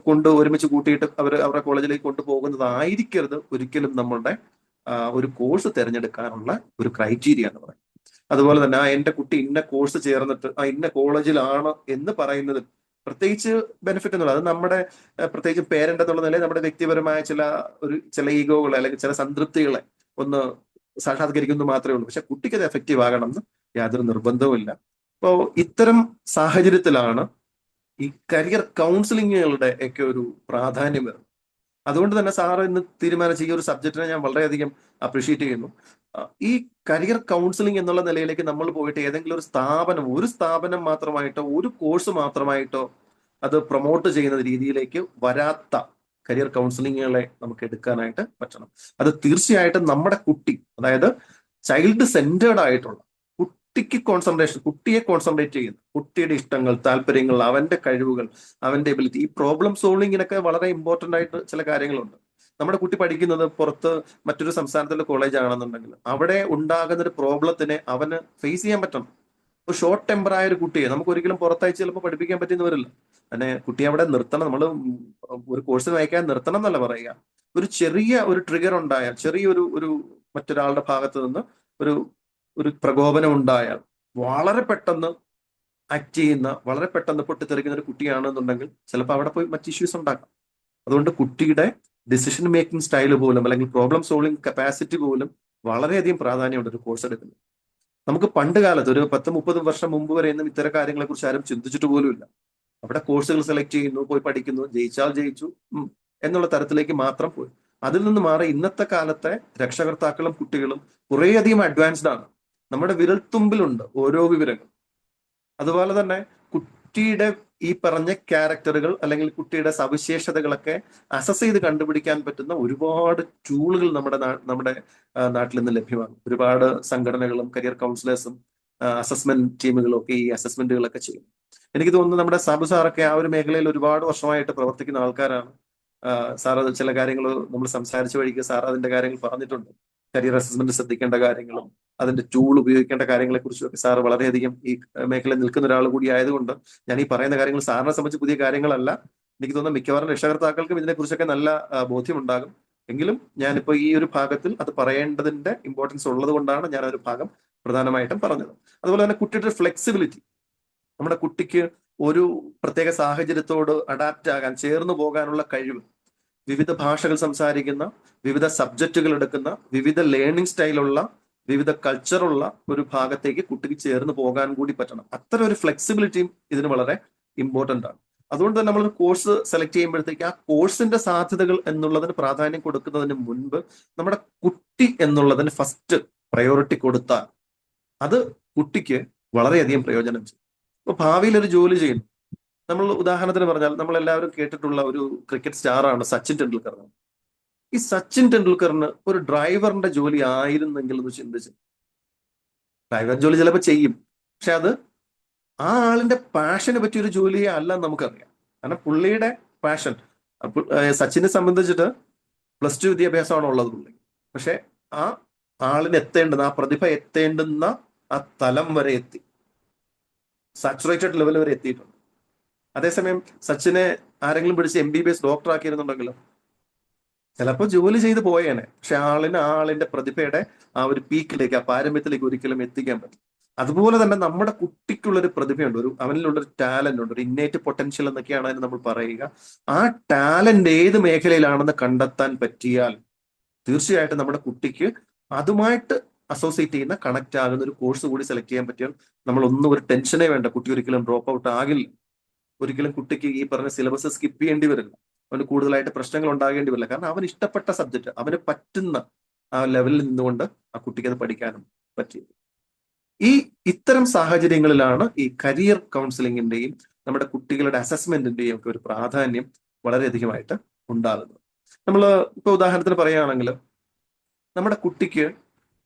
കൊണ്ട് ഒരുമിച്ച് കൂട്ടിയിട്ട് അവരുടെ കോളേജിലേക്ക് കൊണ്ടുപോകുന്നതായിരിക്കരുത് ഒരിക്കലും നമ്മളുടെ ഒരു കോഴ്സ് തിരഞ്ഞെടുക്കാനുള്ള ഒരു ക്രൈറ്റീരിയ എന്ന് പറയുന്നത്. അതുപോലെ തന്നെ എന്റെ കുട്ടി ഇന്ന കോഴ്സ് ചേർന്നിട്ട് ഇന്ന കോളേജിലാണ് എന്ന് പറയുന്നത് പ്രത്യേകിച്ച് ബെനിഫിറ്റ് എന്നുള്ളത്, അത് നമ്മുടെ പ്രത്യേകിച്ച് പേരന്റ് എന്നുള്ള നിലയിൽ നമ്മുടെ വ്യക്തിപരമായ ചില ഈഗോകളെ അല്ലെങ്കിൽ ചില സംതൃപ്തികളെ ഒന്ന് സാക്ഷാത്കരിക്കുന്നത് മാത്രമേ ഉള്ളൂ. പക്ഷെ കുട്ടിക്ക് അത് എഫക്റ്റീവ് ആകണം എന്ന് യാതൊരു നിർബന്ധവുമില്ല. അപ്പോ ഇത്തരം സാഹചര്യത്തിലാണ് ഈ കരിയർ കൗൺസിലിങ്ങുകളുടെ ഒക്കെ ഒരു പ്രാധാന്യം വരുന്നത്. അതുകൊണ്ട് തന്നെ സാറ് ഇന്ന് തീരുമാനിച്ച ഈ ഒരു സബ്ജക്റ്റിനെ ഞാൻ വളരെയധികം അപ്രീഷിയേറ്റ് ചെയ്യുന്നു. ഈ കരിയർ കൗൺസിലിംഗ് എന്നുള്ള നിലയിലേക്ക് നമ്മൾ പോയിട്ട് ഏതെങ്കിലും ഒരു സ്ഥാപനം മാത്രമായിട്ടോ ഒരു കോഴ്സ് മാത്രമായിട്ടോ അത് പ്രൊമോട്ട് ചെയ്യുന്ന രീതിയിലേക്ക് വരാത്ത കരിയർ കൗൺസിലിങ്ങുകളെ നമുക്ക് എടുക്കാനായിട്ട് പറ്റണം. അത് തീർച്ചയായിട്ടും നമ്മുടെ കുട്ടി, അതായത് ചൈൽഡ് സെന്റേർഡ് ആയിട്ടുള്ള, കുട്ടിയെ കോൺസെൻട്രേറ്റ് ചെയ്യുന്ന, കുട്ടിയുടെ ഇഷ്ടങ്ങൾ, താല്പര്യങ്ങൾ, അവന്റെ കഴിവുകൾ, അവന്റെ എബിലിറ്റി, ഈ പ്രോബ്ലം സോൾവിങ്ങിനൊക്കെ വളരെ ഇമ്പോർട്ടന്റ് ആയിട്ട് ചില കാര്യങ്ങളുണ്ട്. നമ്മുടെ കുട്ടി പഠിക്കുന്നത് പുറത്ത് മറ്റൊരു സംസ്ഥാനത്തിലെ കോളേജ് ആണെന്നുണ്ടെങ്കിൽ അവിടെ ഉണ്ടാകുന്ന ഒരു പ്രോബ്ലത്തിനെ അവന് ഫേസ് ചെയ്യാൻ പറ്റണം. ഒരു ഷോർട്ട് ടെമ്പർ ആയ ഒരു കുട്ടിയെ നമുക്ക് ഒരിക്കലും പുറത്തയച്ച് ചിലപ്പോൾ പഠിപ്പിക്കാൻ പറ്റിയെന്ന് വരില്ല. പിന്നെ കുട്ടിയെ അവിടെ നിർത്തണം, നമ്മൾ ഒരു കോഴ്സിന് അയക്കാൻ നിർത്തണം എന്നല്ല പറയുക. ഒരു ചെറിയ ഒരു ട്രിഗർ ഉണ്ടായാൽ, ചെറിയൊരു മറ്റൊരാളുടെ ഭാഗത്ത് നിന്ന് ഒരു പ്രകോപനം ഉണ്ടായാൽ വളരെ പെട്ടെന്ന് ആക്ട് ചെയ്യുന്ന, വളരെ പെട്ടെന്ന് പൊട്ടിത്തെറിക്കുന്ന ഒരു കുട്ടിയാണെന്നുണ്ടെങ്കിൽ ചിലപ്പോൾ അവിടെ പോയി മറ്റ് ഇഷ്യൂസ് ഉണ്ടാക്കാം. അതുകൊണ്ട് കുട്ടിയുടെ ഡിസിഷൻ മേക്കിംഗ് സ്റ്റൈൽ പോലും അല്ലെങ്കിൽ പ്രോബ്ലം സോൾവിംഗ് കപ്പാസിറ്റി പോലും വളരെയധികം പ്രാധാന്യമുണ്ട് ഒരു കോഴ്സ് എടുക്കുന്നത്. നമുക്ക് പണ്ട് കാലത്ത് ഒരു 10-30 വർഷം മുമ്പ് വരെയൊന്നും ഇത്തരം കാര്യങ്ങളെ കുറിച്ച് ആരും ചിന്തിച്ചിട്ട് പോലും ഇല്ല. അവിടെ കോഴ്സുകൾ സെലക്ട് ചെയ്യുന്നു, പോയി പഠിക്കുന്നു, ജയിച്ചാൽ ജയിച്ചു എന്നുള്ള തരത്തിലേക്ക് മാത്രം പോയി. അതിൽ നിന്ന് മാറി ഇന്നത്തെ കാലത്തെ രക്ഷകർത്താക്കളും കുട്ടികളും കുറേയധികം അഡ്വാൻസ്ഡ് ആണ്. നമ്മുടെ വിരൽത്തുമ്പിലുണ്ട് ഓരോ വിവരങ്ങൾ. അതുപോലെ തന്നെ കുട്ടിയുടെ ഈ പറഞ്ഞ ക്യാരക്ടറുകൾ അല്ലെങ്കിൽ കുട്ടിയുടെ സവിശേഷതകളൊക്കെ അസസ് ചെയ്ത് കണ്ടുപിടിക്കാൻ പറ്റുന്ന ഒരുപാട് ടൂളുകൾ നമ്മുടെ നാട്ടിൽ നിന്ന് ലഭ്യമാണ്. ഒരുപാട് സംഘടനകളും കരിയർ കൗൺസിലേഴ്സും അസസ്മെന്റ് ടീമുകളൊക്കെ ഈ അസസ്മെന്റുകളൊക്കെ ചെയ്യും. എനിക്ക് തോന്നുന്നു നമ്മുടെ സാബു സാറൊക്കെ ആ ഒരു മേഖലയിൽ ഒരുപാട് വർഷമായിട്ട് പ്രവർത്തിക്കുന്ന ആൾക്കാരാണ്. സാർ അത് ചില കാര്യങ്ങൾ നമ്മൾ സംസാരിച്ച വഴിക്ക് സാർ അതിന്റെ കാര്യങ്ങൾ പറഞ്ഞിട്ടുണ്ട്. കരിയർ അസസ്മെന്റ് ശ്രദ്ധിക്കേണ്ട കാര്യങ്ങളും അതിന്റെ ടൂൾ ഉപയോഗിക്കേണ്ട കാര്യങ്ങളെ കുറിച്ചും ഒക്കെ സാർ വളരെയധികം ഈ മേഖലയിൽ നിൽക്കുന്ന ഒരാൾ കൂടി ആയതുകൊണ്ട് ഞാൻ ഈ പറയുന്ന കാര്യങ്ങൾ സാറിനെ സംബന്ധിച്ച് പുതിയ കാര്യങ്ങളല്ല. എനിക്ക് തോന്നുന്നു മിക്കവാറും രക്ഷകർത്താക്കൾക്കും ഇതിനെക്കുറിച്ചൊക്കെ നല്ല ബോധ്യമുണ്ടാകും. എങ്കിലും ഞാനിപ്പോ ഈ ഒരു ഭാഗത്തിൽ അത് പറയേണ്ടതിന്റെ ഇമ്പോർട്ടൻസ് ഉള്ളത് കൊണ്ടാണ് ഞാൻ ഒരു ഭാഗം പ്രധാനമായിട്ടും പറഞ്ഞത്. അതുപോലെ തന്നെ കുട്ടിയുടെ ഫ്ലെക്സിബിലിറ്റി, നമ്മുടെ കുട്ടിക്ക് ഒരു പ്രത്യേക സാഹചര്യത്തോട് അഡാപ്റ്റ് ആകാൻ, ചേർന്ന് പോകാനുള്ള കഴിവ്, വിവിധ ഭാഷകൾ സംസാരിക്കുന്ന, വിവിധ സബ്ജക്റ്റുകൾ എടുക്കുന്ന, വിവിധ ലേണിംഗ് സ്റ്റൈലുള്ള, വിവിധ കൾച്ചറുള്ള ഒരു ഭാഗത്തേക്ക് കുട്ടിക്ക് ചേർന്ന് പോകാൻ കൂടി പറ്റണം. അത്തരം ഒരു ഫ്ലെക്സിബിലിറ്റിയും ഇതിന് വളരെ ഇമ്പോർട്ടൻ്റ് ആണ്. അതുകൊണ്ട് തന്നെ നമ്മളൊരു കോഴ്സ് സെലക്ട് ചെയ്യുമ്പോഴത്തേക്ക് ആ കോഴ്സിന്റെ സാധ്യതകൾ എന്നുള്ളതിന് പ്രാധാന്യം കൊടുക്കുന്നതിന് മുൻപ് നമ്മുടെ കുട്ടി എന്നുള്ളതിന് ഫസ്റ്റ് പ്രയോറിറ്റി കൊടുത്താൽ അത് കുട്ടിക്ക് വളരെയധികം പ്രയോജനം ചെയ്യും. ഇപ്പൊ ഭാവിയിൽ ഒരു ജോലി ചെയ്യുന്നു, നമ്മൾ ഉദാഹരണത്തിന് പറഞ്ഞാൽ നമ്മൾ എല്ലാവരും കേട്ടിട്ടുള്ള ഒരു ക്രിക്കറ്റ് സ്റ്റാറാണ് സച്ചിൻ ടെണ്ടുൽക്കർ. ഈ സച്ചിൻ ടെണ്ടുൽക്കറിന് ഒരു ഡ്രൈവറിന്റെ ജോലി ആയിരുന്നെങ്കിൽ എന്ന് ചിന്തിച്ച്, ഡ്രൈവർ ജോലി ചിലപ്പോൾ ചെയ്യും, പക്ഷെ അത് ആ ആളിന്റെ പാഷനെ പറ്റിയ ഒരു ജോലിയെ അല്ല നമുക്കറിയാം. കാരണം പുള്ളിയുടെ പാഷൻ, സച്ചിനെ സംബന്ധിച്ചിട്ട് +2 വിദ്യാഭ്യാസമാണ് ഉള്ളത് പുള്ളി. പക്ഷെ ആ ആളിന് എത്തേണ്ടുന്ന, ആ പ്രതിഭ എത്തേണ്ടുന്ന ആ തലം വരെ എത്തി, സാച്ചുറേറ്റഡ് ലെവൽ വരെ എത്തിയിട്ടുണ്ട്. അതേസമയം സച്ചിനെ ആരെങ്കിലും പിടിച്ച് MBBS ഡോക്ടർ ആക്കിയിരുന്നുണ്ടെങ്കിലോ ചിലപ്പോൾ ജോലി ചെയ്ത് പോയേനെ, പക്ഷെ ആളിന്റെ പ്രതിഭയുടെ ആ ഒരു പീക്കിലേക്ക്, ആ പാരമ്യത്തിലേക്ക് ഒരിക്കലും എത്തിക്കാൻ പറ്റും. അതുപോലെ തന്നെ നമ്മുടെ കുട്ടിക്കുള്ളൊരു പ്രതിഭയുണ്ട്, അവനിലുള്ളൊരു ടാലന്റ് ഉണ്ട്, ഒരു ഇന്നേറ്റ് പൊട്ടൻഷ്യൽ എന്നൊക്കെയാണ് അതിന് നമ്മൾ പറയുക. ആ ടാലന്റ് ഏത് മേഖലയിലാണെന്ന് കണ്ടെത്താൻ പറ്റിയാൽ തീർച്ചയായിട്ടും നമ്മുടെ കുട്ടിക്ക് അതുമായിട്ട് അസോസിയേറ്റ് ചെയ്യുന്ന, കണക്ട് ആകുന്ന ഒരു കോഴ്സ് കൂടി സെലക്ട് ചെയ്യാൻ പറ്റിയാൽ നമ്മളൊന്നും ഒരു ടെൻഷനേ വേണ്ട. കുട്ടി ഒരിക്കലും ഡ്രോപ്പ് ഔട്ട് ആകില്ല. ഒരിക്കലും കുട്ടിക്ക് ഈ പറഞ്ഞ സിലബസ് സ്കിപ്പ് ചെയ്യേണ്ടി വരില്ല. അവന് കൂടുതലായിട്ട് പ്രശ്നങ്ങൾ ഉണ്ടാകേണ്ടി വരില്ല. കാരണം അവന് ഇഷ്ടപ്പെട്ട സബ്ജക്റ്റ്, അവന് പറ്റുന്ന ആ ലെവലിൽ നിന്നുകൊണ്ട് ആ കുട്ടിക്ക് അത് പഠിക്കാനും പറ്റിയത്. ഇത്തരം സാഹചര്യങ്ങളിലാണ് ഈ കരിയർ കൗൺസിലിങ്ങിന്റെയും നമ്മുടെ കുട്ടികളുടെ അസസ്മെന്റിന്റെയും ഒക്കെ ഒരു പ്രാധാന്യം വളരെയധികമായിട്ട് ഉണ്ടാകുന്നത്. നമ്മൾ ഇപ്പൊ ഉദാഹരണത്തിന് പറയുകയാണെങ്കിൽ നമ്മുടെ കുട്ടിക്ക്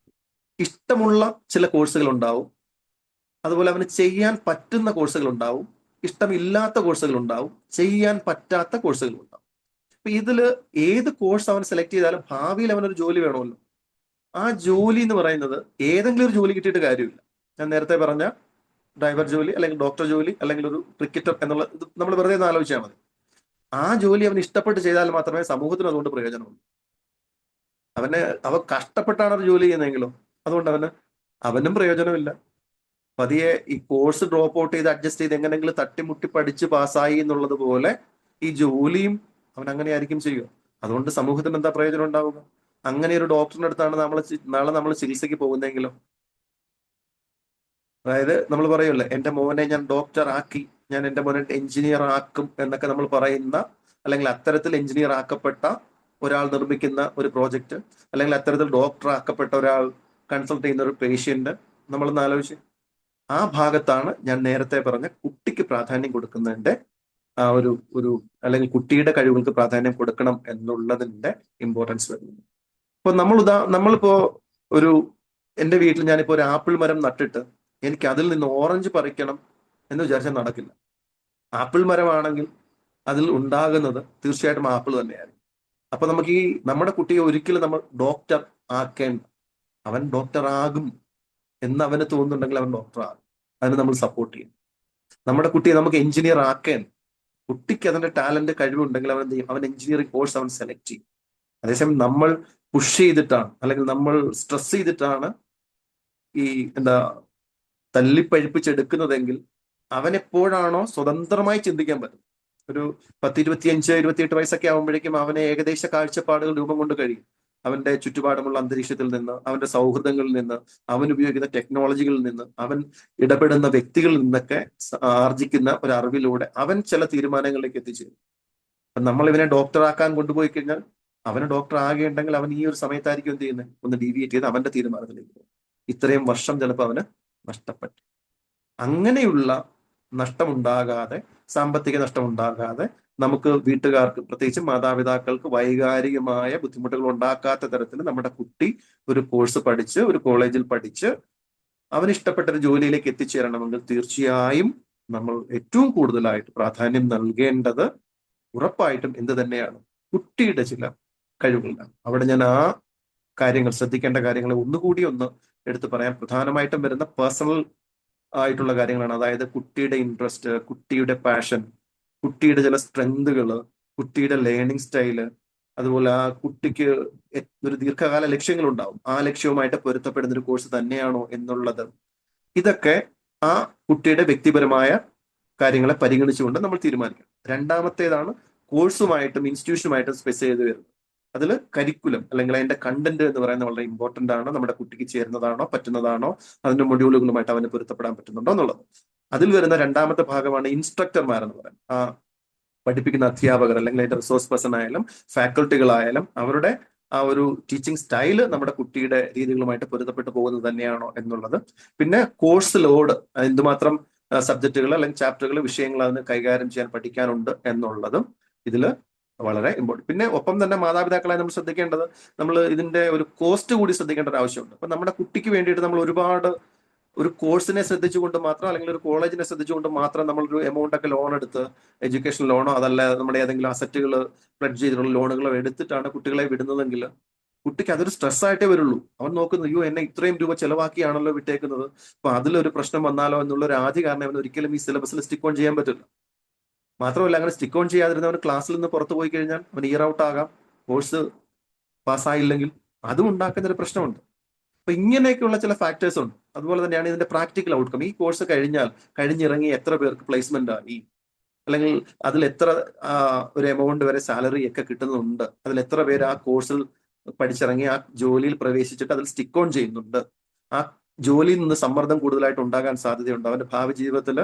ഇഷ്ടമുള്ള ചില കോഴ്സുകൾ ഉണ്ടാവും, അതുപോലെ അവന് ചെയ്യാൻ പറ്റുന്ന കോഴ്സുകൾ ഉണ്ടാവും, ഇഷ്ടമില്ലാത്ത കോഴ്സുകൾ ഉണ്ടാവും, ചെയ്യാൻ പറ്റാത്ത കോഴ്സുകൾ ഉണ്ടാവും. അപ്പൊ ഇതിൽ ഏത് കോഴ്സ് അവൻ സെലക്ട് ചെയ്താലും ഭാവിയിൽ അവനൊരു ജോലി വേണമല്ലോ. ആ ജോലി എന്ന് പറയുന്നത് ഏതെങ്കിലും ഒരു ജോലി കിട്ടിയിട്ട് കാര്യമില്ല. ഞാൻ നേരത്തെ പറഞ്ഞ ഡ്രൈവർ ജോലി അല്ലെങ്കിൽ ഡോക്ടർ ജോലി അല്ലെങ്കിൽ ഒരു ക്രിക്കറ്റർ എന്നുള്ള ഇത് നമ്മൾ വെറുതെ ഒന്ന് ആലോചിച്ചാൽ മതി. ആ ജോലി അവൻ ഇഷ്ടപ്പെട്ട് ചെയ്താൽ മാത്രമേ സമൂഹത്തിന് അതുകൊണ്ട് പ്രയോജനമുള്ളൂ. അവൻ കഷ്ടപ്പെട്ടാണ് ഒരു ജോലി ചെയ്യുന്നതെങ്കിലോ അതുകൊണ്ട് അവനും പ്രയോജനമില്ല. പതിയെ ഈ കോഴ്സ് ഡ്രോപ്പ് ഔട്ട് ചെയ്ത് അഡ്ജസ്റ്റ് ചെയ്ത് എങ്ങനെയെങ്കിലും തട്ടിമുട്ടി പഠിച്ച് പാസ്സായി എന്നുള്ളത് പോലെ ഈ ജോലിയും അവൻ അങ്ങനെ ആയിരിക്കും ചെയ്യുക. അതുകൊണ്ട് സമൂഹത്തിന് എന്താ പ്രയോജനം ഉണ്ടാവുക? അങ്ങനെ ഒരു ഡോക്ടറിന്റെ അടുത്താണ് നാളെ നമ്മൾ ചികിത്സയ്ക്ക് പോകുന്നെങ്കിലോ, അതായത് നമ്മൾ പറയുമല്ലേ, എന്റെ മോനെ ഞാൻ ഡോക്ടർ ആക്കി, ഞാൻ എന്റെ മോനെ എഞ്ചിനീയർ ആക്കും എന്നൊക്കെ നമ്മൾ പറയുന്ന, അല്ലെങ്കിൽ അത്തരത്തിൽ എഞ്ചിനീയർ ആക്കപ്പെട്ട ഒരാൾ നിർമ്മിക്കുന്ന ഒരു പ്രോജക്റ്റ്, അല്ലെങ്കിൽ അത്തരത്തിൽ ഡോക്ടർ ആക്കപ്പെട്ട ഒരാൾ കൺസൾട്ട് ചെയ്യുന്ന ഒരു പേഷ്യന്റ്, നമ്മളൊന്ന് ആലോചിച്ച് ആ ഭാഗത്താണ് ഞാൻ നേരത്തെ പറഞ്ഞ കുട്ടിക്ക് പ്രാധാന്യം കൊടുക്കുന്നതിന്റെ ആ ഒരു അല്ലെങ്കിൽ കുട്ടിയുടെ കഴിവുകൾക്ക് പ്രാധാന്യം കൊടുക്കണം എന്നുള്ളതിന്റെ ഇമ്പോർട്ടൻസ് വരുന്നത്. ഇപ്പൊ നമ്മളിപ്പോ എന്റെ വീട്ടിൽ ഞാനിപ്പോ ഒരു ആപ്പിൾ മരം നട്ടിട്ട് എനിക്ക് അതിൽ നിന്ന് ഓറഞ്ച് പറിക്കണം എന്ന് വിചാരിച്ചാൽ നടക്കില്ല. ആപ്പിൾ മരമാണെങ്കിൽ അതിൽ ഉണ്ടാകുന്നത് തീർച്ചയായിട്ടും ആപ്പിൾ തന്നെയായിരിക്കും. അപ്പൊ നമുക്ക് നമ്മുടെ കുട്ടിയെ ഒരിക്കലും നമ്മൾ ഡോക്ടർ ആക്കേണ്ട, അവൻ ഡോക്ടർ ആകും എന്ന് അവന് തോന്നുന്നുണ്ടെങ്കിൽ അവൻ ഡോക്ടർ ആകും. അതിന് നമ്മൾ സപ്പോർട്ട് ചെയ്യും. നമ്മുടെ കുട്ടിയെ നമുക്ക് എഞ്ചിനീയർ ആക്കാൻ, കുട്ടിക്ക് അതിന്റെ ടാലന്റ് കഴിവുണ്ടെങ്കിൽ അവൻ എഞ്ചിനീയറിംഗ് കോഴ്സ് അവൻ സെലക്ട് ചെയ്യും. അതേസമയം നമ്മൾ പുഷ് ചെയ്തിട്ടാണ്, അല്ലെങ്കിൽ നമ്മൾ സ്ട്രെസ് ചെയ്തിട്ടാണ് തല്ലിപ്പഴിപ്പിച്ചെടുക്കുന്നതെങ്കിൽ അവൻ എപ്പോഴാണോ സ്വതന്ത്രമായി ചിന്തിക്കാൻ പറ്റും, ഒരു 10, 25, 28 വയസ്സൊക്കെ ആകുമ്പോഴേക്കും അവനെ ഏകദേശ കാഴ്ചപ്പാടുകൾ രൂപം കൊണ്ട് കഴിയും. അവന്റെ ചുറ്റുപാടുമുള്ള അന്തരീക്ഷത്തിൽ നിന്ന്, അവന്റെ സൗഹൃദങ്ങളിൽ നിന്ന്, അവൻ ഉപയോഗിക്കുന്ന ടെക്നോളജികളിൽ നിന്ന്, അവൻ ഇടപെടുന്ന വ്യക്തികളിൽ നിന്നൊക്കെ ആർജിക്കുന്ന ഒരു അറിവിലൂടെ അവൻ ചില തീരുമാനങ്ങളിലേക്ക് എത്തിച്ചേരും. നമ്മൾ ഇവനെ ഡോക്ടറാക്കാൻ കൊണ്ടുപോയി കഴിഞ്ഞാൽ അവന് ഡോക്ടർ ആകേണ്ടെങ്കിൽ അവൻ ഈ ഒരു സമയത്തായിരിക്കും എന്ത് ചെയ്യുന്നത്, ഒന്ന് ഡീവിയേറ്റ് ചെയ്ത് അവന്റെ തീരുമാനത്തിലേക്ക് പോകും. ഇത്രയും വർഷം ചിലപ്പോൾ അവന് നഷ്ടപ്പെട്ടു. അങ്ങനെയുള്ള നഷ്ടമുണ്ടാകാതെ, സാമ്പത്തിക നഷ്ടമുണ്ടാകാതെ, നമുക്ക് വീട്ടുകാർക്ക് പ്രത്യേകിച്ച് മാതാപിതാക്കൾക്ക് വൈകാരികമായ ബുദ്ധിമുട്ടുകൾ ഉണ്ടാക്കാത്ത തരത്തിൽ നമ്മുടെ കുട്ടി ഒരു കോഴ്സ് പഠിച്ച്, ഒരു കോളേജിൽ പഠിച്ച് അവന് ഇഷ്ടപ്പെട്ട ഒരു ജോലിയിലേക്ക് എത്തിച്ചേരണമെങ്കിൽ തീർച്ചയായും നമ്മൾ ഏറ്റവും കൂടുതലായിട്ട് പ്രാധാന്യം നൽകേണ്ടത് ഉറപ്പായിട്ടും എന്ത് തന്നെയാണ്, കുട്ടിയുടെ ചില കഴിവുകളാണ്. അവിടെ ഞാൻ ആ കാര്യങ്ങൾ, ശ്രദ്ധിക്കേണ്ട കാര്യങ്ങളെ ഒന്നുകൂടി ഒന്ന് എടുത്തു പറയാം. പ്രധാനമായിട്ടും വരുന്ന പേഴ്സണൽ ആയിട്ടുള്ള കാര്യങ്ങളാണ്. അതായത് കുട്ടിയുടെ ഇൻട്രസ്റ്റ്, കുട്ടിയുടെ പാഷൻ, കുട്ടിയുടെ ചില സ്ട്രെങ്തുകൾ, കുട്ടിയുടെ ലേണിംഗ് സ്റ്റൈല്, അതുപോലെ ആ കുട്ടിക്ക് ഒരു ദീർഘകാല ലക്ഷ്യങ്ങളുണ്ടാവും. ആ ലക്ഷ്യവുമായിട്ട് പൊരുത്തപ്പെടുന്ന ഒരു കോഴ്സ് തന്നെയാണോ എന്നുള്ളത്, ഇതൊക്കെ ആ കുട്ടിയുടെ വ്യക്തിപരമായ കാര്യങ്ങളെ പരിഗണിച്ചുകൊണ്ട് നമ്മൾ തീരുമാനിക്കണം. രണ്ടാമത്തേതാണ് കോഴ്സുമായിട്ടും ഇൻസ്റ്റിറ്റ്യൂഷനുമായിട്ടും സ്പെസിഫൈ ചെയ്ത് വരുന്നത്. അതിൽ കരിക്കുലം അല്ലെങ്കിൽ അതിന്റെ കണ്ടന്റ് എന്ന് പറയുന്നത് വളരെ ഇമ്പോർട്ടന്റ് ആണ്. നമ്മുടെ കുട്ടിക്ക് ചേരുന്നതാണോ, പറ്റുന്നതാണോ, അതിന്റെ മൊഡ്യൂളുകളുമായിട്ട് അവന് പൊരുത്തപ്പെടാൻ പറ്റുന്നുണ്ടോ എന്നുള്ളത്. അതിൽ വരുന്ന രണ്ടാമത്തെ ഭാഗമാണ് ഇൻസ്ട്രക്ടർമാർ എന്ന് പറയുന്നത്. ആ പഠിപ്പിക്കുന്ന അധ്യാപകർ അല്ലെങ്കിൽ അതിന്റെ റിസോഴ്സ് പേഴ്സൺ ആയാലും ഫാക്കൾട്ടികളായാലും അവരുടെ ആ ഒരു ടീച്ചിങ് സ്റ്റൈല് നമ്മുടെ കുട്ടിയുടെ രീതികളുമായിട്ട് പൊരുത്തപ്പെട്ടു പോകുന്നത് തന്നെയാണോ എന്നുള്ളത്. പിന്നെ കോഴ്സ് ലോഡ്, എന്തുമാത്രം സബ്ജക്റ്റുകൾ അല്ലെങ്കിൽ ചാപ്റ്ററുകൾ, വിഷയങ്ങൾ അതിന് കൈകാര്യം ചെയ്യാൻ പഠിക്കാനുണ്ട് എന്നുള്ളതും ഇതിൽ വളരെ ഇമ്പോർട്ടൻറ്റ്. പിന്നെ ഒപ്പം തന്നെ മാതാപിതാക്കളെ നമ്മൾ ശ്രദ്ധിക്കേണ്ടത്, നമ്മൾ ഇതിന്റെ ഒരു കോസ്റ്റ് കൂടി ശ്രദ്ധിക്കേണ്ട ഒരു ആവശ്യമുണ്ട്. അപ്പൊ നമ്മുടെ കുട്ടിക്ക് വേണ്ടിയിട്ട് നമ്മൾ ഒരുപാട് ഒരു കോഴ്സിനെ ശ്രദ്ധിച്ചുകൊണ്ട് മാത്രം അല്ലെങ്കിൽ ഒരു കോളേജിനെ ശ്രദ്ധിച്ചുകൊണ്ട് മാത്രം നമ്മളൊരു എമൗണ്ട് ഒക്കെ ലോൺ എടുത്ത്, എഡ്യൂക്കേഷൻ ലോണോ അതല്ല നമ്മുടെ ഏതെങ്കിലും അസറ്റുകൾ പ്ലെഡ്ജ് ചെയ്തിട്ടുള്ള ലോണുകളോ എടുത്തിട്ടാണ് കുട്ടികളെ വിടുന്നതെങ്കിൽ കുട്ടിക്ക് അതൊരു സ്ട്രെസ് ആയിട്ടേ വരുള്ളൂ. അവൻ നോക്കുന്നത്, അയ്യോ എന്നെ ഇത്രയും രൂപ ചെലവാക്കിയാണല്ലോ വിട്ടേക്കുന്നത്, അപ്പൊ അതിലൊരു പ്രശ്നം വന്നാലോ എന്നുള്ള ഒരു ആദ്യ കാരണം അവൻ ഒരിക്കലും ഈ സിലബസിൽ സ്റ്റിക്ക് ഓൺ ചെയ്യാൻ പറ്റില്ല. മാത്രമല്ല, അങ്ങനെ സ്റ്റിക്ക് ഓൺ ചെയ്യാതിരുന്നവൻ ക്ലാസ്സിൽ നിന്ന് പുറത്തു പോയി കഴിഞ്ഞാൽ അവൻ ഇയർ ഔട്ട് ആകാം, കോഴ്സ് പാസ്സായില്ലെങ്കിൽ അതും ഉണ്ടാക്കുന്ന ഒരു പ്രശ്നമുണ്ട്. അപ്പൊ ഇങ്ങനെയൊക്കെയുള്ള ചില ഫാക്ടേഴ്സ് ഉണ്ട്. അതുപോലെ തന്നെയാണ് ഇതിന്റെ പ്രാക്ടിക്കൽ ഔട്ട്കം. ഈ കോഴ്സ് കഴിഞ്ഞിറങ്ങി എത്ര പേർക്ക് പ്ലേസ്മെന്റ് ആയി, അല്ലെങ്കിൽ അതിൽ എത്ര ഒരു എമൗണ്ട് വരെ സാലറി ഒക്കെ കിട്ടുന്നുണ്ട്, അതിൽ എത്ര പേര് ആ കോഴ്സിൽ പഠിച്ചിറങ്ങി ആ ജോലിയിൽ പ്രവേശിച്ചിട്ട് അതിൽ സ്റ്റിക്ക് ഓൺ ചെയ്യുന്നുണ്ട്, ആ ജോലിയിൽ നിന്ന് സമ്മർദ്ദം കൂടുതലായിട്ട് ഉണ്ടാകാൻ സാധ്യതയുണ്ട്, അവന്റെ ഭാവി ജീവിതത്തിൽ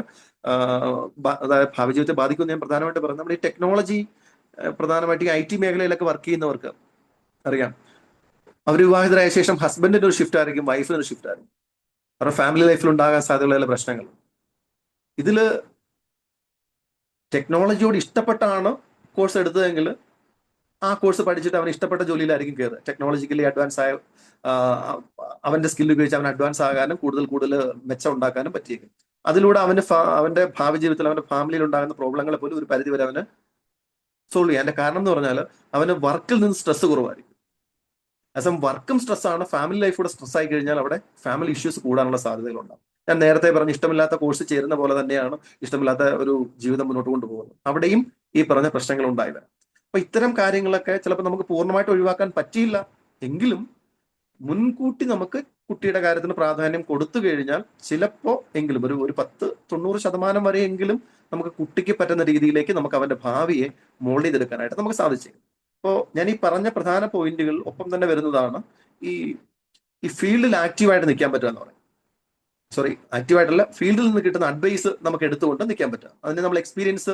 അതായത് ഭാവി ജീവിതത്തെ ബാധിക്കുമെന്ന് ഞാൻ പ്രധാനമായിട്ട് പറയുന്നത്. നമ്മുടെ ഈ ടെക്നോളജി പ്രധാനമായിട്ട് IT മേഖലയിലൊക്കെ വർക്ക് ചെയ്യുന്നവർക്ക് അറിയാം, അവർ വിവാഹിതരായ ശേഷം ഹസ്ബൻഡിന്റെ ഒരു ഷിഫ്റ്റ് ആയിരിക്കും, വൈഫിന് ഒരു ഷിഫ്റ്റ് ആയിരിക്കും. അവരുടെ ഫാമിലി ലൈഫിൽ ഉണ്ടാകാൻ സാധ്യതയുള്ള ചില പ്രശ്നങ്ങൾ. ഇതില് ടെക്നോളജിയോട് ഇഷ്ടപ്പെട്ടാണ് കോഴ്സ് എടുത്തതെങ്കിൽ ആ കോഴ്സ് പഠിച്ചിട്ട് അവൻ ഇഷ്ടപ്പെട്ട ജോലിയിലായിരിക്കും കയറുക. ടെക്നോളജിക്കലി അഡ്വാൻസ് ആയ അവന്റെ സ്കിൽ ഉപയോഗിച്ച് അവൻ അഡ്വാൻസ് ആകാനും കൂടുതൽ മെച്ചം ഉണ്ടാക്കാനും പറ്റിയേക്കും. അതിലൂടെ അവന്റെ ഭാവി ജീവിതത്തിൽ അവന്റെ ഫാമിലിയിൽ ഉണ്ടാകുന്ന പ്രോബ്ലങ്ങളെ പോലും ഒരു പരിധി വരെ അവന് സോൾവ് ചെയ്യാം. അതിന്റെ കാരണം എന്ന് പറഞ്ഞാൽ അവന് വർക്കിൽ നിന്ന് സ്ട്രെസ് കുറവായിരിക്കും. അസം വർക്കും സ്ട്രെസ്സാണ്, ഫാമിലി ലൈഫ് കൂടെ സ്ട്രെസ് ആയി കഴിഞ്ഞാൽ അവിടെ ഫാമിലി ഇഷ്യൂസ് കൂടാനുള്ള സാധ്യതകളുണ്ടാകും. ഞാൻ നേരത്തെ പറഞ്ഞ ഇഷ്ടമില്ലാത്ത കോഴ്സ് ചേരുന്ന പോലെ തന്നെയാണ് ഇഷ്ടമില്ലാത്ത ഒരു ജീവിതം മുന്നോട്ട് കൊണ്ടുപോകുന്നത്. അവിടെയും ഈ പറഞ്ഞ പ്രശ്നങ്ങൾ ഉണ്ടായി വരാം. അപ്പൊ ഇത്തരം കാര്യങ്ങളൊക്കെ ചിലപ്പോൾ നമുക്ക് പൂർണ്ണമായിട്ട് ഒഴിവാക്കാൻ പറ്റിയില്ല എങ്കിലും മുൻകൂട്ടി നമുക്ക് കുട്ടിയുടെ കാര്യത്തിന് പ്രാധാന്യം കൊടുത്തു കഴിഞ്ഞാൽ ചിലപ്പോ എങ്കിലും ഒരു 10-90% വരെയെങ്കിലും നമുക്ക് കുട്ടിക്ക് പറ്റുന്ന രീതിയിലേക്ക് നമുക്ക് അവന്റെ ഭാവിയെ മോൾഡ് ചെയ്തെടുക്കാനായിട്ട് നമുക്ക് സാധിച്ചേക്കും. അപ്പോൾ ഞാൻ ഈ പറഞ്ഞ പ്രധാന പോയിന്റുകൾ ഒപ്പം തന്നെ വരുന്നതാണ് ഈ ഫീൽഡിൽ ആക്റ്റീവായിട്ട് നിൽക്കാൻ പറ്റുക എന്ന് പറയും. ആക്റ്റീവായിട്ടല്ല, ഫീൽഡിൽ നിന്ന് കിട്ടുന്ന അഡ്വൈസ് നമുക്ക് എടുത്തുകൊണ്ട് നിൽക്കാൻ പറ്റുക. അതിന് നമ്മൾ എക്സ്പീരിയൻസ്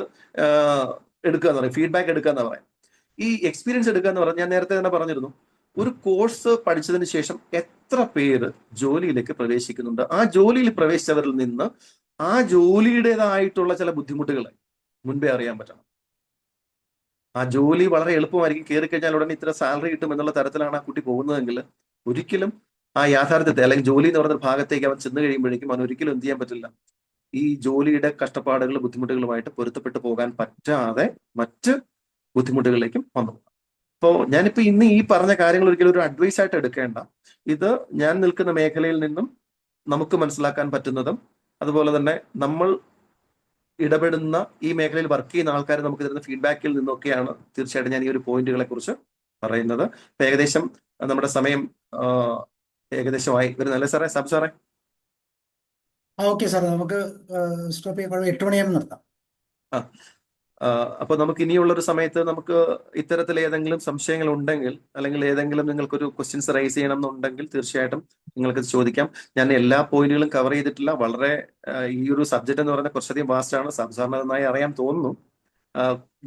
എടുക്കുക എന്ന് പറയും, ഫീഡ്ബാക്ക് എടുക്കുക എന്ന് പറയാം. ഈ എക്സ്പീരിയൻസ് എടുക്കുക എന്ന് പറഞ്ഞാൽ ഞാൻ നേരത്തെ തന്നെ പറഞ്ഞിരുന്നു, ഒരു കോഴ്സ് പഠിച്ചതിന് ശേഷം എത്ര പേര് ജോലിയിലേക്ക് പ്രവേശിക്കുന്നുണ്ട്, ആ ജോലിയിൽ പ്രവേശിച്ചവരിൽ നിന്ന് ആ ജോലിയുടേതായിട്ടുള്ള ചില ബുദ്ധിമുട്ടുകൾ മുൻപേ അറിയാൻ പറ്റണം. ആ ജോലി വളരെ എളുപ്പമായിരിക്കും, കയറി കഴിഞ്ഞാൽ ഉടനെ ഇത്ര സാലറി കിട്ടും എന്നുള്ള തരത്തിലാണ് ആ കുട്ടി പോകുന്നതെങ്കിൽ ഒരിക്കലും ആ യാഥാർത്ഥ്യത്തെ അല്ലെങ്കിൽ ജോലി എന്ന് പറയുന്ന ഭാഗത്തേക്ക് അവൻ ചെന്ന് കഴിയുമ്പോഴേക്കും അവൻ ഒരിക്കലും എന്ത് ചെയ്യാൻ പറ്റില്ല, ഈ ജോലിയുടെ കഷ്ടപ്പാടുകൾ ബുദ്ധിമുട്ടുകളുമായിട്ട് പൊരുത്തപ്പെട്ടു പോകാൻ പറ്റാതെ മറ്റ് ബുദ്ധിമുട്ടുകളിലേക്കും വന്നു. അപ്പോൾ ഞാനിപ്പോ ഇന്ന് ഈ പറഞ്ഞ കാര്യങ്ങൾ ഒരിക്കലും ഒരു അഡ്വൈസ് ആയിട്ട് എടുക്കേണ്ട, ഇത് ഞാൻ നിൽക്കുന്ന മേഖലയിൽ നിന്നും നമുക്ക് മനസ്സിലാക്കാൻ പറ്റുന്നതും അതുപോലെ തന്നെ നമ്മൾ ഇടപെടുന്ന ഈ മേഖലയിൽ വർക്ക് ചെയ്യുന്ന ആൾക്കാർ നമുക്ക് തരുന്ന ഫീഡ്ബാക്കിൽ നിന്നൊക്കെയാണ് തീർച്ചയായിട്ടും ഞാൻ ഈ ഒരു പോയിന്റുകളെ കുറിച്ച് പറയുന്നത്. ഇപ്പൊ ഏകദേശം നമ്മുടെ സമയം ഏകദേശമായി വരുന്നല്ലേ സാറേ? സാറേ ഓക്കെ സാർ, നമുക്ക് സ്റ്റോപ്പ് ചെയ്യാൻ 8 മണിയാകുമ്പോൾ നിർത്താം. അപ്പൊ നമുക്ക് ഇനിയുള്ള ഒരു സമയത്ത് നമുക്ക് ഇത്തരത്തിൽ ഏതെങ്കിലും സംശയങ്ങൾ ഉണ്ടെങ്കിൽ അല്ലെങ്കിൽ ഏതെങ്കിലും നിങ്ങൾക്കൊരു ക്വസ്റ്റ്യൻസ് റൈസ് ചെയ്യണം എന്നുണ്ടെങ്കിൽ തീർച്ചയായിട്ടും നിങ്ങൾക്ക് ചോദിക്കാം. ഞാൻ എല്ലാ പോയിന്റുകളും കവർ ചെയ്തിട്ടില്ല. വളരെ ഈ ഒരു സബ്ജക്ട് എന്ന് പറയുന്നത് കുറച്ചധികം വാസ്റ്റ് ആണ്, സാധാരണ നന്നായി അറിയാൻ തോന്നുന്നു.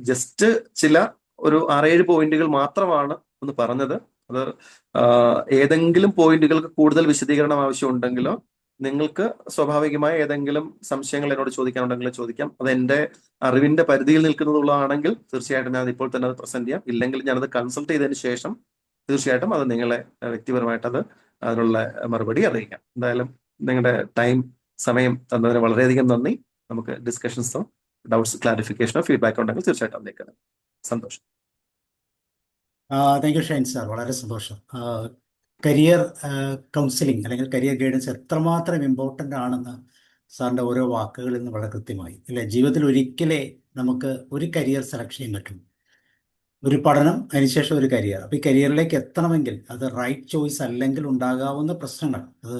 ജസ്റ്റ് ചില ഒരു 6-7 പോയിന്റുകൾ മാത്രമാണ് ഒന്ന് പറഞ്ഞത്. അത് ഏതെങ്കിലും പോയിന്റുകൾക്ക് കൂടുതൽ വിശദീകരണം ആവശ്യമുണ്ടെങ്കിലോ നിങ്ങൾക്ക് സ്വാഭാവികമായ ഏതെങ്കിലും സംശയങ്ങൾ എന്നോട് ചോദിക്കാനുണ്ടെങ്കിൽ ചോദിക്കാം. അത് എൻ്റെ അറിവിന്റെ പരിധിയിൽ നിൽക്കുന്നതുള്ളതാണെങ്കിൽ തീർച്ചയായിട്ടും ഞാൻ ഇപ്പോൾ തന്നെ അത് പ്രസന്റ് ചെയ്യാം. ഇല്ലെങ്കിൽ ഞാനത് കൺസൾട്ട് ചെയ്തതിന് ശേഷം തീർച്ചയായിട്ടും അത് നിങ്ങളെ വ്യക്തിപരമായിട്ട് അതിനുള്ള മറുപടി അറിയിക്കാം. എന്തായാലും നിങ്ങളുടെ സമയം തന്നതിന് വളരെയധികം നന്ദി. നമുക്ക് ഡിസ്കഷൻസോ ഡൗട്ട്സ് ക്ലാരിഫിക്കേഷനോ ഫീഡ്ബാക്കോ ഉണ്ടെങ്കിൽ തീർച്ചയായിട്ടും അതിലേക്ക് സന്തോഷം. താങ്ക് യു ഷൈൻ സാർ, വളരെ സന്തോഷം. കരിയർ കൗൺസിലിംഗ് അല്ലെങ്കിൽ കരിയർ ഗൈഡൻസ് എത്രമാത്രം ഇമ്പോർട്ടൻ്റ് ആണെന്ന് സാറിൻ്റെ ഓരോ വാക്കുകളിൽ നിന്ന് വളരെ കൃത്യമായി. അല്ലെ, ജീവിതത്തിൽ ഒരിക്കലേ നമുക്ക് ഒരു കരിയർ സെലക്ട് ചെയ്യാൻ പറ്റും. ഒരു പഠനം, അതിനുശേഷം ഒരു കരിയർ. അപ്പോൾ ഈ കരിയറിലേക്ക് എത്തണമെങ്കിൽ അത് റൈറ്റ് ചോയ്സ് അല്ലെങ്കിൽ ഉണ്ടാകാവുന്ന പ്രശ്നങ്ങൾ അത്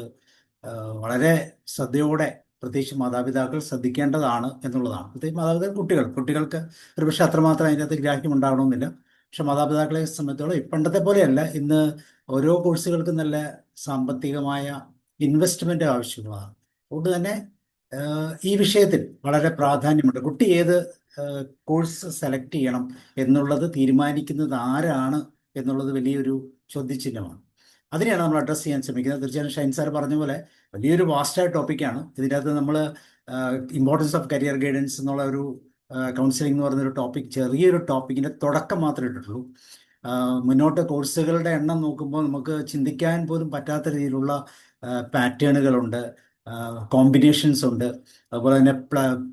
വളരെ ശ്രദ്ധയോടെ പ്രത്യേകിച്ച് മാതാപിതാക്കൾ ശ്രദ്ധിക്കേണ്ടതാണ് എന്നുള്ളതാണ്. പ്രത്യേകിച്ച് മാതാപിതാക്കൾ കുട്ടികൾക്ക് ഒരുപക്ഷെ അത്രമാത്രം അതിനകത്ത് ഗ്രാഹ്യം ഉണ്ടാകണമെന്നില്ല. പക്ഷെ മാതാപിതാക്കളെ സംബന്ധിച്ചോളം പണ്ടത്തെ പോലെയല്ല, ഇന്ന് ഓരോ കോഴ്സുകൾക്കും നല്ല സാമ്പത്തികമായ ഇൻവെസ്റ്റ്മെന്റ് ആവശ്യമുള്ളതാണ്. അതുകൊണ്ട് തന്നെ ഈ വിഷയത്തിൽ വളരെ പ്രാധാന്യമുണ്ട്. കുട്ടി ഏത് കോഴ്സ് സെലക്ട് ചെയ്യണം എന്നുള്ളത് തീരുമാനിക്കുന്നത് ആരാണ് എന്നുള്ളത് വലിയൊരു ചോദ്യചിഹ്നമാണ്. അതിനെയാണ് നമ്മൾ അഡ്രസ്സ് ചെയ്യാൻ ശ്രമിക്കുന്നത്. തീർച്ചയായും ഷൈൻ സാർ പറഞ്ഞ പോലെ വലിയൊരു വാസ്റ്റായ ടോപ്പിക്കാണ്. ഇതിൻ്റെ അകത്ത് നമ്മൾ ഇമ്പോർട്ടൻസ് ഓഫ് കരിയർ ഗൈഡൻസ് എന്നുള്ള ഒരു കൗൺസിലിംഗ് എന്ന് പറയുന്നൊരു ടോപ്പിക്, ചെറിയൊരു ടോപ്പിക്കിൻ്റെ തുടക്കം മാത്രമേ ഇട്ടിട്ടുള്ളൂ. മുന്നോട്ട് കോഴ്സുകളുടെ എണ്ണം നോക്കുമ്പോൾ നമുക്ക് ചിന്തിക്കാൻ പോലും പറ്റാത്ത രീതിയിലുള്ള പാറ്റേണുകളുണ്ട്, കോമ്പിനേഷൻസ് ഉണ്ട്. അതുപോലെ തന്നെ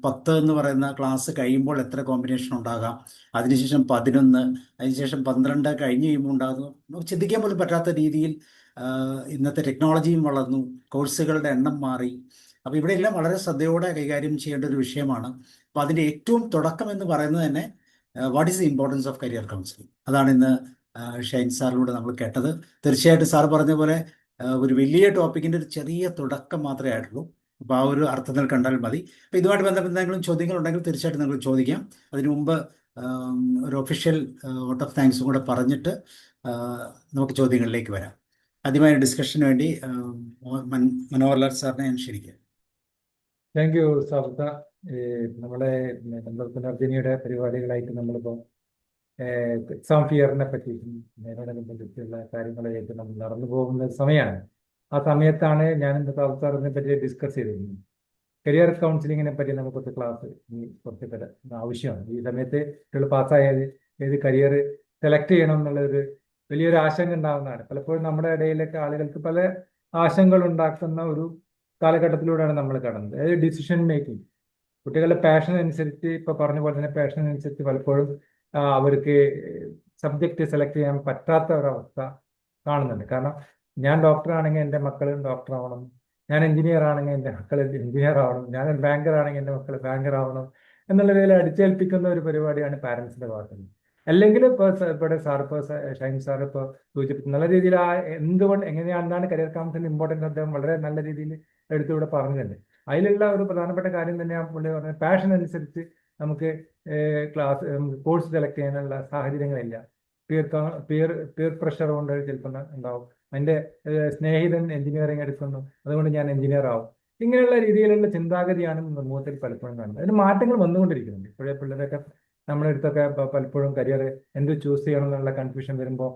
10 എന്ന് പറയുന്ന ക്ലാസ് കഴിയുമ്പോൾ എത്ര കോമ്പിനേഷൻ ഉണ്ടാകാം, അതിനുശേഷം 11, അതിനുശേഷം 12 കഴിഞ്ഞ് കഴിയുമ്പോൾ ഉണ്ടാകുന്നു. നമുക്ക് ചിന്തിക്കാൻ പോലും പറ്റാത്ത രീതിയിൽ ഇന്നത്തെ ടെക്നോളജിയും വളർന്നു, കോഴ്സുകളുടെ എണ്ണം മാറി. അപ്പോൾ ഇവിടെയെല്ലാം വളരെ ശ്രദ്ധയോടെ കൈകാര്യം ചെയ്യേണ്ട ഒരു വിഷയമാണ്. അപ്പോൾ അതിൻ്റെ ഏറ്റവും തുടക്കം എന്ന് പറയുന്നത് തന്നെ what is the importance of career counselling, അതാണ് ഇന്ന് ഷൈൻ സാറിലൂടെ നമ്മൾ കേട്ടത്. തീർച്ചയായിട്ടും സാർ പറഞ്ഞ പോലെ ഒരു വലിയ ടോപ്പിക്കിൻ്റെ ഒരു ചെറിയ തുടക്കം മാത്രമേ ആയിട്ടുള്ളൂ. അപ്പോൾ ആ ഒരു അർത്ഥത്തിൽ കണ്ടാൽ മതി. അപ്പോൾ ഇതുമായിട്ട് ബന്ധപ്പെട്ട എന്തെങ്കിലും ചോദ്യങ്ങളുണ്ടെങ്കിൽ തീർച്ചയായിട്ടും നിങ്ങൾ ചോദിക്കാം. അതിനു മുമ്പ് ഒരു ഒഫീഷ്യൽ വോട്ട് ഓഫ് താങ്ക്സും കൂടെ പറഞ്ഞിട്ട് നമുക്ക് ചോദ്യങ്ങളിലേക്ക് വരാം. ആദ്യമായ ഡിസ്കഷന് വേണ്ടി മനോഹർലാൽ സാറിനെ ഞാൻ ക്ഷണിക്കാം. Thank you Sabitha. നമ്മളെ പുനർജനിയുടെ പരിപാടികളായിട്ട് നമ്മളിപ്പോൾ എക്സാം ഫിയറിനെ പറ്റി നേരിടുന്ന കാര്യങ്ങളായിട്ട് നമ്മൾ നടന്നു പോകുന്ന സമയമാണ്. ആ സമയത്താണ് ഞാൻ ഇന്ന് സാറിനെ പറ്റി ഡിസ്കസ് ചെയ്തിരുന്നത്. കരിയർ കൗൺസിലിങ്ങിനെ പറ്റി നമുക്ക് കുറച്ച് ക്ലാസ് കുറച്ച് ആവശ്യമാണ്. ഈ സമയത്ത് കുട്ടികൾ പാസ്സായത് ഏത് കരിയർ സെലക്ട് ചെയ്യണം എന്നുള്ളൊരു വലിയൊരു ആശങ്ക ഉണ്ടാകുന്നതാണ്. പലപ്പോഴും നമ്മുടെ ഇടയിലൊക്കെ ആളുകൾക്ക് പല ആശങ്കകൾ ഉണ്ടാക്കുന്ന ഒരു കാലഘട്ടത്തിലൂടെയാണ് നമ്മൾ കടന്നത്. അതായത് ഡിസിഷൻ മേക്കിംഗ്. കുട്ടികളുടെ പാഷൻ അനുസരിച്ച്, ഇപ്പോൾ പറഞ്ഞ പോലെ തന്നെ പാഷൻ അനുസരിച്ച് പലപ്പോഴും അവർക്ക് സബ്ജക്റ്റ് സെലക്ട് ചെയ്യാൻ പറ്റാത്ത ഒരവസ്ഥ കാണുന്നുണ്ട്. കാരണം ഞാൻ ഡോക്ടറാണെങ്കിൽ എൻ്റെ മക്കളും ഡോക്ടർ ആവണം, ഞാൻ എഞ്ചിനീയർ ആണെങ്കിൽ എൻ്റെ മക്കൾ എഞ്ചിനീയർ ആവണം, ഞാൻ ബാങ്കർ ആണെങ്കിൽ എൻ്റെ മക്കൾ ബാങ്കർ ആവണം എന്നുള്ള രീതിയിൽ അടിച്ചേൽപ്പിക്കുന്ന ഒരു പരിപാടിയാണ് പാരൻസിൻ്റെ ഭാഗത്തുനിന്ന്. അല്ലെങ്കിൽ ഇപ്പോൾ ഇവിടെ ഷൈൻ സാർ ഇപ്പോൾ സൂചിപ്പിച്ചു നല്ല രീതിയിൽ എങ്ങനെയാണെന്നാണ് കരിയർ കൗൺസിലിംഗ് ഇമ്പോർട്ടൻസ് അദ്ദേഹം വളരെ നല്ല രീതിയിൽ എടുത്തിവിടെ പറഞ്ഞിട്ടുണ്ട്. അതിലുള്ള ഒരു പ്രധാനപ്പെട്ട കാര്യം തന്നെയാണ് പുള്ളി പറഞ്ഞത്, പാഷൻ അനുസരിച്ച് നമുക്ക് കോഴ്സ് സെലക്ട് ചെയ്യാനുള്ള സാഹചര്യങ്ങളില്ല. പിയർ പ്രഷർ കൊണ്ട് ചിലപ്പോൾ ഉണ്ടാവും. എൻ്റെ സ്നേഹിതൻ എഞ്ചിനീയറിംഗ് എടുക്കുന്നു, അതുകൊണ്ട് ഞാൻ എഞ്ചിനീയർ ആവും. ഇങ്ങനെയുള്ള രീതിയിലുള്ള ചിന്താഗതിയാണ് സമൂഹത്തിൽ പലപ്പോഴും കാണുന്നത്. അതിന് മാറ്റങ്ങൾ വന്നുകൊണ്ടിരിക്കുന്നുണ്ട്. ഇപ്പോഴേ പിള്ളേരൊക്കെ നമ്മുടെ അടുത്തൊക്കെ പലപ്പോഴും കരിയർ എന്ത് ചൂസ് ചെയ്യണം എന്നുള്ള കൺഫ്യൂഷൻ വരുമ്പോൾ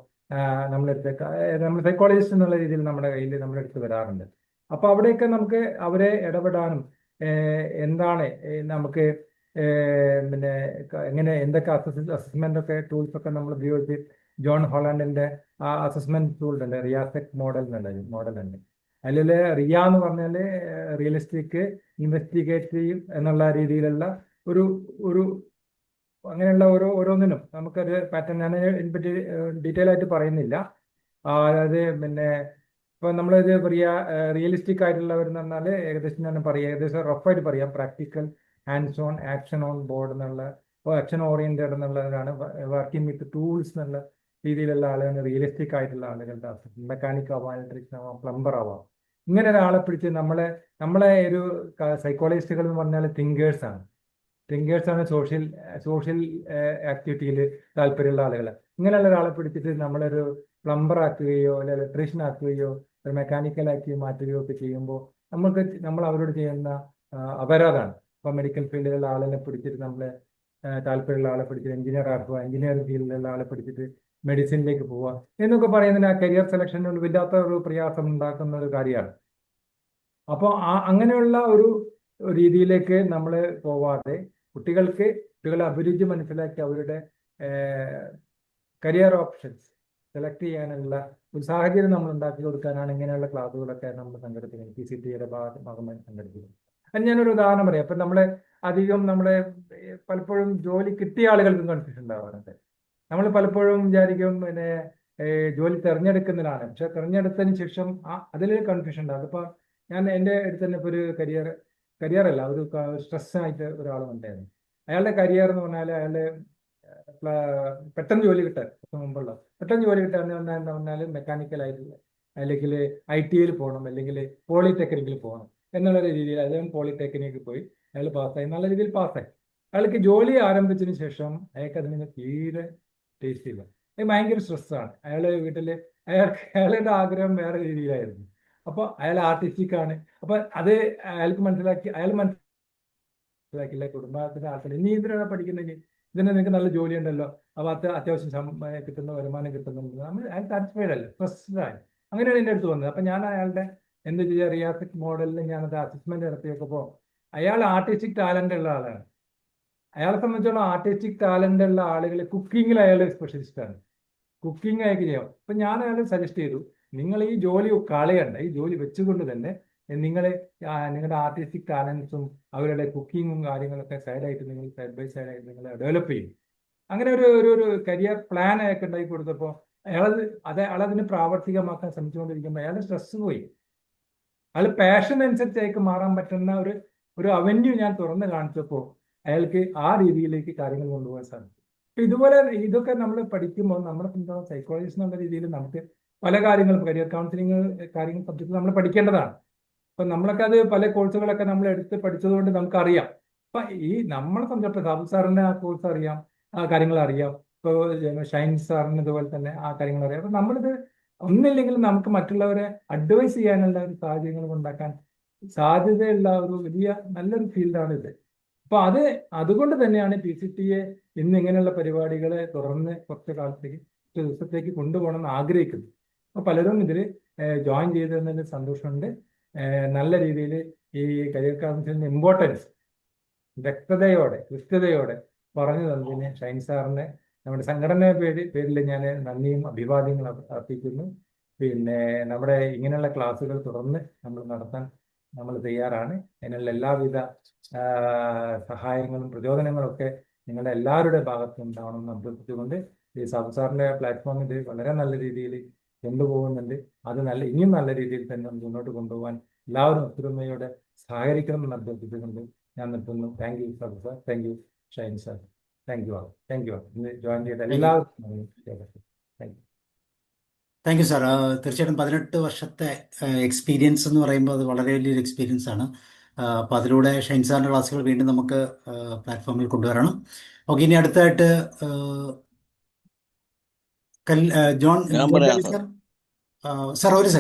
നമ്മൾ സൈക്കോളജിസ്റ്റ് എന്നുള്ള രീതിയിൽ നമ്മുടെ അടുത്ത് വരാറുണ്ട്. അപ്പോൾ അവിടെയൊക്കെ നമുക്ക് അവരെ ഇടപെടാനും എന്താണ് നമുക്ക് പിന്നെ എങ്ങനെ എന്തൊക്കെ അസസ്മെന്റ് ഒക്കെ ടൂൾസ് ഒക്കെ നമ്മൾ ഉപയോഗിച്ച് ജോൺ ഹോളണ്ടിന്റെ ആ അസസ്മെന്റ് ടൂൾ ഉണ്ട്, റിയാസെക് മോഡൽ ഉണ്ട്. അതിൽ റിയ എന്ന് പറഞ്ഞാൽ റിയലിസ്റ്റിക്, ഇൻവെസ്റ്റിഗേറ്റീവ് എന്നുള്ള രീതിയിലുള്ള ഒരു അങ്ങനെയുള്ള ഓരോന്നിനും നമുക്കൊരു പാറ്റേൺ. ഞാൻ ഇതിനെപ്പറ്റി ഡീറ്റെയിൽ ആയിട്ട് പറയുന്നില്ല. അതായത് പിന്നെ ഇപ്പോൾ നമ്മളിത് റിയലിസ്റ്റിക് ആയിട്ടുള്ളവരെന്ന് പറഞ്ഞാൽ ഏകദേശം റഫായിട്ട് പറയാം, practical, hands on, action on board എന്നുള്ള ആക്ഷൻ ഓറിയന്റഡ് എന്നുള്ളവരാണ്. വർക്കിംഗ് വിത്ത് ടൂൾസ് എന്നുള്ള രീതിയിലുള്ള ആളുകൾ റിയലിസ്റ്റിക് ആയിട്ടുള്ള ആളുകളുടെ മെക്കാനിക് ആവാം, ഇലക്ട്രീഷ്യൻ ആവാം, പ്ലംബർ ആവാം. ഇങ്ങനെ ഒരാളെ പിടിച്ച് നമ്മളെ ഒരു സൈക്കോളജിസ്റ്റുകൾ എന്ന് പറഞ്ഞാൽ തിങ്കേഴ്സാണ്. സോഷ്യൽ ആക്ടിവിറ്റിയിൽ താല്പര്യമുള്ള ആളുകൾ. ഇങ്ങനെയുള്ള ഒരാളെ പിടിച്ചിട്ട് നമ്മളൊരു പ്ലംബർ ആക്കുകയോ അല്ലെങ്കിൽ ഇലക്ട്രീഷ്യൻ ആക്കുകയോ ഒരു മെക്കാനിക്കൽ ആക്കി മാറ്റുകയോ ഒക്കെ ചെയ്യുമ്പോൾ നമ്മൾ അവരോട് ചെയ്യുന്ന അപരാധമാണ്. ഇപ്പോൾ മെഡിക്കൽ ഫീൽഡിലുള്ള ആളെ പിടിച്ചിട്ട് നമ്മളെ താല്പര്യമുള്ള ആളെ പിടിച്ചിട്ട് എഞ്ചിനീയർ ആക്കുക, എഞ്ചിനീയറിംഗ് ഫീൽഡിലുള്ള ആളെ പിടിച്ചിട്ട് മെഡിസിനിലേക്ക് പോവുക എന്നൊക്കെ പറയുന്നതിന് ആ കരിയർ സെലക്ഷനിൽ വല്ലാത്ത ഒരു പ്രയാസം ഉണ്ടാക്കുന്ന ഒരു കാര്യമാണ്. അപ്പോൾ അങ്ങനെയുള്ള ഒരു രീതിയിലേക്ക് നമ്മൾ പോവാതെ കുട്ടികളുടെ അഭിരുചി മനസ്സിലാക്കി അവരുടെ കരിയർ ഓപ്ഷൻസ് സെലക്ട് ചെയ്യാനുള്ള ഒരു സാഹചര്യം നമ്മൾ ഉണ്ടാക്കി കൊടുക്കാനാണ് ഇങ്ങനെയുള്ള ക്ലാസ്സുകളൊക്കെ നമ്മൾ സംഘടിപ്പിക്കുന്നത്, PCTA ഭാഗമായി സംഘടിപ്പിക്കുന്നത്. അത് ഞാനൊരു ഉദാഹരണം പറയാം. അപ്പം നമ്മളെ പലപ്പോഴും ജോലി കിട്ടിയ ആളുകൾക്കും കൺഫ്യൂഷൻ ഉണ്ടാവാറുണ്ട്. നമ്മൾ പലപ്പോഴും വിചാരിക്കും പിന്നെ ജോലി തിരഞ്ഞെടുക്കുന്നതിനാണ്, പക്ഷെ തിരഞ്ഞെടുത്തതിന് ശേഷം അതിൽ കൺഫ്യൂഷൻ ഉണ്ടാകും. അപ്പോൾ ഞാൻ എൻ്റെ അടുത്ത് തന്നെ ഇപ്പോൾ ഒരു കരിയറല്ല, ഒരു സ്ട്രെസ്സായിട്ട് ഒരാളുണ്ടായിരുന്നു. അയാളുടെ കരിയർ എന്ന് പറഞ്ഞാൽ അയാളുടെ പെട്ടെന്ന് ജോലി കിട്ടാൻ പെട്ടെന്ന് ജോലി കിട്ടാൻ എന്താ പറഞ്ഞാൽ മെക്കാനിക്കലായിട്ടുള്ള അല്ലെങ്കിൽ IT പോകണം, അല്ലെങ്കിൽ പോളിടെക്നിക്കിൽ പോകണം എന്നുള്ള രീതിയിൽ അദ്ദേഹം പോളിടെക്നിക്കിൽ പോയി. അയാൾ പാസ്സായി, നല്ല രീതിയിൽ പാസ്സായി. അയാൾക്ക് ജോലി ആരംഭിച്ചതിന് ശേഷം അയാൾക്ക് അതിന് തീരെ ടേസ്റ്റ് ചെയ്യില്ല. ഭയങ്കര സ്ട്രെസ്സാണ്. വീട്ടിൽ അയാളുടെ ആഗ്രഹം വേറെ രീതിയിലായിരുന്നു. അപ്പോൾ അയാൾ ആർട്ടിസ്റ്റിക്കാണ്. അപ്പം അത് അയാൾ മനസ്സിലാക്കില്ല. കുടുംബത്തിന്റെ ആൾക്കാർ ഇനി ഇതിനാണ് പഠിക്കുന്നെങ്കിൽ ഇതിന് നിങ്ങൾക്ക് നല്ല ജോലി ഉണ്ടല്ലോ, അപ്പോൾ അത്യാവശ്യം കിട്ടുന്ന വരുമാനം കിട്ടുന്നുണ്ട്, അയാൾ സാറ്റിസ്ഫൈഡ് അല്ല, സ്ട്രെസ്ഡായി. അങ്ങനെയാണ് എൻ്റെ അടുത്ത് വന്നത്. അപ്പം ഞാൻ അയാളുടെ എന്ത് ചെയ്യുക, റിയാസിക് മോഡലിൽ ഞാനത് അസസ്മെന്റ് നടത്തിയപ്പോൾ അയാൾ ആർട്ടിസ്റ്റിക് ടാലന്റ് ഉള്ള ആളാണ്. അയാളെ സംബന്ധിച്ചോളം ആർട്ടിസ്റ്റിക് ടാലന്റ് ഉള്ള ആളുകൾ കുക്കിങ്ങിൽ അയാൾ സ്പെഷ്യലിസ്റ്റാണ്. കുക്കിംഗ് അയാൾക്ക് ചെയ്യാം. അപ്പം ഞാൻ അയാൾ സജസ്റ്റ് ചെയ്തു, നിങ്ങൾ ഈ ജോലി കളയണ്ട, ഈ ജോലി വെച്ചുകൊണ്ട് തന്നെ നിങ്ങളുടെ ആർട്ടിസ്റ്റിക് ടാലൻസും അവരുടെ കുക്കിങ്ങും കാര്യങ്ങളൊക്കെ സൈഡ് ബൈ സൈഡായിട്ട് നിങ്ങൾ ഡെവലപ്പ് ചെയ്യും. അങ്ങനെ ഒരു കരിയർ പ്ലാൻ അയാൾക്ക് ഉണ്ടാക്കി കൊടുത്തപ്പോൾ അയാളതിന് പ്രാവർത്തികമാക്കാൻ ശ്രമിച്ചുകൊണ്ടിരിക്കുമ്പോൾ അയാളുടെ സ്ട്രെസ് പോയി. അയാൾ പാഷൻ അനുസരിച്ച് അയാൾക്ക് മാറാൻ പറ്റുന്ന ഒരു അവന്യൂ ഞാൻ തുറന്ന് കാണിച്ചപ്പോൾ അയാൾക്ക് ആ രീതിയിലേക്ക് കാര്യങ്ങൾ കൊണ്ടുപോകാൻ സാധിക്കും. ഇതുപോലെ ഇതൊക്കെ നമ്മൾ പഠിക്കുമ്പോൾ നമ്മളെ സംബന്ധിച്ചിടത്തോളം സൈക്കോളജിസ്റ്റ് എന്നുള്ള രീതിയിൽ നമുക്ക് പല കാര്യങ്ങളും കരിയർ കൗൺസിലിംഗ് കാര്യങ്ങൾ സബ്ജക്ട് നമ്മൾ പഠിക്കേണ്ടതാണ്. അപ്പം നമ്മളൊക്കെ അത് പല കോഴ്സുകളൊക്കെ നമ്മൾ എടുത്ത് പഠിച്ചതുകൊണ്ട് നമുക്കറിയാം. അപ്പം നമ്മളെ സംബന്ധിച്ചിടത്തോളം സാബു സാറിന് ആ കോഴ്സ് അറിയാം, ആ കാര്യങ്ങൾ അറിയാം. ഇപ്പോൾ ഷൈൻ സാറിന് ഇതുപോലെ തന്നെ ആ കാര്യങ്ങൾ അറിയാം. അപ്പം നമ്മളിത് ഒന്നില്ലെങ്കിലും നമുക്ക് മറ്റുള്ളവരെ അഡ്വൈസ് ചെയ്യാനുള്ള ഒരു സാഹചര്യങ്ങൾ ഉണ്ടാക്കാൻ സാധ്യതയുള്ള ഒരു വലിയ നല്ലൊരു ഫീൽഡാണ് ഇത്. അപ്പൊ അതുകൊണ്ട് തന്നെയാണ് PCTA ഇന്ന് ഇങ്ങനെയുള്ള പരിപാടികളെ തുടർന്ന് കുറച്ച് ദിവസത്തേക്ക് കൊണ്ടുപോകണം എന്ന് ആഗ്രഹിക്കുന്നത്. അപ്പൊ പലരും ഇതിൽ ജോയിൻ ചെയ്തതിൽ സന്തോഷമുണ്ട്. നല്ല രീതിയിൽ ഈ കരിയർ കൗൺസിലിന്റെ ഇമ്പോർട്ടൻസ് കൃത്യതയോടെ പറഞ്ഞു തന്നതിന് ഷൈൻ സാറിന് നമ്മുടെ സംഘടനയുടെ പേരിൽ ഞാൻ നന്ദിയും അഭിവാദ്യങ്ങളും അർപ്പിക്കുന്നു. പിന്നെ നമ്മുടെ ഇങ്ങനെയുള്ള ക്ലാസ്സുകൾ തുടർന്ന് നമ്മൾ നടത്താൻ നമ്മൾ തയ്യാറാണ്. അതിനുള്ള എല്ലാവിധ സഹായങ്ങളും പ്രചോദനങ്ങളും ഒക്കെ നിങ്ങളുടെ എല്ലാവരുടെ ഭാഗത്തും ഉണ്ടാവണമെന്ന് അഭ്യർത്ഥിച്ചുകൊണ്ട് ഈ സാബു സാറിന്റെ പ്ലാറ്റ്ഫോം ഇത് വളരെ നല്ല രീതിയിൽ കൊണ്ടുപോകുന്നുണ്ട്. അത് ഇനിയും നല്ല രീതിയിൽ തന്നെ മുന്നോട്ട് കൊണ്ടുപോകാൻ എല്ലാവരും ഒത്തൊരുമയോടെ സഹകരിക്കണമെന്ന് അഭ്യർത്ഥിച്ചുകൊണ്ട് ഞാൻ നിർത്തുന്നു. Thank you Sabu sir, thank you Shine sir, thank you all. ഇന്ന് ജോയിൻ ചെയ്ത എല്ലാവർക്കും താങ്ക് യു സാർ. തീർച്ചയായിട്ടും 18 വർഷത്തെ എക്സ്പീരിയൻസ് എന്ന് പറയുമ്പോൾ അത് വളരെ വലിയൊരു എക്സ്പീരിയൻസ് ആണ്. അപ്പോൾ അതിലൂടെ ഷൈൻ സാറിൻ്റെ ക്ലാസ്സുകൾ വീണ്ടും നമുക്ക് പ്ലാറ്റ്ഫോമിൽ കൊണ്ടുവരണം. ഓക്കെ, ഇനി അടുത്തായിട്ട് ജോൺ ബേബി സാർ. സാർ ഒരു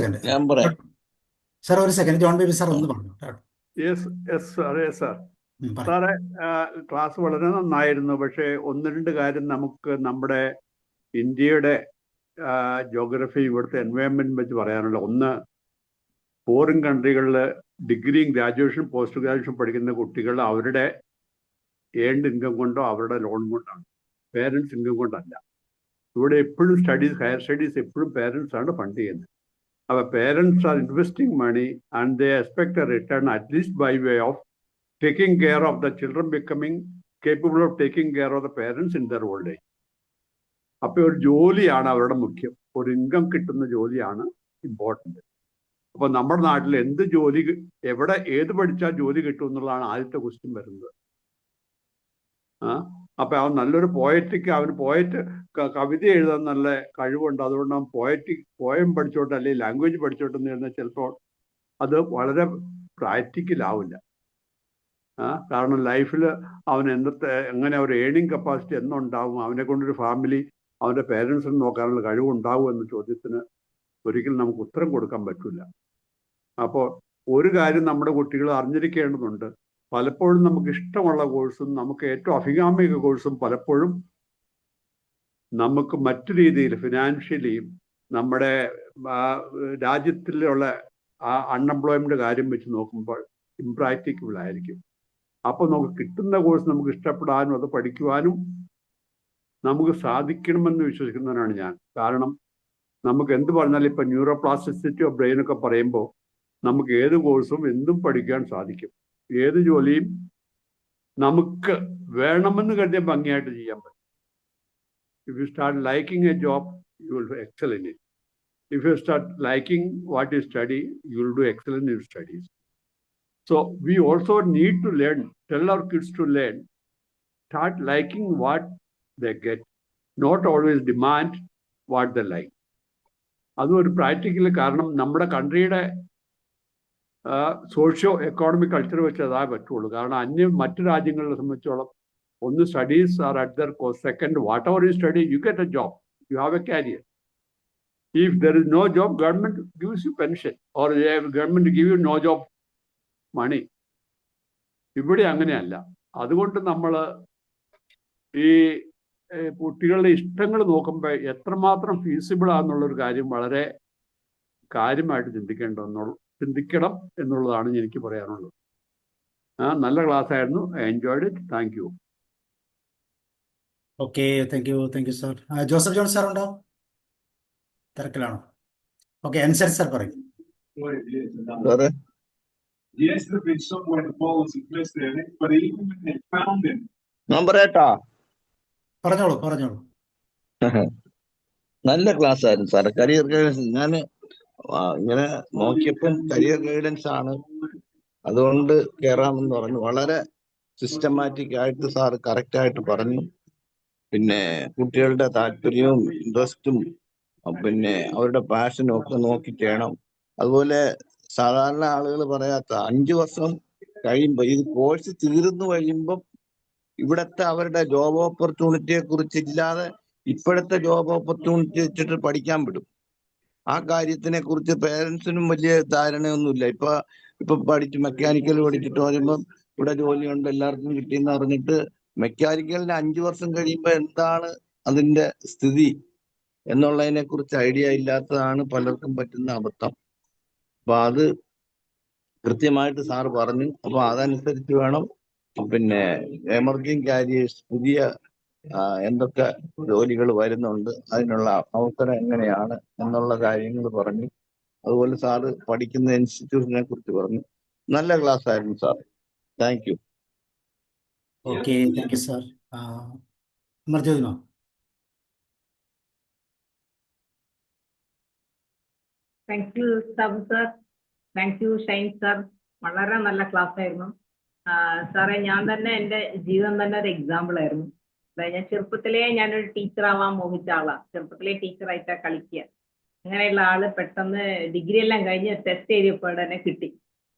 സെക്കൻഡ് ജോൺ ബേബി സാർ ഒന്ന് പറഞ്ഞു. സാറേ, ക്ലാസ് വളരെ നന്നായിരുന്നു. പക്ഷേ 1-2 കാര്യം നമുക്ക് നമ്മുടെ ഇന്ത്യയുടെ ജോഗ്രഫി, ഇവിടുത്തെ എൻവയോൺമെന്റ് വെച്ച് പറയാനുള്ള ഒന്ന്, ഫോറിൻ കൺട്രികളിൽ ഡിഗ്രിയും ഗ്രാജുവേഷൻ പോസ്റ്റ് ഗ്രാജുവേഷൻ പഠിക്കുന്ന കുട്ടികൾ അവരുടെ ഏൺഡ് ഇൻകം കൊണ്ടോ അവരുടെ ലോൺ കൊണ്ടാണ്, പേരൻസ് ഇൻകം കൊണ്ടല്ല. ഇവിടെ എപ്പോഴും ഹയർ സ്റ്റഡീസ് എപ്പോഴും പേരൻസ് ആണ് ഫണ്ട് ചെയ്യുന്നത്. അപ്പോൾ parents are investing money and they expect a return at least by way of taking care of the children becoming capable of taking care of the parents in their old age. അപ്പോൾ ഒരു ജോലിയാണ് അവരുടെ മുഖ്യം, ഒരു income കിട്ടുന്ന ജോലിയാണ് important. അപ്പോൾ നമ്മുടെ നാട്ടിൽ എന്ത് ജോലി, ഏത് പഠിച്ചാൽ ജോലി കിട്ടും എന്നുള്ളതാണ് ആദ്യത്തെ ക്വസ്റ്റ്യൻ വരുന്നത്. അപ്പം അവൻ നല്ലൊരു അവന് കവിത എഴുതാൻ നല്ല കഴിവുണ്ട്, അതുകൊണ്ട് അവൻ പോയം പഠിച്ചോട്ടെ അല്ലെങ്കിൽ ലാംഗ്വേജ് പഠിച്ചോട്ടെ എന്ന് പറഞ്ഞാൽ ചിലപ്പോൾ അത് വളരെ പ്രാക്ടിക്കലാവില്ല. കാരണം ലൈഫിൽ അവൻ എങ്ങനെ ഒരു ഏണിങ് കപ്പാസിറ്റി എന്നുണ്ടാവും, അവനെ കൊണ്ടൊരു ഫാമിലി, അവൻ്റെ പേരൻസിന് നോക്കാനുള്ള കഴിവുണ്ടാവും എന്ന ചോദ്യത്തിന് ഒരിക്കലും നമുക്ക് ഉത്തരം കൊടുക്കാൻ പറ്റില്ല. അപ്പോൾ ഒരു കാര്യം നമ്മുടെ കുട്ടികൾ അറിഞ്ഞിരിക്കേണ്ടതുണ്ട്. പലപ്പോഴും നമുക്ക് ഇഷ്ടമുള്ള കോഴ്സും നമുക്ക് ഏറ്റവും അഭികാമ്യ കോഴ്സും പലപ്പോഴും നമുക്ക് മറ്റു രീതിയിൽ ഫിനാൻഷ്യലിയും നമ്മുടെ രാജ്യത്തിലുള്ള ആ അൺഎംപ്ലോയ്മെന്റ് കാര്യം വെച്ച് നോക്കുമ്പോൾ ഇംപ്രാക്ടിക്കബിൾ ആയിരിക്കും. അപ്പോൾ നമുക്ക് കിട്ടുന്ന കോഴ്സ് നമുക്ക് ഇഷ്ടപ്പെടാനും അത് പഠിക്കുവാനും നമുക്ക് സാധിക്കണമെന്ന് വിശ്വസിക്കുന്നവനാണ് ഞാൻ. കാരണം നമുക്ക് എന്ത് പറഞ്ഞാലും ഇപ്പം ന്യൂറോപ്ലാസ്റ്റിസിറ്റി ഓഫ് ബ്രെയിൻ ഒക്കെ പറയുമ്പോൾ നമുക്ക് ഏത് കോഴ്സും എന്തും പഠിക്കാൻ സാധിക്കും. ഏത് ജോലിയും നമുക്ക് വേണമെന്ന് കരുതിയ ഭംഗിയായിട്ട് ചെയ്യാൻ പറ്റും. If you start liking a job, you will excel in it. If you start liking what you study, you will do excellent in your studies. So we also need to learn, tell our kids to learn, start liking what they get, not always demand what they like. അതും ഒരു practical കാരണം നമ്മുടെ കൺട്രിയുടെ socio economic culture വെച്ച് അതാ പറ്റുള്ളൂ. കാരണം മറ്റു രാജ്യങ്ങളെ സംബന്ധിച്ചോളം ഒന്ന് studies R at there cost, second what ever you study you get A job, you have A carrier. If there is no job, government gives you pension, or government give you no job money. ഇവിടെ അങ്ങനെയല്ല. അതുകൊണ്ട് നമ്മൾ ഈ കുട്ടികളുടെ ഇഷ്ടങ്ങൾ നോക്കുമ്പോൾ എത്രമാത്രം feasible ആണെന്നുള്ളൊരു കാര്യം വളരെ കാര്യമായിട്ട് ചിന്തിക്കണം എന്നുള്ളതാണ് എനിക്ക് പറയാനുള്ളത്. നല്ല ക്ലാസ് ആയിരുന്നു. I enjoyed it. Thank you. Okay, thank you sir. Joseph John sir ഉണ്ടോ? തിരക്കിലാണോ? ഓക്കെ, അൻസർ സാർ പറയും. പറഞ്ഞോളൂ. നല്ല ക്ലാസ് ആയിരുന്നു സാർ. കരിയർ ഗൈഡൻസ് ഞാൻ ഇങ്ങനെ നോക്കിയപ്പം കരിയർ ഗൈഡൻസ് ആണ്, അതുകൊണ്ട് കയറാമെന്ന് പറഞ്ഞു. വളരെ സിസ്റ്റമാറ്റിക് ആയിട്ട് സാറ് കറക്റ്റ് ആയിട്ട് പറഞ്ഞു. പിന്നെ കുട്ടികളുടെ താല്പര്യവും ഇൻട്രസ്റ്റും പിന്നെ അവരുടെ പാഷനും ഒക്കെ നോക്കി ചെയ്യണം. അതുപോലെ സാധാരണ ആളുകൾ പറയാത്ത 5 വർഷം കഴിയുമ്പോൾ ഇത് കോഴ്സ് തീർന്നു കഴിയുമ്പം ഇവിടത്തെ അവരുടെ ജോബ് ഓപ്പർച്യൂണിറ്റിയെ കുറിച്ച് ഇല്ലാതെ ഇപ്പോഴത്തെ ജോബ് ഓപ്പർച്യൂണിറ്റി വെച്ചിട്ട് പഠിക്കാൻ വിടും. ആ കാര്യത്തിനെ കുറിച്ച് പേരൻസിനും വലിയ ധാരണയൊന്നുമില്ല. ഇപ്പൊ മെക്കാനിക്കൽ പഠിച്ചിട്ട് വരുമ്പം ഇവിടെ ജോലിയുണ്ട് എല്ലാവർക്കും കിട്ടിയെന്ന് പറഞ്ഞിട്ട് മെക്കാനിക്കലിന് 5 വർഷം കഴിയുമ്പോൾ എന്താണ് അതിന്റെ സ്ഥിതി എന്നുള്ളതിനെ കുറിച്ച് ഐഡിയ ഇല്ലാത്തതാണ് പലർക്കും പറ്റുന്ന അബദ്ധം. അപ്പൊ അത് കൃത്യമായിട്ട് സാറ് പറഞ്ഞു. അപ്പൊ അതനുസരിച്ച് വേണം പിന്നെ എമർജിങ് കാരിയേഴ്സ്, പുതിയ എന്തൊക്കെ ജോലികൾ വരുന്നുണ്ട്, അതിനുള്ള അവസരം എങ്ങനെയാണ് എന്നുള്ള കാര്യങ്ങൾ പറഞ്ഞു. അതുപോലെ സാറ് പഠിക്കുന്ന ഇൻസ്റ്റിറ്റ്യൂഷനെ കുറിച്ച് പറഞ്ഞു. നല്ല ക്ലാസ് ആയിരുന്നു sir. Thank you. Okay, thank you sir. മർജോദിനോ? Thank you Sabu sir. Thank you Shine sir. വളരെ നല്ല ക്ലാസ് ആയിരുന്നു സാറേ. ഞാൻ തന്നെ എൻ്റെ ജീവിതം തന്നെ ഒരു എക്സാമ്പിൾ ആയിരുന്നു. ഞാൻ ചെറുപ്പത്തിലേ ഞാനൊരു ടീച്ചർ ആവാൻ മോഹിച്ച ആളാണ്. ചെറുപ്പത്തിലേ ടീച്ചറായിട്ടാ കളിക്കുക. അങ്ങനെയുള്ള ആള് പെട്ടെന്ന് ഡിഗ്രി എല്ലാം കഴിഞ്ഞ് ടെസ്റ്റ് എഴുതിയപ്പോൾ തന്നെ കിട്ടി.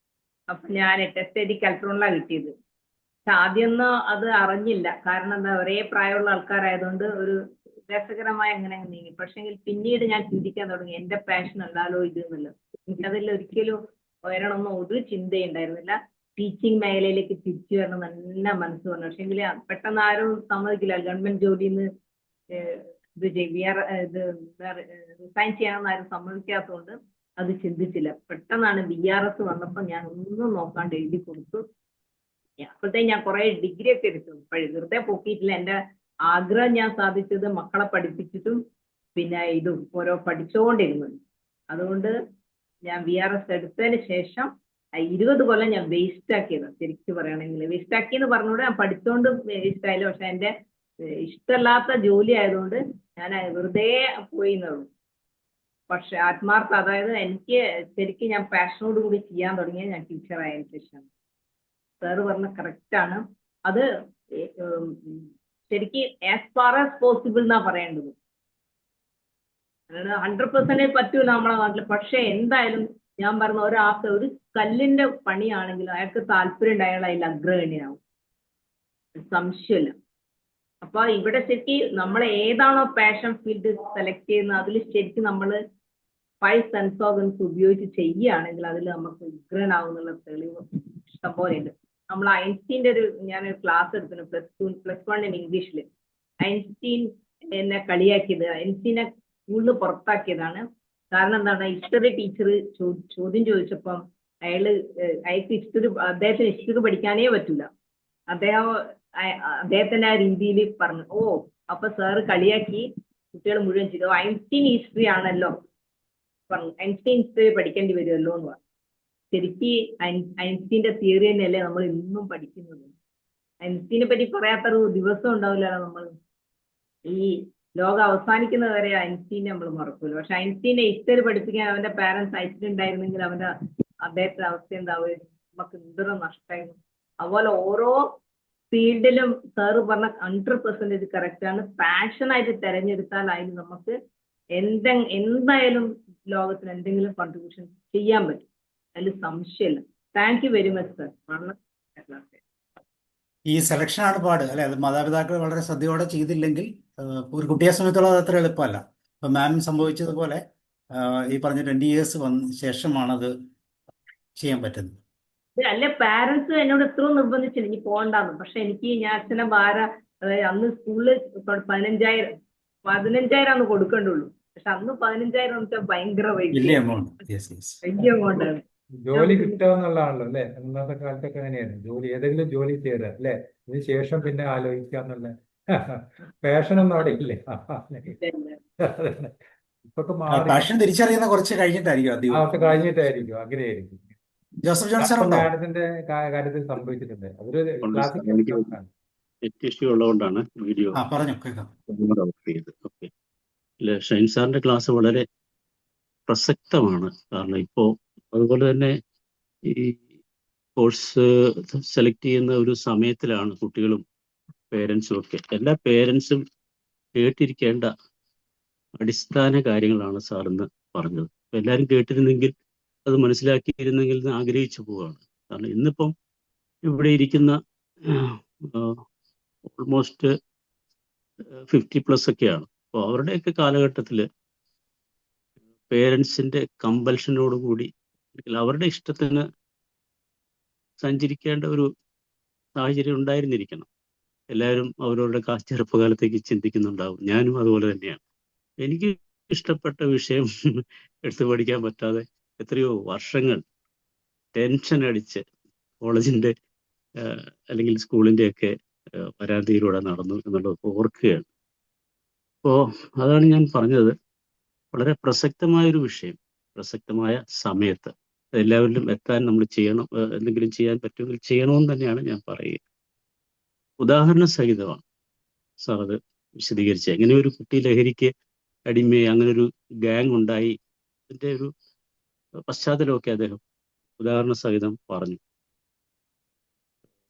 അപ്പൊ ഞാൻ ടെസ്റ്റ് എഴുതി കൽട്രോണിലാണ് കിട്ടിയത്. പക്ഷെ ആദ്യമൊന്നും അത് അറിഞ്ഞില്ല. കാരണം എന്താ, ഒരേ പ്രായമുള്ള ആൾക്കാരായതുകൊണ്ട് ഒരു രസകരമായി അങ്ങനെ നീങ്ങി. പക്ഷെങ്കിൽ പിന്നീട് ഞാൻ ചിന്തിക്കാൻ തുടങ്ങി, എന്റെ പാഷൻ അല്ലാലോ ഇത് എന്നുള്ളത്. എനിക്കതിൽ ഒരിക്കലും ഉയരണമെന്നോ ഒരു ചിന്തയുണ്ടായിരുന്നില്ല. ടീച്ചിങ് മേഖലയിലേക്ക് തിരിച്ചു വരണം നല്ല മനസ്സ് പറഞ്ഞു. പക്ഷെങ്കിൽ പെട്ടെന്ന് ആരും സമ്മതിക്കില്ല. ഗവൺമെന്റ് ജോലിയിൽ നിന്ന് റിസൈൻ ചെയ്യാനൊന്നും ആരും സമ്മതിക്കാത്തതുകൊണ്ട് അത് ചിന്തിച്ചില്ല. പെട്ടെന്നാണ് VRS വന്നപ്പോൾ ഞാൻ ഒന്നും നോക്കാണ്ട് എഴുതി കൊടുത്തു. അപ്പോഴത്തേക്ക് ഞാൻ കുറെ ഡിഗ്രി ഒക്കെ എടുത്തു. വെറുതെ പൊക്കിയിട്ടില്ല. എൻ്റെ ആഗ്രഹം ഞാൻ സാധിച്ചത് മക്കളെ പഠിപ്പിച്ചിട്ടും പിന്നെ ഇതും ഓരോ പഠിച്ചുകൊണ്ടിരുന്നു. അതുകൊണ്ട് ഞാൻ VRS എടുത്തതിന് ശേഷം 20 കൊല്ലം ഞാൻ വേസ്റ്റ് ആക്കിയത്. ശരിക്കും പറയുകയാണെങ്കിൽ വേസ്റ്റ് ആക്കിയെന്ന് പറഞ്ഞുകൊണ്ട് ഞാൻ പഠിച്ചുകൊണ്ട് വേസ്റ്റ് ആയില്ല. പക്ഷെ എൻ്റെ ഇഷ്ടമല്ലാത്ത ജോലി ആയതുകൊണ്ട് ഞാൻ വെറുതെ പോയി എന്നുള്ളൂ. പക്ഷെ ആത്മാർത്ഥ, അതായത് എനിക്ക് ശരിക്കും ഞാൻ പാഷനോട് കൂടി ചെയ്യാൻ തുടങ്ങിയത് ഞാൻ ടീച്ചർ ആയതിനു ശേഷം. സാറ് പറഞ്ഞ കറക്റ്റാണ്. അത് ശരിക്കും ആസ് ഫാർ ആസ് പോസിബിൾ എന്നാ പറയേണ്ടത്. 100% പറ്റൂല നമ്മളെ നാട്ടിൽ. പക്ഷെ എന്തായാലും ഞാൻ പറഞ്ഞ ഒരാൾക്ക് ഒരു കല്ലിന്റെ പണിയാണെങ്കിലും അയാൾക്ക് താല്പര്യം ഉണ്ടായാൽ അതിൽ അഗ്രഗണ്യനാവും, സംശയമില്ല. അപ്പൊ ഇവിടെ ശരിക്കും നമ്മൾ ഏതാണോ പാഷൻ ഫീൽഡ് സെലക്ട് ചെയ്യുന്നത് അതിൽ ശരിക്കും നമ്മൾ 5 സെൻസ് ഓർഗൻസ് ഉപയോഗിച്ച് ചെയ്യുകയാണെങ്കിൽ അതിൽ നമുക്ക് ഉഗ്രനാവുന്നുള്ള തെളിവ് ഇഷ്ടംപോലെ ഉണ്ട്. നമ്മൾ ഐൻസ്റ്റീൻ്റെ ഞാനൊരു ക്ലാസ് എടുത്തിട്ടുണ്ട് +1 ഇംഗ്ലീഷിൽ. ഐൻസ്റ്റീൻ എന്നെ കളിയാക്കിയത്, ഐൻസ്റ്റീനെ സ്കൂളിൽ പുറത്താക്കിയതാണ്. കാരണം എന്താണ്, ഹിസ്റ്ററി ടീച്ചർ ചോദ്യം ചോദിച്ചപ്പം അദ്ദേഹത്തിന് ഹിസ്റ്ററി പഠിക്കാനേ പറ്റൂല. അദ്ദേഹത്തിന്റെ ആ രീതിയിൽ പറഞ്ഞു. അപ്പൊ സാറ് കളിയാക്കി കുട്ടികൾ മുഴുവൻ ചെയ്തു. ഐൻസ്റ്റീൻ ഹിസ്റ്ററി ആണല്ലോ പറഞ്ഞു, ഐൻസ്റ്റീൻ ഹിസ്റ്ററി പഠിക്കേണ്ടി വരുമല്ലോ എന്ന് പറഞ്ഞു. ശരിക്കും ഐൻസ്റ്റീന്റെ തിയറി തന്നെയല്ലേ നമ്മൾ ഇന്നും പഠിക്കുന്നത്. ഐൻസ്റ്റീനെ പറ്റി പറയാത്തൊരു ദിവസം ഉണ്ടാവില്ലല്ലോ നമ്മൾ. ഈ ലോകം അവസാനിക്കുന്നത് വരെ ഐൻസ്റ്റീനെ നമ്മൾ മറക്കൂല. പക്ഷെ ഐൻസ്റ്റീനെ ഹിസ്റ്ററി പഠിപ്പിക്കാൻ അവന്റെ പാരന്റ്സ് അയച്ചിട്ടുണ്ടായിരുന്നെങ്കിൽ അദ്ദേഹത്തിന്റെ അവസ്ഥ എന്താവുക, നമുക്ക് എന്തൊരു നഷ്ടമായിരുന്നു. അതുപോലെ ഓരോ ഫീൽഡിലും സാറ് പറഞ്ഞ 100% കറക്റ്റ് ആണ്. പാഷനായിട്ട് തെരഞ്ഞെടുത്താൽ അതിന് നമുക്ക് എന്തായാലും ലോകത്തിന് എന്തെങ്കിലും കോൺട്രിബ്യൂഷൻ ചെയ്യാൻ പറ്റും, അതിൽ സംശയമില്ല. Thank you very much sir. ഈ സെലക്ഷനാണ് പാട് അല്ലെ. അത് മാതാപിതാക്കൾ വളരെ ശ്രദ്ധയോടെ ചെയ്തില്ലെങ്കിൽ ഒരു കുട്ടിയെ സംബന്ധിച്ചോളം അത് അത്ര എളുപ്പമല്ല. ഇപ്പം മാം സംഭവിച്ചതുപോലെ ഈ പറഞ്ഞ 20 years വന്ന ശേഷമാണ് അത് ചെയ്യാൻ പറ്റുന്നത്. അല്ലെ പാരന്റ്സ് എന്നോട് എത്രയും നിർബന്ധിച്ചില്ല ഇനി പോകണ്ടെന്ന്. പക്ഷെ എനിക്ക് ഞാൻ അച്ഛനെ അതായത് അന്ന് സ്കൂളിൽ 15,000 കൊടുക്കേണ്ടുള്ളൂ. പക്ഷെ അന്ന് 15,000 എന്ന് വെച്ചാൽ ഭയങ്കര വലിയ എമൗണ്ട്. വലിയ എമൗണ്ട് ആണ്. ജോലി കിട്ടുക എന്നുള്ളതാണല്ലോ അല്ലെ. അന്നത്തെ കാലത്തൊക്കെ അങ്ങനെയായിരുന്നു. ജോലി ഏതെങ്കിലും ജോലി ചെയ്ത് അല്ലെ, ഇതിന് ശേഷം പിന്നെ ആലോചിക്കാന്നുള്ള പാഷനൊന്നും അവിടെ ഇല്ലേ. ഇപ്പൊക്കെ മാറി പാഷൻ തിരിച്ചറിയുന്ന കുറച്ച് കഴിഞ്ഞിട്ടായിരിക്കും അധികം. അവർക്ക് കഴിഞ്ഞിട്ടായിരിക്കും, അങ്ങനെയായിരിക്കും. ജോസഫ് ജോൺ സാർ ഉണ്ടോ? മാഡത്തിന്റെ കാര്യത്തിൽ സംഭവിച്ചിട്ടുണ്ട്. അതൊരു ക്ലാസിക്കൽ എനിക്ക് നെറ്റ് ഇഷ്യൂ ഉള്ളതുകൊണ്ടാണ് വീഡിയോ ആ പറഞ്ഞു കേൾക്കാം. ഓഫ് ചെയ്ത്. ഓക്കെ. ഇല്ല, ഷൈൻ സാറിന്റെ ക്ലാസ് വളരെ പ്രസക്തമാണ്. കാരണം ഇപ്പോ അതുപോലെ തന്നെ ഈ കോഴ്സ് സെലക്ട് ചെയ്യുന്ന ഒരു സമയത്തിലാണ് കുട്ടികളും പേരൻസും ഒക്കെ. എല്ലാ പേരൻസും കേട്ടിരിക്കേണ്ട അടിസ്ഥാന കാര്യങ്ങളാണ് സാറിന്ന് പറഞ്ഞത്. എല്ലാവരും കേട്ടിരുന്നെങ്കിൽ, അത് മനസ്സിലാക്കിയിരുന്നെങ്കിൽ എന്ന് ആഗ്രഹിച്ചു പോവുകയാണ്. കാരണം ഇന്നിപ്പം ഇവിടെ ഇരിക്കുന്ന ഓൾമോസ്റ്റ് 50+ ഒക്കെയാണ്. അപ്പോൾ അവരുടെയൊക്കെ കാലഘട്ടത്തിൽ പേരൻസിന്റെ കമ്പൽഷനോടുകൂടി അവരുടെ ഇഷ്ടത്തിന് സഞ്ചരിക്കേണ്ട ഒരു സാഹചര്യം ഉണ്ടായിരുന്നിരിക്കണം. എല്ലാവരും അവരവരുടെ ചെറുപ്പകാലത്തേക്ക് ചിന്തിക്കുന്നുണ്ടാവും. ഞാനും അതുപോലെ തന്നെയാണ്. എനിക്ക് ഇഷ്ടപ്പെട്ട വിഷയം എടുത്തു പഠിക്കാൻ പറ്റാതെ എത്രയോ വർഷങ്ങൾ ടെൻഷൻ അടിച്ച് കോളേജിന്റെ അല്ലെങ്കിൽ സ്കൂളിൻ്റെയൊക്കെ വരാന്തയിലൂടെ നടന്നു എന്നുള്ളത് ഓർക്കുകയാണ്. അപ്പോൾ അതാണ് ഞാൻ പറഞ്ഞത്, വളരെ പ്രസക്തമായൊരു വിഷയം, പ്രസക്തമായ സമയത്ത് എല്ലാവരിലും എത്താൻ നമ്മൾ ചെയ്യണം. എന്തെങ്കിലും ചെയ്യാൻ പറ്റുമെങ്കിൽ ചെയ്യണമെന്ന് തന്നെയാണ് ഞാൻ പറയുക. ഉദാഹരണ സഹിതമാണ് സാർ അത് വിശദീകരിച്ചത്. എങ്ങനെ ഒരു കുട്ടി ലഹരിക്ക് അടിമയെ അങ്ങനെ ഒരു ഗ്യാങ് ഉണ്ടായി, അതിൻ്റെ ഒരു പശ്ചാത്തലമൊക്കെ അദ്ദേഹം ഉദാഹരണ സഹിതം പറഞ്ഞു.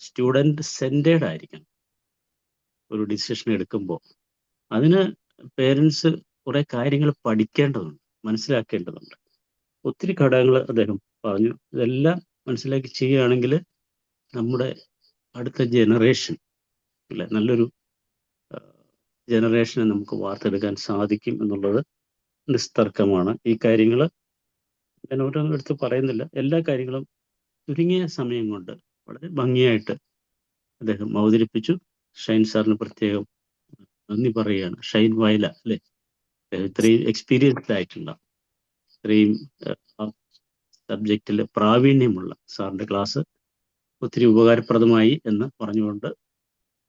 സ്റ്റുഡൻറ് സെൻറ്റേഡ് ആയിരിക്കണം ഒരു ഡിസിഷൻ എടുക്കുമ്പോൾ. അതിന് പേരൻസ് കുറെ കാര്യങ്ങൾ പഠിക്കേണ്ടതുണ്ട്, മനസ്സിലാക്കേണ്ടതുണ്ട്. ഒത്തിരി ഘടകങ്ങൾ അദ്ദേഹം പറഞ്ഞു. ഇതെല്ലാം മനസ്സിലാക്കി ചെയ്യുകയാണെങ്കിൽ നമ്മുടെ അടുത്ത ജനറേഷൻ അല്ലെ, നല്ലൊരു ജനറേഷനെ നമുക്ക് വാർത്തെടുക്കാൻ സാധിക്കും എന്നുള്ളത് നിസ്തർക്കമാണ്. ഈ കാര്യങ്ങൾ ഞാൻ ഓരോന്നും എടുത്ത് പറയുന്നില്ല. എല്ലാ കാര്യങ്ങളും ചുരുങ്ങിയ സമയം കൊണ്ട് വളരെ ഭംഗിയായിട്ട് അദ്ദേഹം അവതരിപ്പിച്ചു. ഷൈൻ സാറിന് പ്രത്യേകം നന്ദി പറയുകയാണ്. ഷൈൻ വയല അല്ലെ, ഇത്രയും എക്സ്പീരിയൻസ്ഡ് ആയിട്ടുള്ള, ഇത്രയും സബ്ജക്റ്റിൽ പ്രാവീണ്യമുള്ള സാറിൻ്റെ ക്ലാസ് ഒത്തിരി ഉപകാരപ്രദമായി എന്ന് പറഞ്ഞുകൊണ്ട്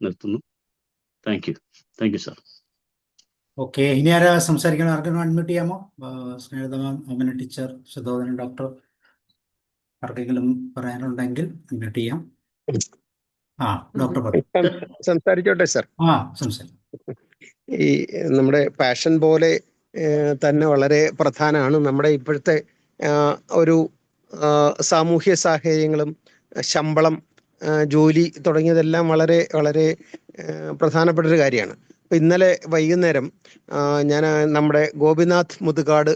നിർത്തുന്നു. Thank you sir. ഓക്കെ, ഇനി ആരാ സംസാരിക്കണം? ആർക്കെങ്കിലും അൺമ്യൂട്ട് ചെയ്യാമോ? സ്നേഹിത മാം, ഓമന ടീച്ചർ, ശുദ്ധോദനൻ ഡോക്ടർ, ആർക്കെങ്കിലും പറയാനുണ്ടെങ്കിൽ അൺമ്യൂട്ട് ചെയ്യാം. ആ ഡോക്ടർ പറയും. സംസാരിച്ചോട്ടെ സാർ. ആ സംസാരിക്കും. ഈ നമ്മുടെ പാഷൻ പോലെ തന്നെ വളരെ പ്രധാനമാണ് നമ്മുടെ ഇപ്പോഴത്തെ ഒരു സാമൂഹ്യ സാഹചര്യങ്ങളും ശമ്പളം, ജോലി തുടങ്ങിയതെല്ലാം വളരെ വളരെ പ്രധാനപ്പെട്ട ഒരു കാര്യമാണ്. അപ്പം ഇന്നലെ വൈകുന്നേരം ഞാൻ നമ്മുടെ ഗോപിനാഥ് മുതുകാട്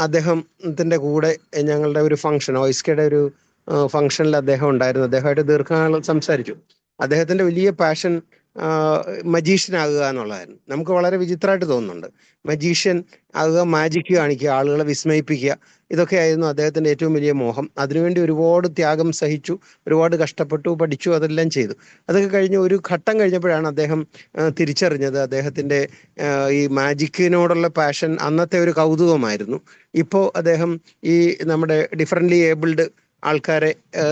അദ്ദേഹത്തിൻ്റെ കൂടെ ഞങ്ങളുടെ ഒരു ഫംഗ്ഷൻ, OISKയുടെ ഒരു ഫംഗ്ഷനിൽ അദ്ദേഹം ഉണ്ടായിരുന്നു. അദ്ദേഹമായിട്ട് ദീർഘകാലം സംസാരിച്ചു. അദ്ദേഹത്തിൻ്റെ വലിയ പാഷൻ മജീഷ്യൻ ആകുക എന്നുള്ളതായിരുന്നു. നമുക്ക് വളരെ വിചിത്രമായിട്ട് തോന്നുന്നുണ്ട്. മജീഷ്യൻ ആകുക, മാജിക് കാണിക്കുക, ആളുകളെ വിസ്മയിപ്പിക്കുക, ഇതൊക്കെയായിരുന്നു അദ്ദേഹത്തിൻ്റെ ഏറ്റവും വലിയ മോഹം. അതിനുവേണ്ടി ഒരുപാട് ത്യാഗം സഹിച്ചു, ഒരുപാട് കഷ്ടപ്പെട്ടു, പഠിച്ചു, അതെല്ലാം ചെയ്തു. അതൊക്കെ കഴിഞ്ഞ് ഒരു ഘട്ടം കഴിഞ്ഞപ്പോഴാണ് അദ്ദേഹം തിരിച്ചറിഞ്ഞത് അദ്ദേഹത്തിൻ്റെ ഈ മാജിക്കിനോടുള്ള പാഷൻ അന്നത്തെ ഒരു കൗതുകമായിരുന്നു. ഇപ്പോൾ അദ്ദേഹം ഈ നമ്മുടെ ഡിഫറൻ്റ്ലി ഏബിൾഡ് ആൾക്കാരെ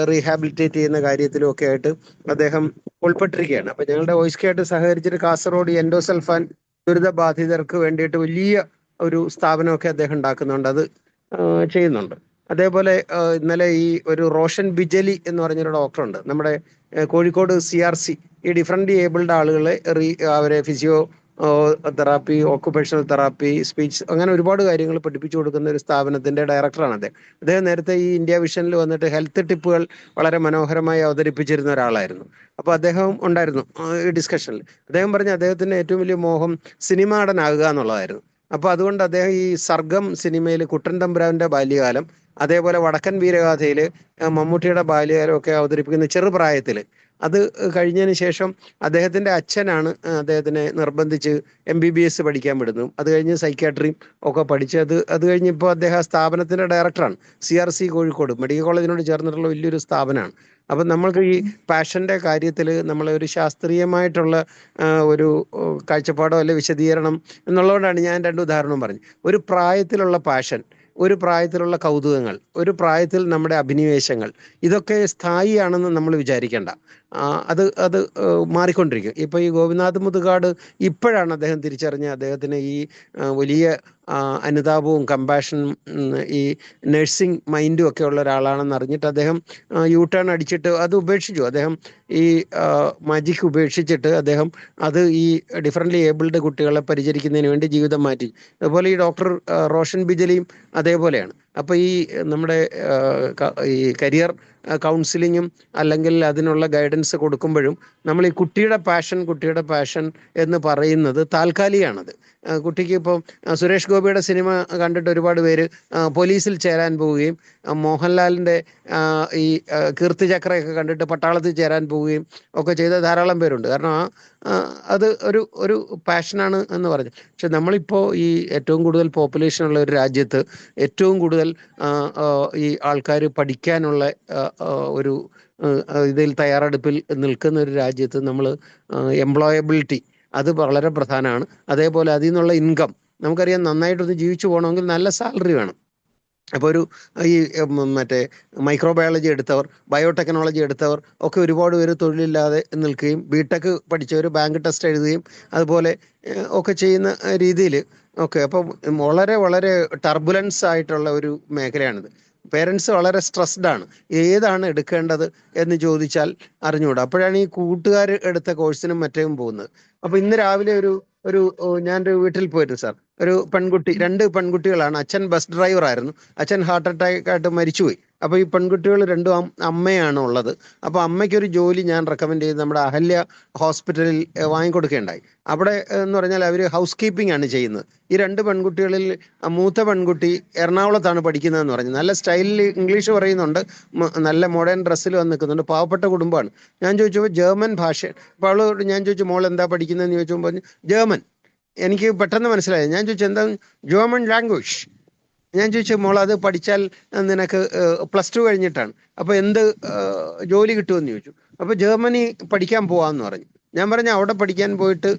റീഹാബിലിറ്റേറ്റ് ചെയ്യുന്ന കാര്യത്തിലും ഒക്കെ ആയിട്ട് അദ്ദേഹം ഉൾപ്പെട്ടിരിക്കുകയാണ്. അപ്പം ഞങ്ങളുടെ OISKയായിട്ട് സഹകരിച്ചിട്ട് കാസർഗോഡ് എൻഡോസൾഫാൻ ദുരിതബാധിതർക്ക് വേണ്ടിയിട്ട് വലിയ ഒരു സ്ഥാപനമൊക്കെ അദ്ദേഹം ഉണ്ടാക്കുന്നുണ്ട്. അത് ചെയ്യുന്നുണ്ട്. അതേപോലെ ഇന്നലെ ഈ ഒരു റോഷൻ ബിജലി എന്ന് പറഞ്ഞൊരു ഡോക്ടറുണ്ട് നമ്മുടെ കോഴിക്കോട് CRC. ഈ ഡിഫറെൻ്റ് ഏബിൾഡ് ആളുകളെ അവരെ physio therapy, occupational therapy, speech, അങ്ങനെ ഒരുപാട് കാര്യങ്ങൾ പഠിപ്പിച്ചു കൊടുക്കുന്ന ഒരു സ്ഥാപനത്തിന്റെ ഡയറക്ടറാണ് അദ്ദേഹം. അദ്ദേഹം നേരത്തെ ഈ ഇന്ത്യ വിഷനിൽ വന്നിട്ട് ഹെൽത്ത് ടിപ്പുകൾ വളരെ മനോഹരമായി അവതരിപ്പിച്ചിരുന്ന ഒരാളായിരുന്നു. അപ്പോൾ അദ്ദേഹം ഉണ്ടായിരുന്നു ഈ ഡിസ്കഷനിൽ. അദ്ദേഹം പറഞ്ഞ അദ്ദേഹത്തിന്റെ ഏറ്റവും വലിയ മോഹം സിനിമ നടനാകുക എന്നുള്ളതായിരുന്നു. അപ്പോൾ അതുകൊണ്ട് അദ്ദേഹം ഈ സർഗം സിനിമയിൽ കുട്ടൻ തമ്പുരാന്റെ ബാല്യകാലം, അതേപോലെ വടക്കൻ വീരഗാഥയിൽ മമ്മൂട്ടിയുടെ ബാല്യകാലം ഒക്കെ അവതരിപ്പിക്കുന്ന ചെറുപ്രായത്തിൽ, അത് കഴിഞ്ഞതിന് ശേഷം അദ്ദേഹത്തിൻ്റെ അച്ഛനാണ് അദ്ദേഹത്തിനെ നിർബന്ധിച്ച് MBBS പഠിക്കാൻ വിടുന്നു. അത് കഴിഞ്ഞ് സൈക്യാട്രിയും ഒക്കെ പഠിച്ച് അത് കഴിഞ്ഞ് ഇപ്പോൾ അദ്ദേഹം സ്ഥാപനത്തിൻ്റെ ഡയറക്ടറാണ്. CRC കോഴിക്കോട് മെഡിക്കൽ കോളേജിനോട് ചേർന്നിട്ടുള്ള വലിയൊരു സ്ഥാപനമാണ്. അപ്പം നമ്മൾക്ക് ഈ പാഷൻ്റെ കാര്യത്തിൽ നമ്മളെ ഒരു ശാസ്ത്രീയമായിട്ടുള്ള ഒരു കാഴ്ചപ്പാടോ അല്ലെ വിശദീകരണം എന്നുള്ളതുകൊണ്ടാണ് ഞാൻ 2 ഉദാഹരണം പറഞ്ഞു. ഒരു പ്രായത്തിലുള്ള പാഷൻ, ഒരു പ്രായത്തിലുള്ള കൗതുകങ്ങൾ, ഒരു പ്രായത്തിൽ നമ്മുടെ അഭിനിവേശങ്ങൾ, ഇതൊക്കെ സ്ഥായിയാണെന്ന് നമ്മൾ വിചാരിക്കേണ്ട. അത് മാറിക്കൊണ്ടിരിക്കും. ഇപ്പോൾ ഈ ഗോപിനാഥ് മുതുകാട് ഇപ്പോഴാണ് അദ്ദേഹം തിരിച്ചറിഞ്ഞ് അദ്ദേഹത്തിന് ഈ വലിയ അനുതാപവും കമ്പാഷനും ഈ നഴ്സിംഗ് മൈൻഡും ഒക്കെ ഉള്ള ഒരാളാണെന്ന് അറിഞ്ഞിട്ട് അദ്ദേഹം U-ടേൺ അടിച്ചിട്ട് അത് ഉപേക്ഷിച്ചു. അദ്ദേഹം ഈ മാജിക് ഉപേക്ഷിച്ചിട്ട് അദ്ദേഹം അത് ഈ ഡിഫറൻ്റ്ലി ഏബിൾഡ് കുട്ടികളെ പരിചരിക്കുന്നതിന് വേണ്ടി ജീവിതം മാറ്റി. അതുപോലെ ഈ ഡോക്ടർ റോഷൻ ബിജലിയും അതേപോലെയാണ്. അപ്പോൾ ഈ നമ്മുടെ ഈ കരിയർ കൗൺസിലിങ്ങും അല്ലെങ്കിൽ അതിനുള്ള ഗൈഡൻസ് കൊടുക്കുമ്പോഴും നമ്മൾ ഈ കുട്ടിയുടെ പാഷൻ എന്ന് പറയുന്നത് താൽക്കാലികമാണത്. കുട്ടിക്ക് ഇപ്പം സുരേഷ് ഗോപിയുടെ സിനിമ കണ്ടിട്ട് ഒരുപാട് പേര് പോലീസിൽ ചേരാൻ പോവുകയും മോഹൻലാലിൻ്റെ ഈ കീർത്തിചക്രയൊക്കെ കണ്ടിട്ട് പട്ടാളത്തിൽ ചേരാൻ പോവുകയും ഒക്കെ ചെയ്ത ധാരാളം പേരുണ്ട്. കാരണം അത് ഒരു പാഷനാണ് എന്ന് പറഞ്ഞു. പക്ഷെ നമ്മളിപ്പോൾ ഈ ഏറ്റവും കൂടുതൽ പോപ്പുലേഷനുള്ള ഒരു രാജ്യത്ത് ഏറ്റവും കൂടുതൽ ഈ ആൾക്കാർ പഠിക്കാനുള്ള ഒരു ഇതിൽ തയ്യാറെടുപ്പിൽ നിൽക്കുന്ന ഒരു രാജ്യത്ത് നമ്മൾ എംപ്ലോയബിലിറ്റി അത് വളരെ പ്രധാനമാണ്. അതേപോലെ അതിൽ നിന്നുള്ള ഇൻകം നമുക്കറിയാം. നന്നായിട്ടൊന്ന് ജീവിച്ചു പോകണമെങ്കിൽ നല്ല സാലറി വേണം. അപ്പോൾ ഈ മറ്റേ മൈക്രോബയോളജി എടുത്തവർ, ബയോടെക്നോളജി എടുത്തവർ ഒക്കെ ഒരുപാട് പേര് തൊഴിലില്ലാതെ നിൽക്കുകയും BTech പഠിച്ചവർ ബാങ്ക് ടെസ്റ്റ് എഴുതുകയും അതുപോലെ ഒക്കെ ചെയ്യുന്ന രീതിയിൽ ഒക്കെ. അപ്പം വളരെ വളരെ ടർബുലൻസ് ആയിട്ടുള്ള ഒരു മേഖലയാണിത്. പേരൻസ് വളരെ സ്ട്രെസ്ഡ് ആണ്. ഏതാണ് എടുക്കേണ്ടത് എന്ന് ചോദിച്ചാൽ അറിഞ്ഞുകൂടാ. അപ്പോഴാണ് ഈ കൂട്ടുകാർ എടുത്ത കോഴ്സിനും മറ്റേയും പോകുന്നത്. അപ്പോൾ ഇന്ന് രാവിലെ ഞാനൊരു വീട്ടിൽ പോയിരുന്നു സാർ. ഒരു പെൺകുട്ടി, 2 പെൺകുട്ടികളാണ്. അച്ഛൻ ബസ് ഡ്രൈവർ ആയിരുന്നു. അച്ഛൻ ഹാർട്ട് അറ്റാക്ക് ആയിട്ട് മരിച്ചുപോയി. അപ്പോൾ ഈ പെൺകുട്ടികൾ 2 അമ്മയാണ് ഉള്ളത്. അപ്പോൾ അമ്മയ്ക്കൊരു ജോലി ഞാൻ റെക്കമെൻഡ് ചെയ്ത് നമ്മുടെ അഹല്യ ഹോസ്പിറ്റലിൽ വാങ്ങിക്കൊടുക്കുകയുണ്ടായി. അവിടെ എന്ന് പറഞ്ഞാൽ അവർ ഹൗസ് കീപ്പിംഗ് ആണ് ചെയ്യുന്നത്. ഈ 2 പെൺകുട്ടികളിൽ മൂത്ത പെൺകുട്ടി എറണാകുളത്താണ് പഠിക്കുന്നതെന്ന് പറഞ്ഞു. നല്ല സ്റ്റൈലിൽ ഇംഗ്ലീഷ് പറയുന്നുണ്ട്, നല്ല മോഡേൺ ഡ്രസ്സിൽ വന്ന് നിൽക്കുന്നുണ്ട്. പാവപ്പെട്ട കുടുംബമാണ്. ഞാൻ ചോദിച്ചപ്പോൾ ജർമ്മൻ ഭാഷ. അപ്പോൾ അവളോട് ഞാൻ ചോദിച്ചു, മോൾ എന്താ പഠിക്കുന്നതെന്ന് ചോദിച്ചപ്പോൾ പറഞ്ഞു ജർമ്മൻ. എനിക്ക് പെട്ടെന്ന് മനസ്സിലായി. ഞാൻ ചോദിച്ചു എന്താ? German language. ഞാൻ ചോദിച്ചു മോൾ അത് പഠിച്ചാൽ നിനക്ക് +2 കഴിഞ്ഞിട്ടാണ്, അപ്പോൾ എന്ത് ജോലി കിട്ടുമെന്ന് ചോദിച്ചു. അപ്പോൾ ജർമ്മനി പഠിക്കാൻ പോവാന്ന് പറഞ്ഞു. ഞാൻ പറഞ്ഞു അവിടെ പഠിക്കാൻ പോയിട്ട്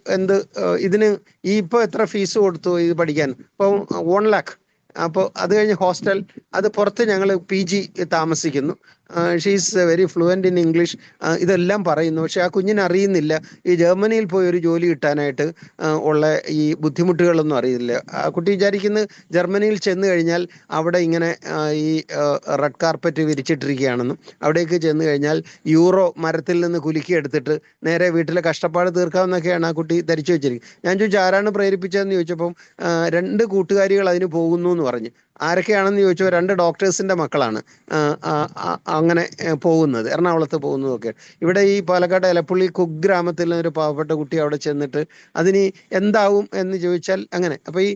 ഇതിന് ഇപ്പോൾ എത്ര ഫീസ് കൊടുത്തു ഇത് പഠിക്കാൻ? ഇപ്പോൾ 1 lakh. അപ്പോൾ അത് കഴിഞ്ഞ് ഹോസ്റ്റൽ, അത് പുറത്ത് ഞങ്ങൾ PG താമസിക്കുന്നു. She's very fluent in English. ഇതെല്ലാം പറയുന്നു. പക്ഷെ ആ കുഞ്ഞിന് അറിയുന്നില്ല ഈ ജർമ്മനിയിൽ പോയി ഒരു ജോലി കിട്ടാനായിട്ട് ഉള്ള ഈ ബുദ്ധിമുട്ടുകളൊന്നും അറിയില്ല. ആ കുട്ടി വിചാരിക്കുന്നത് ജർമ്മനിയിൽ ചെന്ന് കഴിഞ്ഞാൽ അവിടെ ഇങ്ങനെ ഈ റെഡ് കാർപ്പറ്റ് വിരിച്ചിട്ടിരിക്കുകയാണെന്നും അവിടേക്ക് ചെന്ന് കഴിഞ്ഞാൽ യൂറോ മരത്തിൽ നിന്ന് കുലുക്കി എടുത്തിട്ട് നേരെ വീട്ടിലെ കഷ്ടപ്പാട് തീർക്കാമെന്നൊക്കെയാണ് ആ കുട്ടി ധരിച്ചു വെച്ചിരിക്കുന്നത്. ഞാൻ ചോദിച്ചു ആരാണ് പ്രേരിപ്പിച്ചതെന്ന് ചോദിച്ചപ്പം 2 കൂട്ടുകാരികൾ അതിന് പോകുന്നു എന്ന് പറഞ്ഞു. ആരൊക്കെയാണെന്ന് ചോദിച്ചപ്പോൾ 2 ഡോക്ടേഴ്സിൻ്റെ മക്കളാണ് അങ്ങനെ പോകുന്നത്, എറണാകുളത്ത് പോകുന്നതൊക്കെ. ഇവിടെ ഈ പാലക്കാട് എലപ്പുള്ളി കുഗ്രാമത്തിൽ ഒരു പാവപ്പെട്ട കുട്ടി അവിടെ ചെന്നിട്ട് അതിന് എന്താവും എന്ന് ചോദിച്ചാൽ അങ്ങനെ. അപ്പോൾ ഈ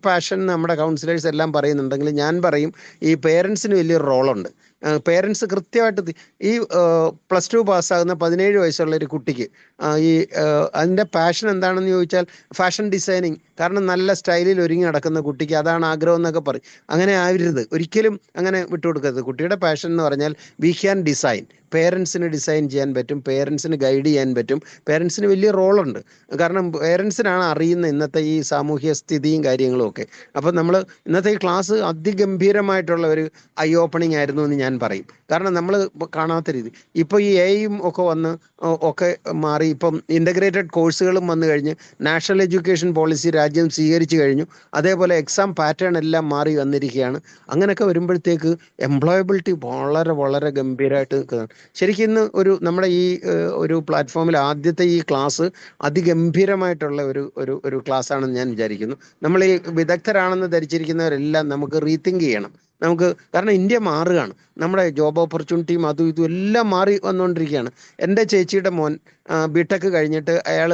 പാഷൻ നമ്മുടെ കൗൺസിലേഴ്സ് എല്ലാം പറയുന്നുണ്ടെങ്കിൽ ഞാൻ പറയും ഈ പേരൻസിന് വലിയൊരു റോളുണ്ട്. പേരൻസ് കൃത്യമായിട്ട് ഈ +2 പാസ്സാകുന്ന 17 വയസ്സുള്ള ഒരു കുട്ടിക്ക് ഈ അതിൻ്റെ പാഷൻ എന്താണെന്ന് ചോദിച്ചാൽ ഫാഷൻ ഡിസൈനിങ്. കാരണം നല്ല സ്റ്റൈലിൽ ഒരുങ്ങി നടക്കുന്ന കുട്ടിക്ക് അതാണ് ആഗ്രഹം എന്നൊക്കെ പറയും. അങ്ങനെ ആവരുത്, ഒരിക്കലും അങ്ങനെ വിട്ടുകൊടുക്കരുത്. കുട്ടിയുടെ പാഷൻ എന്ന് പറഞ്ഞാൽ വി ക്യാൻ ഡിസൈൻ. പേരൻസിന് ഡിസൈൻ ചെയ്യാൻ പറ്റും, പേരൻസിന് ഗൈഡ് ചെയ്യാൻ പറ്റും. പേരൻസിന് വലിയ റോളുണ്ട്. കാരണം പേരൻസിനാണ് അറിയുന്ന ഇന്നത്തെ ഈ സാമൂഹ്യ സ്ഥിതിയും കാര്യങ്ങളും ഒക്കെ. അപ്പോൾ നമ്മൾ ഇന്നത്തെ ഈ ക്ലാസ് അതിഗംഭീരമായിട്ടുള്ള ഒരു ഐ ഓപ്പണിംഗ് ആയിരുന്നു എന്ന് ഞാൻ പറയും. കാരണം നമ്മൾ കാണാത്ത രീതി ഇപ്പോൾ ഈ എയും ഒക്കെ വന്ന് ഒക്കെ മാറി. ഇപ്പം ഇൻ്റഗ്രേറ്റഡ് കോഴ്സുകളും വന്നു കഴിഞ്ഞ് നാഷണൽ എഡ്യൂക്കേഷൻ പോളിസി രാജ്യം സ്വീകരിച്ചു കഴിഞ്ഞു. അതേപോലെ എക്സാം പാറ്റേൺ എല്ലാം മാറി വന്നിരിക്കുകയാണ്. അങ്ങനെയൊക്കെ വരുമ്പോഴത്തേക്ക് എംപ്ലോയബിലിറ്റി വളരെ വളരെ ഗംഭീരമായിട്ട് നിൽക്കുന്നതാണ്. ശരിക്കും ഇന്ന് നമ്മുടെ ഈ ഒരു പ്ലാറ്റ്ഫോമിൽ ആദ്യത്തെ ഈ ക്ലാസ് അതിഗംഭീരമായിട്ടുള്ള ഒരു ക്ലാസ് ആണെന്ന് ഞാൻ വിചാരിക്കുന്നു. നമ്മൾ ഈ വിദഗ്ധരാണെന്ന് ധരിച്ചിരിക്കുന്നവരെല്ലാം നമുക്ക് റീതിങ്ക് ചെയ്യണം. കാരണം ഇന്ത്യ മാറുകയാണ്. നമ്മുടെ ജോബ് ഓപ്പർച്യൂണിറ്റിയും അതും ഇതും എല്ലാം മാറി വന്നുകൊണ്ടിരിക്കുകയാണ്. എൻ്റെ ചേച്ചിയുടെ മോൻ ബിടെക് കഴിഞ്ഞിട്ട് അയാൾ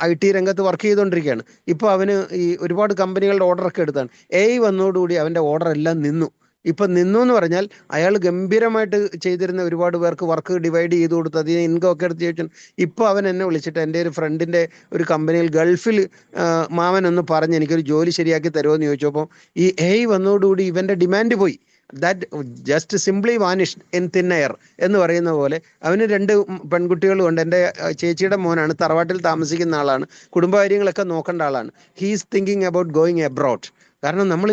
IT രംഗത്ത് വർക്ക് ചെയ്തുകൊണ്ടിരിക്കുകയാണ്. ഇപ്പോൾ അവന് ഈ ഒരുപാട് കമ്പനികളുടെ ഓർഡറൊക്കെ എടുത്താണ്. AI വന്നതോടുകൂടി അവൻ്റെ ഓർഡർ എല്ലാം നിന്നു. ഇപ്പം നിന്നു എന്ന് പറഞ്ഞാൽ അയാൾ ഗംഭീരമായിട്ട് ചെയ്തിരുന്ന ഒരുപാട് പേർക്ക് വർക്ക് ഡിവൈഡ് ചെയ്ത് കൊടുത്ത് അതിന് ഇൻകം ഒക്കെ എടുത്ത് ചോദിച്ചു. ഇപ്പോൾ അവൻ എന്നെ വിളിച്ചിട്ട് എൻ്റെ ഒരു ഫ്രണ്ടിൻ്റെ ഒരു കമ്പനിയിൽ ഗൾഫിൽ മാമൻ ഒന്ന് പറഞ്ഞ് എനിക്കൊരു ജോലി ശരിയാക്കി തരുമോ എന്ന് ചോദിച്ചപ്പോൾ ഈ AI വന്നതോടുകൂടി ഇവൻ്റെ ഡിമാൻഡ് പോയി. That just simply vanished in thin air എന്ന് പറയുന്ന പോലെ. അവന് 2 പെൺകുട്ടികളും ഉണ്ട്. എൻ്റെ ചേച്ചിയുടെ മോനാണ്, തറവാട്ടിൽ താമസിക്കുന്ന ആളാണ്, കുടുംബകാര്യങ്ങളൊക്കെ നോക്കേണ്ട ആളാണ്. He's thinking about going abroad. കാരണം നമ്മൾ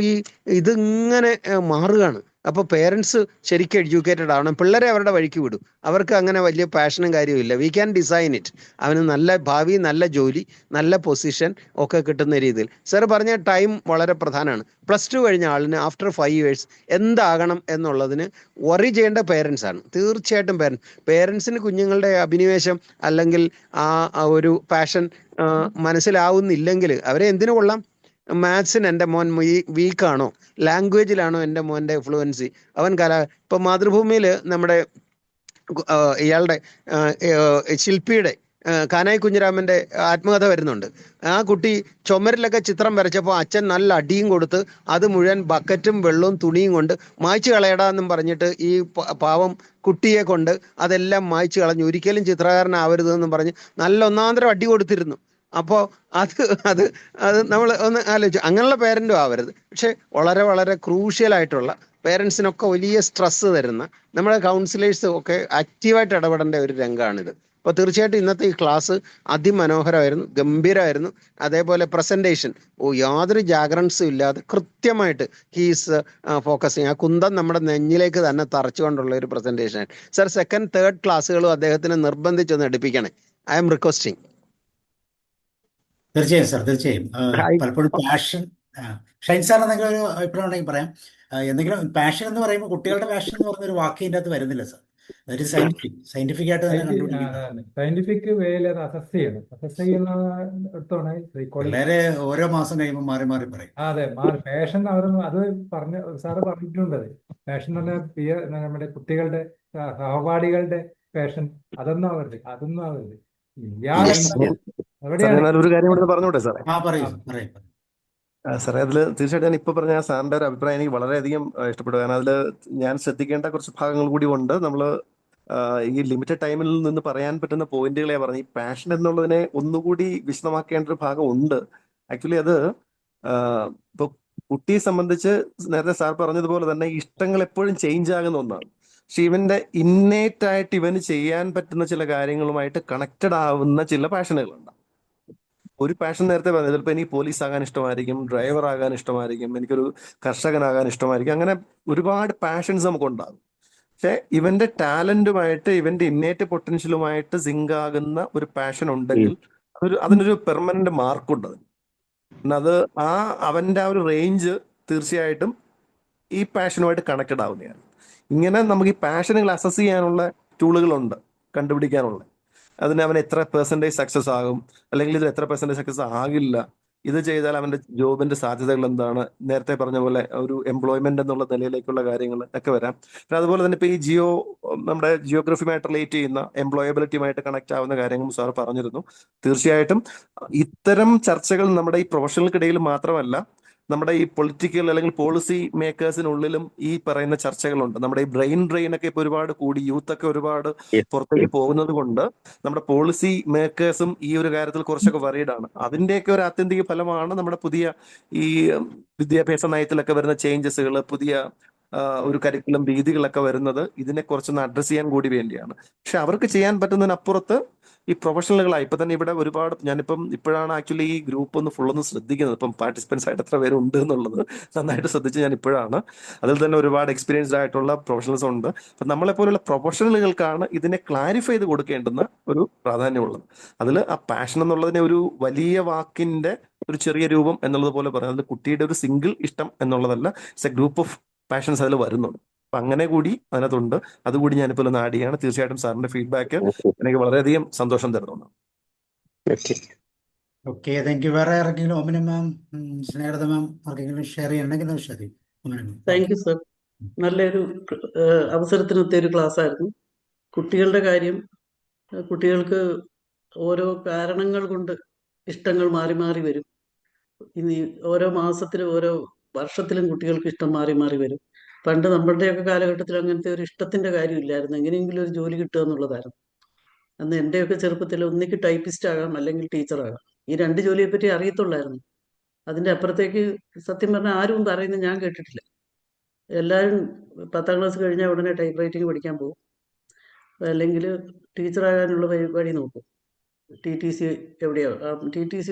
ഇതിങ്ങനെ മാറുകയാണ്. അപ്പോൾ പേരൻസ് ശരിക്കും എഡ്യൂക്കേറ്റഡ് ആവണം. പിള്ളേരെ അവരുടെ വഴിക്ക് വിടും. അവർക്ക് അങ്ങനെ വലിയ പാഷനും കാര്യമില്ല. We can design it. അവന് നല്ല ഭാവി, നല്ല ജോലി, നല്ല പൊസിഷൻ ഒക്കെ കിട്ടുന്ന രീതിയിൽ. സാർ പറഞ്ഞ ടൈം വളരെ പ്രധാനമാണ്. +2 കഴിഞ്ഞ ആളിന് ആഫ്റ്റർ 5 years എന്താകണം എന്നുള്ളതിന് വറി ചെയ്യേണ്ട പേരൻസ് ആണ്. തീർച്ചയായിട്ടും പേരൻസിന് കുഞ്ഞുങ്ങളുടെ അഭിനിവേശം അല്ലെങ്കിൽ ആ ഒരു പാഷൻ മനസ്സിലാവുന്നില്ലെങ്കിൽ അവരെ എന്തിനു കൊള്ളാം? മാത്സിന് എൻ്റെ മോൻ വീക്കാണോ, ലാംഗ്വേജിലാണോ എൻ്റെ മോൻ്റെ ഫ്ലുവൻസി, അവൻ ഇപ്പം മാതൃഭൂമിയിൽ നമ്മുടെ ഇയാളുടെ ശില്പിയുടെ കാനായി കുഞ്ഞിരാമൻ്റെ ആത്മകഥ വരുന്നുണ്ട്. ആ കുട്ടി ചുമരിലൊക്കെ ചിത്രം വരച്ചപ്പോൾ അച്ഛൻ നല്ല അടിയും കൊടുത്ത് അത് മുഴുവൻ ബക്കറ്റും വെള്ളവും തുണിയും കൊണ്ട് മായ്ച്ചു കളയടാന്നും പറഞ്ഞിട്ട് ഈ പാവം കുട്ടിയെ കൊണ്ട് അതെല്ലാം മായ്ച്ചു കളഞ്ഞു. ഒരിക്കലും ചിത്രകാരനാവരുതെന്നും പറഞ്ഞ് നല്ല ഒന്നാന്തരം അടി കൊടുത്തിരുന്നു. അപ്പോൾ അത് നമ്മൾ ഒന്ന് ആലോചിച്ചു. അങ്ങനെയുള്ള പേരൻറ്റും ആവരുത്. പക്ഷെ വളരെ വളരെ ക്രൂഷ്യലായിട്ടുള്ള പേരൻസിനൊക്കെ വലിയ സ്ട്രെസ് തരുന്ന നമ്മുടെ കൗൺസിലേഴ്സും ഒക്കെ ആക്റ്റീവായിട്ട് ഇടപെടേണ്ട ഒരു രംഗമാണിത്. അപ്പോൾ തീർച്ചയായിട്ടും ഇന്നത്തെ ഈ ക്ലാസ് അതിമനോഹരമായിരുന്നു, ഗംഭീരമായിരുന്നു. അതേപോലെ പ്രസൻറ്റേഷൻ യാതൊരു ജാഗ്രൻസും ഇല്ലാതെ കൃത്യമായിട്ട് ഹീസ് ഫോക്കസിങ്. ആ കുന്തം നമ്മുടെ നെഞ്ഞിലേക്ക് തന്നെ തറച്ചുകൊണ്ടുള്ള ഒരു പ്രസൻറ്റേഷൻ. സർ, 2nd, 3rd ക്ലാസ്സുകളും അദ്ദേഹത്തിന് നിർബന്ധിച്ചൊന്ന് എടുപ്പിക്കണേ. I am requesting. തീർച്ചയായും സാർ, തീർച്ചയായും. പലപ്പോഴും പാഷൻ, ഷൈൻ സാർ എന്തെങ്കിലും ഒരു അഭിപ്രായം ഉണ്ടെങ്കിൽ പറയാം. എന്തെങ്കിലും പാഷൻ എന്ന് പറയുമ്പോൾ കുട്ടികളുടെ പാഷൻ എന്ന് പറഞ്ഞൊരു വാക്ക് ഇതിൻ്റെ അകത്ത് വരുന്നില്ല സാർ. അതൊരു സയന്റിഫിക് ആയിട്ട് തന്നെ കണ്ടുപിടിക്കുന്നത്. സയന്റിഫിക് വേയിൽ അത് അസസ് ചെയ്യണം. അസസ് ചെയ്യുന്നിടത്താണ് സൈക്കോളജി. വളരെ ഓരോ മാസം കഴിയുമ്പോൾ മാറി മാറി പറയും. അതെ, പാഷൻ അത് സാറ് പറഞ്ഞിട്ടുണ്ട്. പാഷൻ എന്ന് പറഞ്ഞാൽ നമ്മുടെ കുട്ടികളുടെ സഹപാഠികളുടെ പാഷൻ അതൊന്നും ആവരുത്. ഒരു കാര്യം കൂടെ പറഞ്ഞോട്ടെ സാറേ? സാറേ, അതിൽ തീർച്ചയായിട്ടും ഞാൻ ഇപ്പൊ പറഞ്ഞ സാറിന്റെ ഒരു അഭിപ്രായം എനിക്ക് വളരെയധികം ഇഷ്ടപ്പെട്ടു. കാരണം അതിൽ ഞാൻ ശ്രദ്ധിക്കേണ്ട കുറച്ച് ഭാഗങ്ങൾ കൂടി ഉണ്ട്. നമ്മൾ ഈ ലിമിറ്റഡ് ടൈമിൽ നിന്ന് പറയാൻ പറ്റുന്ന പോയിന്റുകളെ പറഞ്ഞു. ഈ പാഷൻ എന്നുള്ളതിനെ ഒന്നുകൂടി വിശദമാക്കേണ്ട ഒരു ഭാഗം ഉണ്ട്. ആക്ച്വലി അത് ഇപ്പൊ കുട്ടിയെ സംബന്ധിച്ച് നേരത്തെ സാർ പറഞ്ഞതുപോലെ തന്നെ ഇഷ്ടങ്ങൾ എപ്പോഴും ചേഞ്ച് ആകുന്ന ഒന്നാണ്. പക്ഷെ ഇവന്റെ ഇന്നേറ്റ് ആയിട്ട് ഇവന് ചെയ്യാൻ പറ്റുന്ന ചില കാര്യങ്ങളുമായിട്ട് കണക്റ്റഡ് ആവുന്ന ചില പാഷനുകളുണ്ട്. ഒരു പാഷൻ നേരത്തെ പറഞ്ഞത് ചിലപ്പോൾ എനിക്ക് പോലീസ് ആകാൻ ഇഷ്ടമായിരിക്കും, ഡ്രൈവർ ആകാൻ ഇഷ്ടമായിരിക്കും, എനിക്കൊരു കർഷകനാകാൻ ഇഷ്ടമായിരിക്കും. അങ്ങനെ ഒരുപാട് പാഷൻസ് നമുക്കുണ്ടാകും. പക്ഷെ ഇവന്റെ ടാലന്റുമായിട്ട് ഇവന്റെ ഇന്നേറ്റ് പൊട്ടൻഷ്യലുമായിട്ട് സിങ്ക് ആകുന്ന ഒരു പാഷൻ ഉണ്ടെങ്കിൽ അതിനൊരു പെർമനന്റ് മാർക്കുണ്ട്. അത് അവന്റെ ആ ഒരു റേഞ്ച് തീർച്ചയായിട്ടും ഈ പാഷനുമായിട്ട് കണക്റ്റഡ് ആവുന്നതാണ്. ഇങ്ങനെ നമുക്ക് ഈ പാഷനുകൾ അസസ് ചെയ്യാനുള്ള ടൂളുകളുണ്ട്, കണ്ടുപിടിക്കാനുള്ള. അതിന് അവൻ എത്ര % സക്സസ് ആകും, അല്ലെങ്കിൽ ഇത് എത്ര % സക്സസ് ആകില്ല, ഇത് ചെയ്താൽ അവന്റെ ജോബിന്റെ സാധ്യതകൾ എന്താണ്, നേരത്തെ പറഞ്ഞ പോലെ ഒരു എംപ്ലോയ്മെന്റ് എന്നുള്ള നിലയിലേക്കുള്ള കാര്യങ്ങൾ ഒക്കെ വരാം. പിന്നെ അതുപോലെ തന്നെ ഇപ്പൊ ഈ നമ്മുടെ ജിയോഗ്രഫിയുമായിട്ട് റിലേറ്റ് ചെയ്യുന്ന എംപ്ലോയബിലിറ്റിയുമായിട്ട് കണക്ട് ആവുന്ന കാര്യങ്ങളും സാർ പറഞ്ഞിരുന്നു. തീർച്ചയായിട്ടും ഇത്തരം ചർച്ചകൾ നമ്മുടെ ഈ പ്രൊഫഷണൽക്കിടയിൽ മാത്രമല്ല, നമ്മുടെ ഈ പൊളിറ്റിക്കൽ അല്ലെങ്കിൽ പോളിസി മേക്കേഴ്സിനുള്ളിലും ഈ പറയുന്ന ചർച്ചകളുണ്ട്. നമ്മുടെ ഈ ബ്രെയിൻ ഡ്രെയിൻ ഒക്കെ ഇപ്പൊ ഒരുപാട് കൂടി, യൂത്ത് ഒക്കെ ഒരുപാട് പുറത്തേക്ക് പോകുന്നത് കൊണ്ട് നമ്മുടെ പോളിസി മേക്കേഴ്സും ഈ ഒരു കാര്യത്തിൽ കുറച്ചൊക്കെ വറീഡാണ്. അതിന്റെയൊക്കെ ഒരു ആത്യന്തിക ഫലമാണ് നമ്മുടെ പുതിയ ഈ വിദ്യാഭ്യാസ നയത്തിലൊക്കെ വരുന്ന ചേഞ്ചസുകൾ, പുതിയ ഒരു കരിക്കുലം രീതികളൊക്കെ വരുന്നത് ഇതിനെ കുറച്ചൊന്ന് അഡ്രസ്സ് ചെയ്യാൻ കൂടി വേണ്ടിയാണ്. പക്ഷെ അവർക്ക് ചെയ്യാൻ പറ്റുന്നതിനപ്പുറത്ത് ഈ പ്രൊഫഷണലുകളായി ഇപ്പൊ തന്നെ ഇവിടെ ഒരുപാട്, ഞാനിപ്പം ഇപ്പോഴാണ് ആക്ച്വലി ഈ ഗ്രൂപ്പ് ഒന്ന് ശ്രദ്ധിക്കുന്നത്, ഇപ്പം പാർട്ടിസിപ്പൻസ് ആയിട്ട് എത്ര പേരുണ്ട് എന്നുള്ളത് നന്നായിട്ട് ശ്രദ്ധിച്ച് ഞാൻ ഇപ്പോഴാണ്. അതിൽ തന്നെ ഒരുപാട് എക്സ്പീരിയൻസ്ഡ് ആയിട്ടുള്ള പ്രൊഫഷണൽസ് ഉണ്ട്. അപ്പം നമ്മളെപ്പോലുള്ള പ്രൊഫഷണലുകൾക്കാണ് ഇതിനെ ക്ലാരിഫൈ ചെയ്ത് കൊടുക്കേണ്ടുന്ന ഒരു പ്രാധാന്യമുള്ളത്. അതിൽ ആ പാഷൻ എന്നുള്ളതിനെ ഒരു വലിയ വാക്കിന്റെ ഒരു ചെറിയ രൂപം എന്നുള്ളത് പോലെ പറയാം. അതിൽ കുട്ടിയുടെ ഒരു സിംഗിൾ ഇഷ്ടം എന്നുള്ളതല്ല, it's A group of passions അതിൽ വരുന്നുണ്ട്. അപ്പൊ അങ്ങനെ കൂടി അതിനകത്തുണ്ട്. അതുകൂടി ഞാനിപ്പോൾ ഒന്ന് ആഡ് ചെയ്യാണ്. തീർച്ചയായിട്ടും സാറിന്റെ ഫീഡ്ബാക്ക് എനിക്ക് വളരെയധികം സന്തോഷം തരുന്നുണ്ട്. Okay, thank U. വേറെ ആർക്കെങ്കിലും, ഓമന മാം, സ്നേഹത മാം, ആർക്കെങ്കിലും ഷെയർ ചെയ്യണമെങ്കിൽ ശരി. Thank you sir. നല്ലൊരു അവസരത്തിനൊത്ത ഒരു ക്ലാസ് ആയിരുന്നു. കുട്ടികളുടെ കാര്യം, കുട്ടികൾക്ക് ഓരോ കാരണങ്ങൾ കൊണ്ട് ഇഷ്ടങ്ങൾ മാറി മാറി വരും. ഇനി ഓരോ മാസത്തിലും ഓരോ വർഷത്തിലും കുട്ടികൾക്ക് ഇഷ്ടം മാറി മാറി വരും. പണ്ട് നമ്മളുടെയൊക്കെ കാലഘട്ടത്തിൽ അങ്ങനത്തെ ഒരു ഇഷ്ടത്തിന്റെ കാര്യമില്ലായിരുന്നു. എങ്ങനെയെങ്കിലും ഒരു ജോലി കിട്ടുക എന്നുള്ളതായിരുന്നു. അന്ന് എൻ്റെയൊക്കെ ചെറുപ്പത്തിൽ ഒന്നിക്ക് ടൈപ്പിസ്റ്റ് ആകാം അല്ലെങ്കിൽ ടീച്ചറാകാം. ഈ രണ്ട് ജോലിയെ പറ്റി അറിയത്തുള്ളായിരുന്നു. അതിൻ്റെ അപ്പുറത്തേക്ക് സത്യം പറഞ്ഞാൽ ആരും പറയുന്നത് ഞാൻ കേട്ടിട്ടില്ല. എല്ലാവരും 10ാം ക്ലാസ് കഴിഞ്ഞാൽ ഉടനെ ടൈപ്പ് റൈറ്റിംഗ് പഠിക്കാൻ പോകും, അല്ലെങ്കിൽ ടീച്ചറാകാനുള്ള പരിപാടി നോക്കും. TTC എവിടെയോ TTC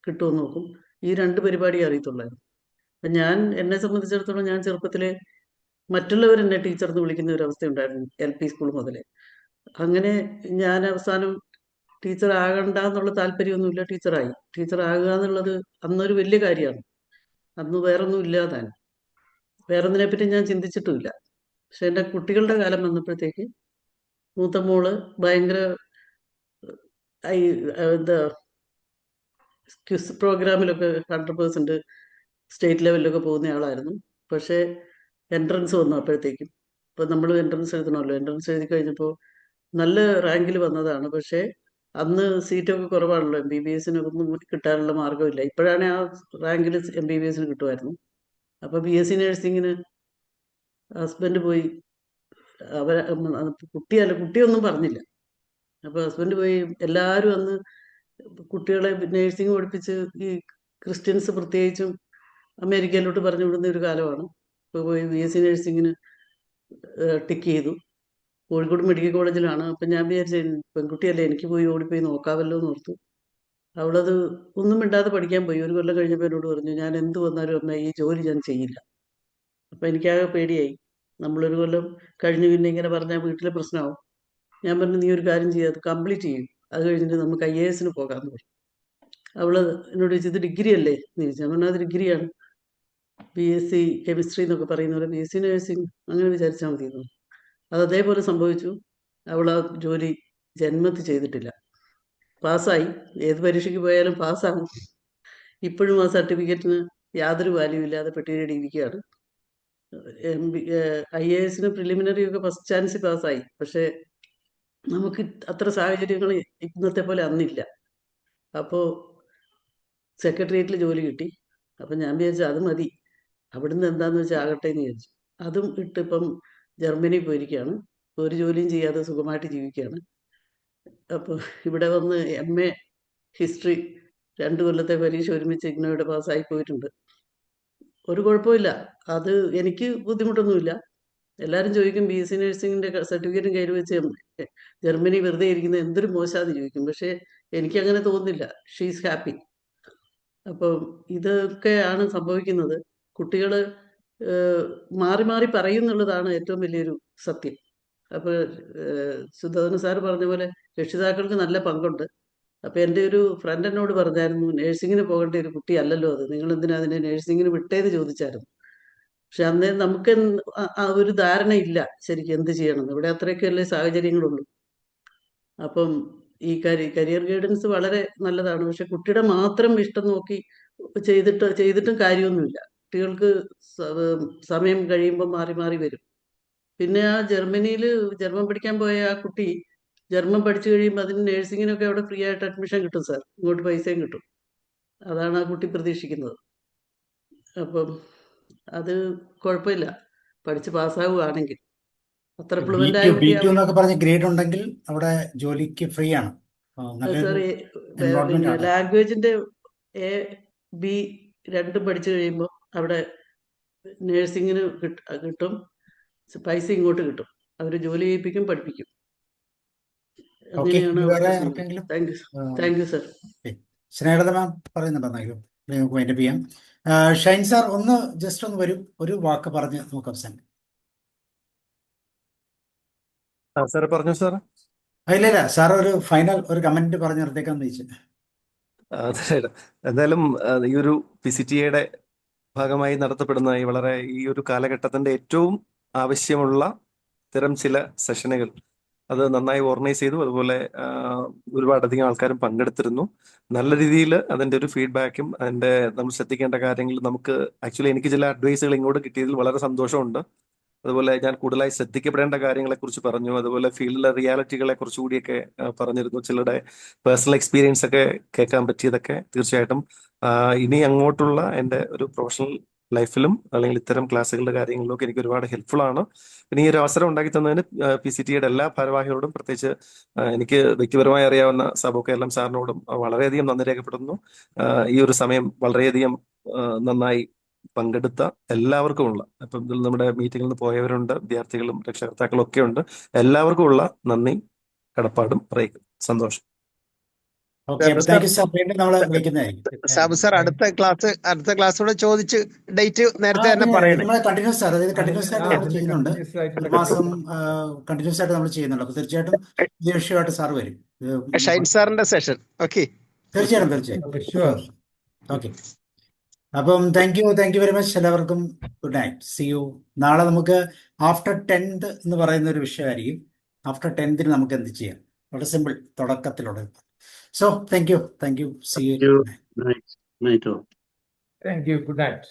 കിട്ടുമെന്ന് നോക്കും. ഈ രണ്ട് പരിപാടിയെ അറിയത്തുള്ളായിരുന്നു. അപ്പം എന്നെ സംബന്ധിച്ചിടത്തോളം ഞാൻ ചെറുപ്പത്തിലെ മറ്റുള്ളവർ എന്നെ ടീച്ചർ എന്ന് വിളിക്കുന്ന ഒരു അവസ്ഥ ഉണ്ടായിരുന്നു, LP സ്കൂൾ മുതലേ. അങ്ങനെ ഞാൻ അവസാനം ടീച്ചർ ആകണ്ട എന്നുള്ള താല്പര്യമൊന്നുമില്ല, ടീച്ചറായി. ടീച്ചർ ആകുക എന്നുള്ളത് അന്നൊരു വലിയ കാര്യമാണ്. അന്ന് വേറൊന്നും ഇല്ലാതാൻ, വേറൊന്നിനെ പറ്റി ഞാൻ ചിന്തിച്ചിട്ടുമില്ല. പക്ഷെ എൻ്റെ കുട്ടികളുടെ കാലം വന്നപ്പോഴത്തേക്ക് മൂത്ത മോള് ഭയങ്കര എന്താ ക്വിസ് പ്രോഗ്രാമിലൊക്കെ 100% സ്റ്റേറ്റ് ലെവലിലൊക്കെ പോകുന്ന ആളായിരുന്നു. പക്ഷേ എൻട്രൻസ് വന്നു അപ്പോഴത്തേക്കും. ഇപ്പം നമ്മൾ എൻട്രൻസ് എഴുതണമല്ലോ. എൻട്രൻസ് എഴുതി കഴിഞ്ഞപ്പോൾ നല്ല റാങ്കിൽ വന്നതാണ്. പക്ഷേ അന്ന് സീറ്റൊക്കെ കുറവാണല്ലോ, MBBS-നൊന്നും കിട്ടാനുള്ള മാർഗ്ഗമില്ല. ഇപ്പോഴാണ് ആ റാങ്കിൽ MBBS-ന് കിട്ടുമായിരുന്നു. അപ്പോൾ BSc നഴ്സിങ്ങിന് ഹസ്ബൻഡ് പോയി. കുട്ടിയൊന്നും പറഞ്ഞില്ല. അപ്പോൾ ഹസ്ബൻഡ് പോയി. എല്ലാവരും അന്ന് കുട്ടികളെ നഴ്സിംഗ് പഠിപ്പിച്ച് ഈ ക്രിസ്ത്യൻസ് പ്രത്യേകിച്ചും അമേരിക്കയിലോട്ട് പറഞ്ഞു വിടുന്ന ഒരു കാലമാണ്. ഇപ്പോൾ പോയി BSc നഴ്സിങ്ങിന് ടിക്ക് ചെയ്തു. കോഴിക്കോട് മെഡിക്കൽ കോളേജിലാണ്. അപ്പം ഞാൻ വിചാരിച്ചു പെൺകുട്ടിയല്ലേ, എനിക്ക് പോയി ഓടിപ്പോയി നോക്കാമല്ലോ എന്ന് ഓർത്തു. അവളത് ഒന്നും മിണ്ടാതെ പഠിക്കാൻ പോയി. ഒരു കൊല്ലം കഴിഞ്ഞപ്പോൾ എന്നോട് പറഞ്ഞു, ഞാൻ എന്ത് വന്നാലും അമ്മ ഈ ജോലി ഞാൻ ചെയ്യില്ല. അപ്പം എനിക്കാകെ പേടിയായി. നമ്മളൊരു കൊല്ലം കഴിഞ്ഞ് പിന്നെ ഇങ്ങനെ പറഞ്ഞാൽ വീട്ടിലെ പ്രശ്നമാവും. ഞാൻ പറഞ്ഞു, നീ ഒരു കാര്യം ചെയ്യുക, അത് കംപ്ലീറ്റ് ചെയ്യും, അത് കഴിഞ്ഞിട്ട് നമുക്ക് IAS-ന് പോകാമെന്ന് പറഞ്ഞു. അവള് എന്നോട് ചോദിച്ചു, ഇത് ഡിഗ്രി അല്ലേ എന്ന് ചോദിച്ചു. ഞാൻ പറഞ്ഞാൽ അത് ഡിഗ്രിയാണ്, BSc കെമിസ്ട്രി എന്നൊക്കെ പറയുന്ന പോലെ BSc നഴ്സിംഗ് അങ്ങനെ വിചാരിച്ചാൽ മതി എന്ന്. അത് അതേപോലെ സംഭവിച്ചു. അവൾ ആ ജോലി ജന്മത്തിൽ ചെയ്തിട്ടില്ല. പാസ്സായി. ഏത് പരീക്ഷയ്ക്ക് പോയാലും പാസ്സാകും. ഇപ്പോഴും ആ സർട്ടിഫിക്കറ്റിന് യാതൊരു വാല്യൂ ഇല്ലാതെ പെട്ടിയിലിരിക്കുകയാണ്. IAS-ന് പ്രിലിമിനറി ഒക്കെ ഫസ്റ്റ് ചാൻസ് പാസ്സായി. പക്ഷേ നമുക്ക് അത്ര സാഹചര്യങ്ങൾ ഇന്നത്തെ പോലെ അന്നില്ല. അപ്പോൾ സെക്രട്ടേറിയറ്റിൽ ജോലി കിട്ടി. അപ്പം ഞാൻ വിചാരിച്ചു അത് മതി, അവിടുന്ന് എന്താന്ന് വെച്ചാൽ ആകട്ടെ എന്ന് വിചാരിച്ചു. അതും ഇപ്പം ജർമ്മനി പോയിരിക്കുകയാണ്. ഒരു ജോലിയും ചെയ്യാതെ സുഖമായിട്ട് ജീവിക്കുകയാണ്. അപ്പോൾ ഇവിടെ വന്ന് MA ഹിസ്റ്ററി 2 കൊല്ലത്തെ പരീക്ഷ ഒരുമിച്ച് ഇഗ്നോയുടെ പാസ്സായി പോയിട്ടുണ്ട്. ഒരു കുഴപ്പമില്ല. അത് എനിക്ക് ബുദ്ധിമുട്ടൊന്നുമില്ല. എല്ലാവരും ചോദിക്കും BSc നഴ്സിംഗിൻ്റെ സർട്ടിഫിക്കറ്റും കയ്യിൽ വെച്ച് ജർമ്മനി വെറുതെ ഇരിക്കുന്നത് എന്തൊരു മോശമാണെന്ന് ചോദിക്കും. പക്ഷേ എനിക്കങ്ങനെ തോന്നുന്നില്ല. She's happy. അപ്പം ഇതൊക്കെയാണ് സംഭവിക്കുന്നത്. കുട്ടികൾ മാറി മാറി പറയുന്നുള്ളതാണ് ഏറ്റവും വലിയൊരു സത്യം. അപ്പോൾ സുധാകരൻ സാറ് പറഞ്ഞ പോലെ രക്ഷിതാക്കൾക്ക് നല്ല പങ്കുണ്ട്. അപ്പോൾ എൻ്റെ ഒരു ഫ്രണ്ട് എന്നോട് പറഞ്ഞായിരുന്നു, നഴ്സിങ്ങിന് പോകേണ്ട ഒരു കുട്ടിയല്ലല്ലോ അത്, നിങ്ങൾ എന്തിനാ അതിനെ നഴ്സിങ്ങിന് വിട്ടേന്ന് ചോദിച്ചായിരുന്നു. പക്ഷെ അന്നേരം നമുക്ക് ഒരു ധാരണയില്ല ശരിക്കും എന്ത് ചെയ്യണമെന്ന്. ഇവിടെ അത്രയൊക്കെയല്ലേ സാഹചര്യങ്ങളുള്ളൂ. അപ്പം ഈ കരിയർ ഗൈഡൻസ് വളരെ നല്ലതാണ്. പക്ഷെ കുട്ടിയുടെ മാത്രം ഇഷ്ടം നോക്കി ചെയ്തിട്ടും കാര്യമൊന്നുമില്ല. കുട്ടികൾക്ക് സമയം കഴിയുമ്പോൾ മാറി മാറി വരും. പിന്നെ ആ ജർമ്മൻ പഠിക്കാൻ പോയ ആ കുട്ടി ജർമ്മൻ പഠിച്ചു കഴിയുമ്പോൾ അതിന് നഴ്സിങ്ങിനൊക്കെ അവിടെ ഫ്രീ ആയിട്ട് അഡ്മിഷൻ കിട്ടും സാർ, ഇങ്ങോട്ട് പൈസയും കിട്ടും. അതാണ് ആ കുട്ടി പ്രതീക്ഷിക്കുന്നത്. അപ്പം അത് കുഴപ്പമില്ല, പഠിച്ച് പാസ്സാവുകയാണെങ്കിൽ. അത്ര ഫ്ലുവൻ്റ് ആയ B2 എന്നൊക്കെ പറഞ്ഞ ഗ്രേഡ് ഉണ്ടെങ്കിൽ അവിടെ ജോലിക്ക് ഫ്രീ ആണ്. സാർ പിന്നെ ലാംഗ്വേജിന്റെ A B 2 പഠിച്ചു കഴിയുമ്പോൾ അവിടെ നേഴ്സിങ്ങിന് കിട്ടും, പൈസ ഇങ്ങോട്ട് കിട്ടും. അവർ ജോലി ചെയ്യിപ്പിക്കും, പഠിപ്പിക്കും. ഓക്കെ, അങ്ങനെയാണ് വേറെ അവിടുത്തെ സംഗതി. ആർക്കെങ്കിലും താങ്ക് യു സർ. സ്നേഹത മാം പറയുന്നുണ്ടെന്നാലും നമുക്ക് വൈൻഡപ്പ് ചെയ്യാം. ഷൈൻ സാർ ഒന്ന് ജസ്റ്റ് ഒന്ന് വരും, ഒരു വാക്ക് പറഞ്ഞ് നമുക്ക് അവസാനം. സാറേ പറഞ്ഞു സാർ. ഇല്ല സാർ ഒരു ഫൈനൽ ഒരു കമന്റ് പറഞ്ഞ് നിർത്തേക്കാന്ന് വെച്ചു. തീർച്ചയായിട്ടും. എന്തായാലും ഈ ഒരു PCTA ഭാഗമായി നടത്തപ്പെടുന്ന ഈ ഒരു കാലഘട്ടത്തിന്റെ ഏറ്റവും ആവശ്യമുള്ള ഇത്തരം ചില സെഷനുകൾ അത് നന്നായി ഓർഗനൈസ് ചെയ്തു. അതുപോലെ ഒരുപാടധികം ആൾക്കാരും പങ്കെടുത്തിരുന്നു. നല്ല രീതിയിൽ അതിന്റെ ഒരു ഫീഡ്ബാക്കും അതിന്റെ നമ്മൾ ശ്രദ്ധിക്കേണ്ട കാര്യങ്ങൾ നമുക്ക് ആക്ച്വലി എനിക്ക് ചില അഡ്വൈസുകൾ ഇങ്ങോട്ട് കിട്ടിയതിൽ വളരെ സന്തോഷമുണ്ട്. അതുപോലെ ഞാൻ കൂടുതലായി ശ്രദ്ധിക്കപ്പെടേണ്ട കാര്യങ്ങളെ കുറിച്ച് പറഞ്ഞു. അതുപോലെ ഫീൽഡിലെ റിയാലിറ്റികളെ കുറിച്ചുകൂടിയൊക്കെ പറഞ്ഞിരുന്നു. ചിലരുടെ പേഴ്സണൽ എക്സ്പീരിയൻസ് ഒക്കെ കേൾക്കാൻ പറ്റിയതൊക്കെ തീർച്ചയായിട്ടും ഇനി അങ്ങോട്ടുള്ള എൻ്റെ ഒരു പ്രൊഫഷണൽ ലൈഫിലും അല്ലെങ്കിൽ ഇത്തരം ക്ലാസ്സുകളുടെ കാര്യങ്ങളിലൊക്കെ എനിക്ക് ഒരുപാട് ഹെൽപ്ഫുൾ ആണ്. പിന്നെ ഈ ഒരു അവസരം ഉണ്ടാക്കി തന്നതിന് PCTA എല്ലാ ഭാരവാഹികളോടും, പ്രത്യേകിച്ച് എനിക്ക് വ്യക്തിപരമായി അറിയാവുന്ന സബോ കേരളം സാറിനോടും വളരെയധികം നന്ദി രേഖപ്പെടുത്തുന്നു. ഈ ഒരു സമയം വളരെയധികം നന്നായി പങ്കെടുത്ത എല്ലാവർക്കുമുള്ള, ഇപ്പം ഇതിൽ നമ്മുടെ മീറ്റിങ്ങിൽ നിന്ന് പോയവരുണ്ട്, വിദ്യാർത്ഥികളും രക്ഷകർത്താക്കളും ഒക്കെ ഉണ്ട്, എല്ലാവർക്കുമുള്ള നന്ദി കടപ്പാടും അറിയിക്കും. സന്തോഷം. സാബു സാർ അടുത്ത ക്ലാസ്സോടെ ചോദിച്ച് ഡേറ്റ് നേരത്തെ തന്നെ പറയണേ. കണ്ടിന്യൂസ് ആയിട്ട് നമ്മൾ ചെയ്യുന്നുണ്ട്, ഒരു മാസം കണ്ടിന്യൂസ് ആയിട്ട് നമ്മൾ ചെയ്യുന്നുണ്ട്. അപ്പൊ തീർച്ചയായിട്ടും ഈ വിഷയമായിട്ട് സാർ വരും. ഷൈൻ സാറിന്റെ സെഷൻ. ഓക്കെ, തീർച്ചയായിട്ടും. ഓക്കെ, അപ്പം താങ്ക് യു വെരി മച്ച് എല്ലാവർക്കും. Good night, see you. നാളെ നമുക്ക് ആഫ്റ്റർ 10th എന്ന് പറയുന്ന ഒരു വിഷയമായിരിക്കും. ആഫ്റ്റർ 10th നമുക്ക് എന്ത് ചെയ്യാം, വളരെ സിമ്പിൾ, തുടക്കത്തിലുള്ള. So thank you, see you. Night. Thank you. Good night.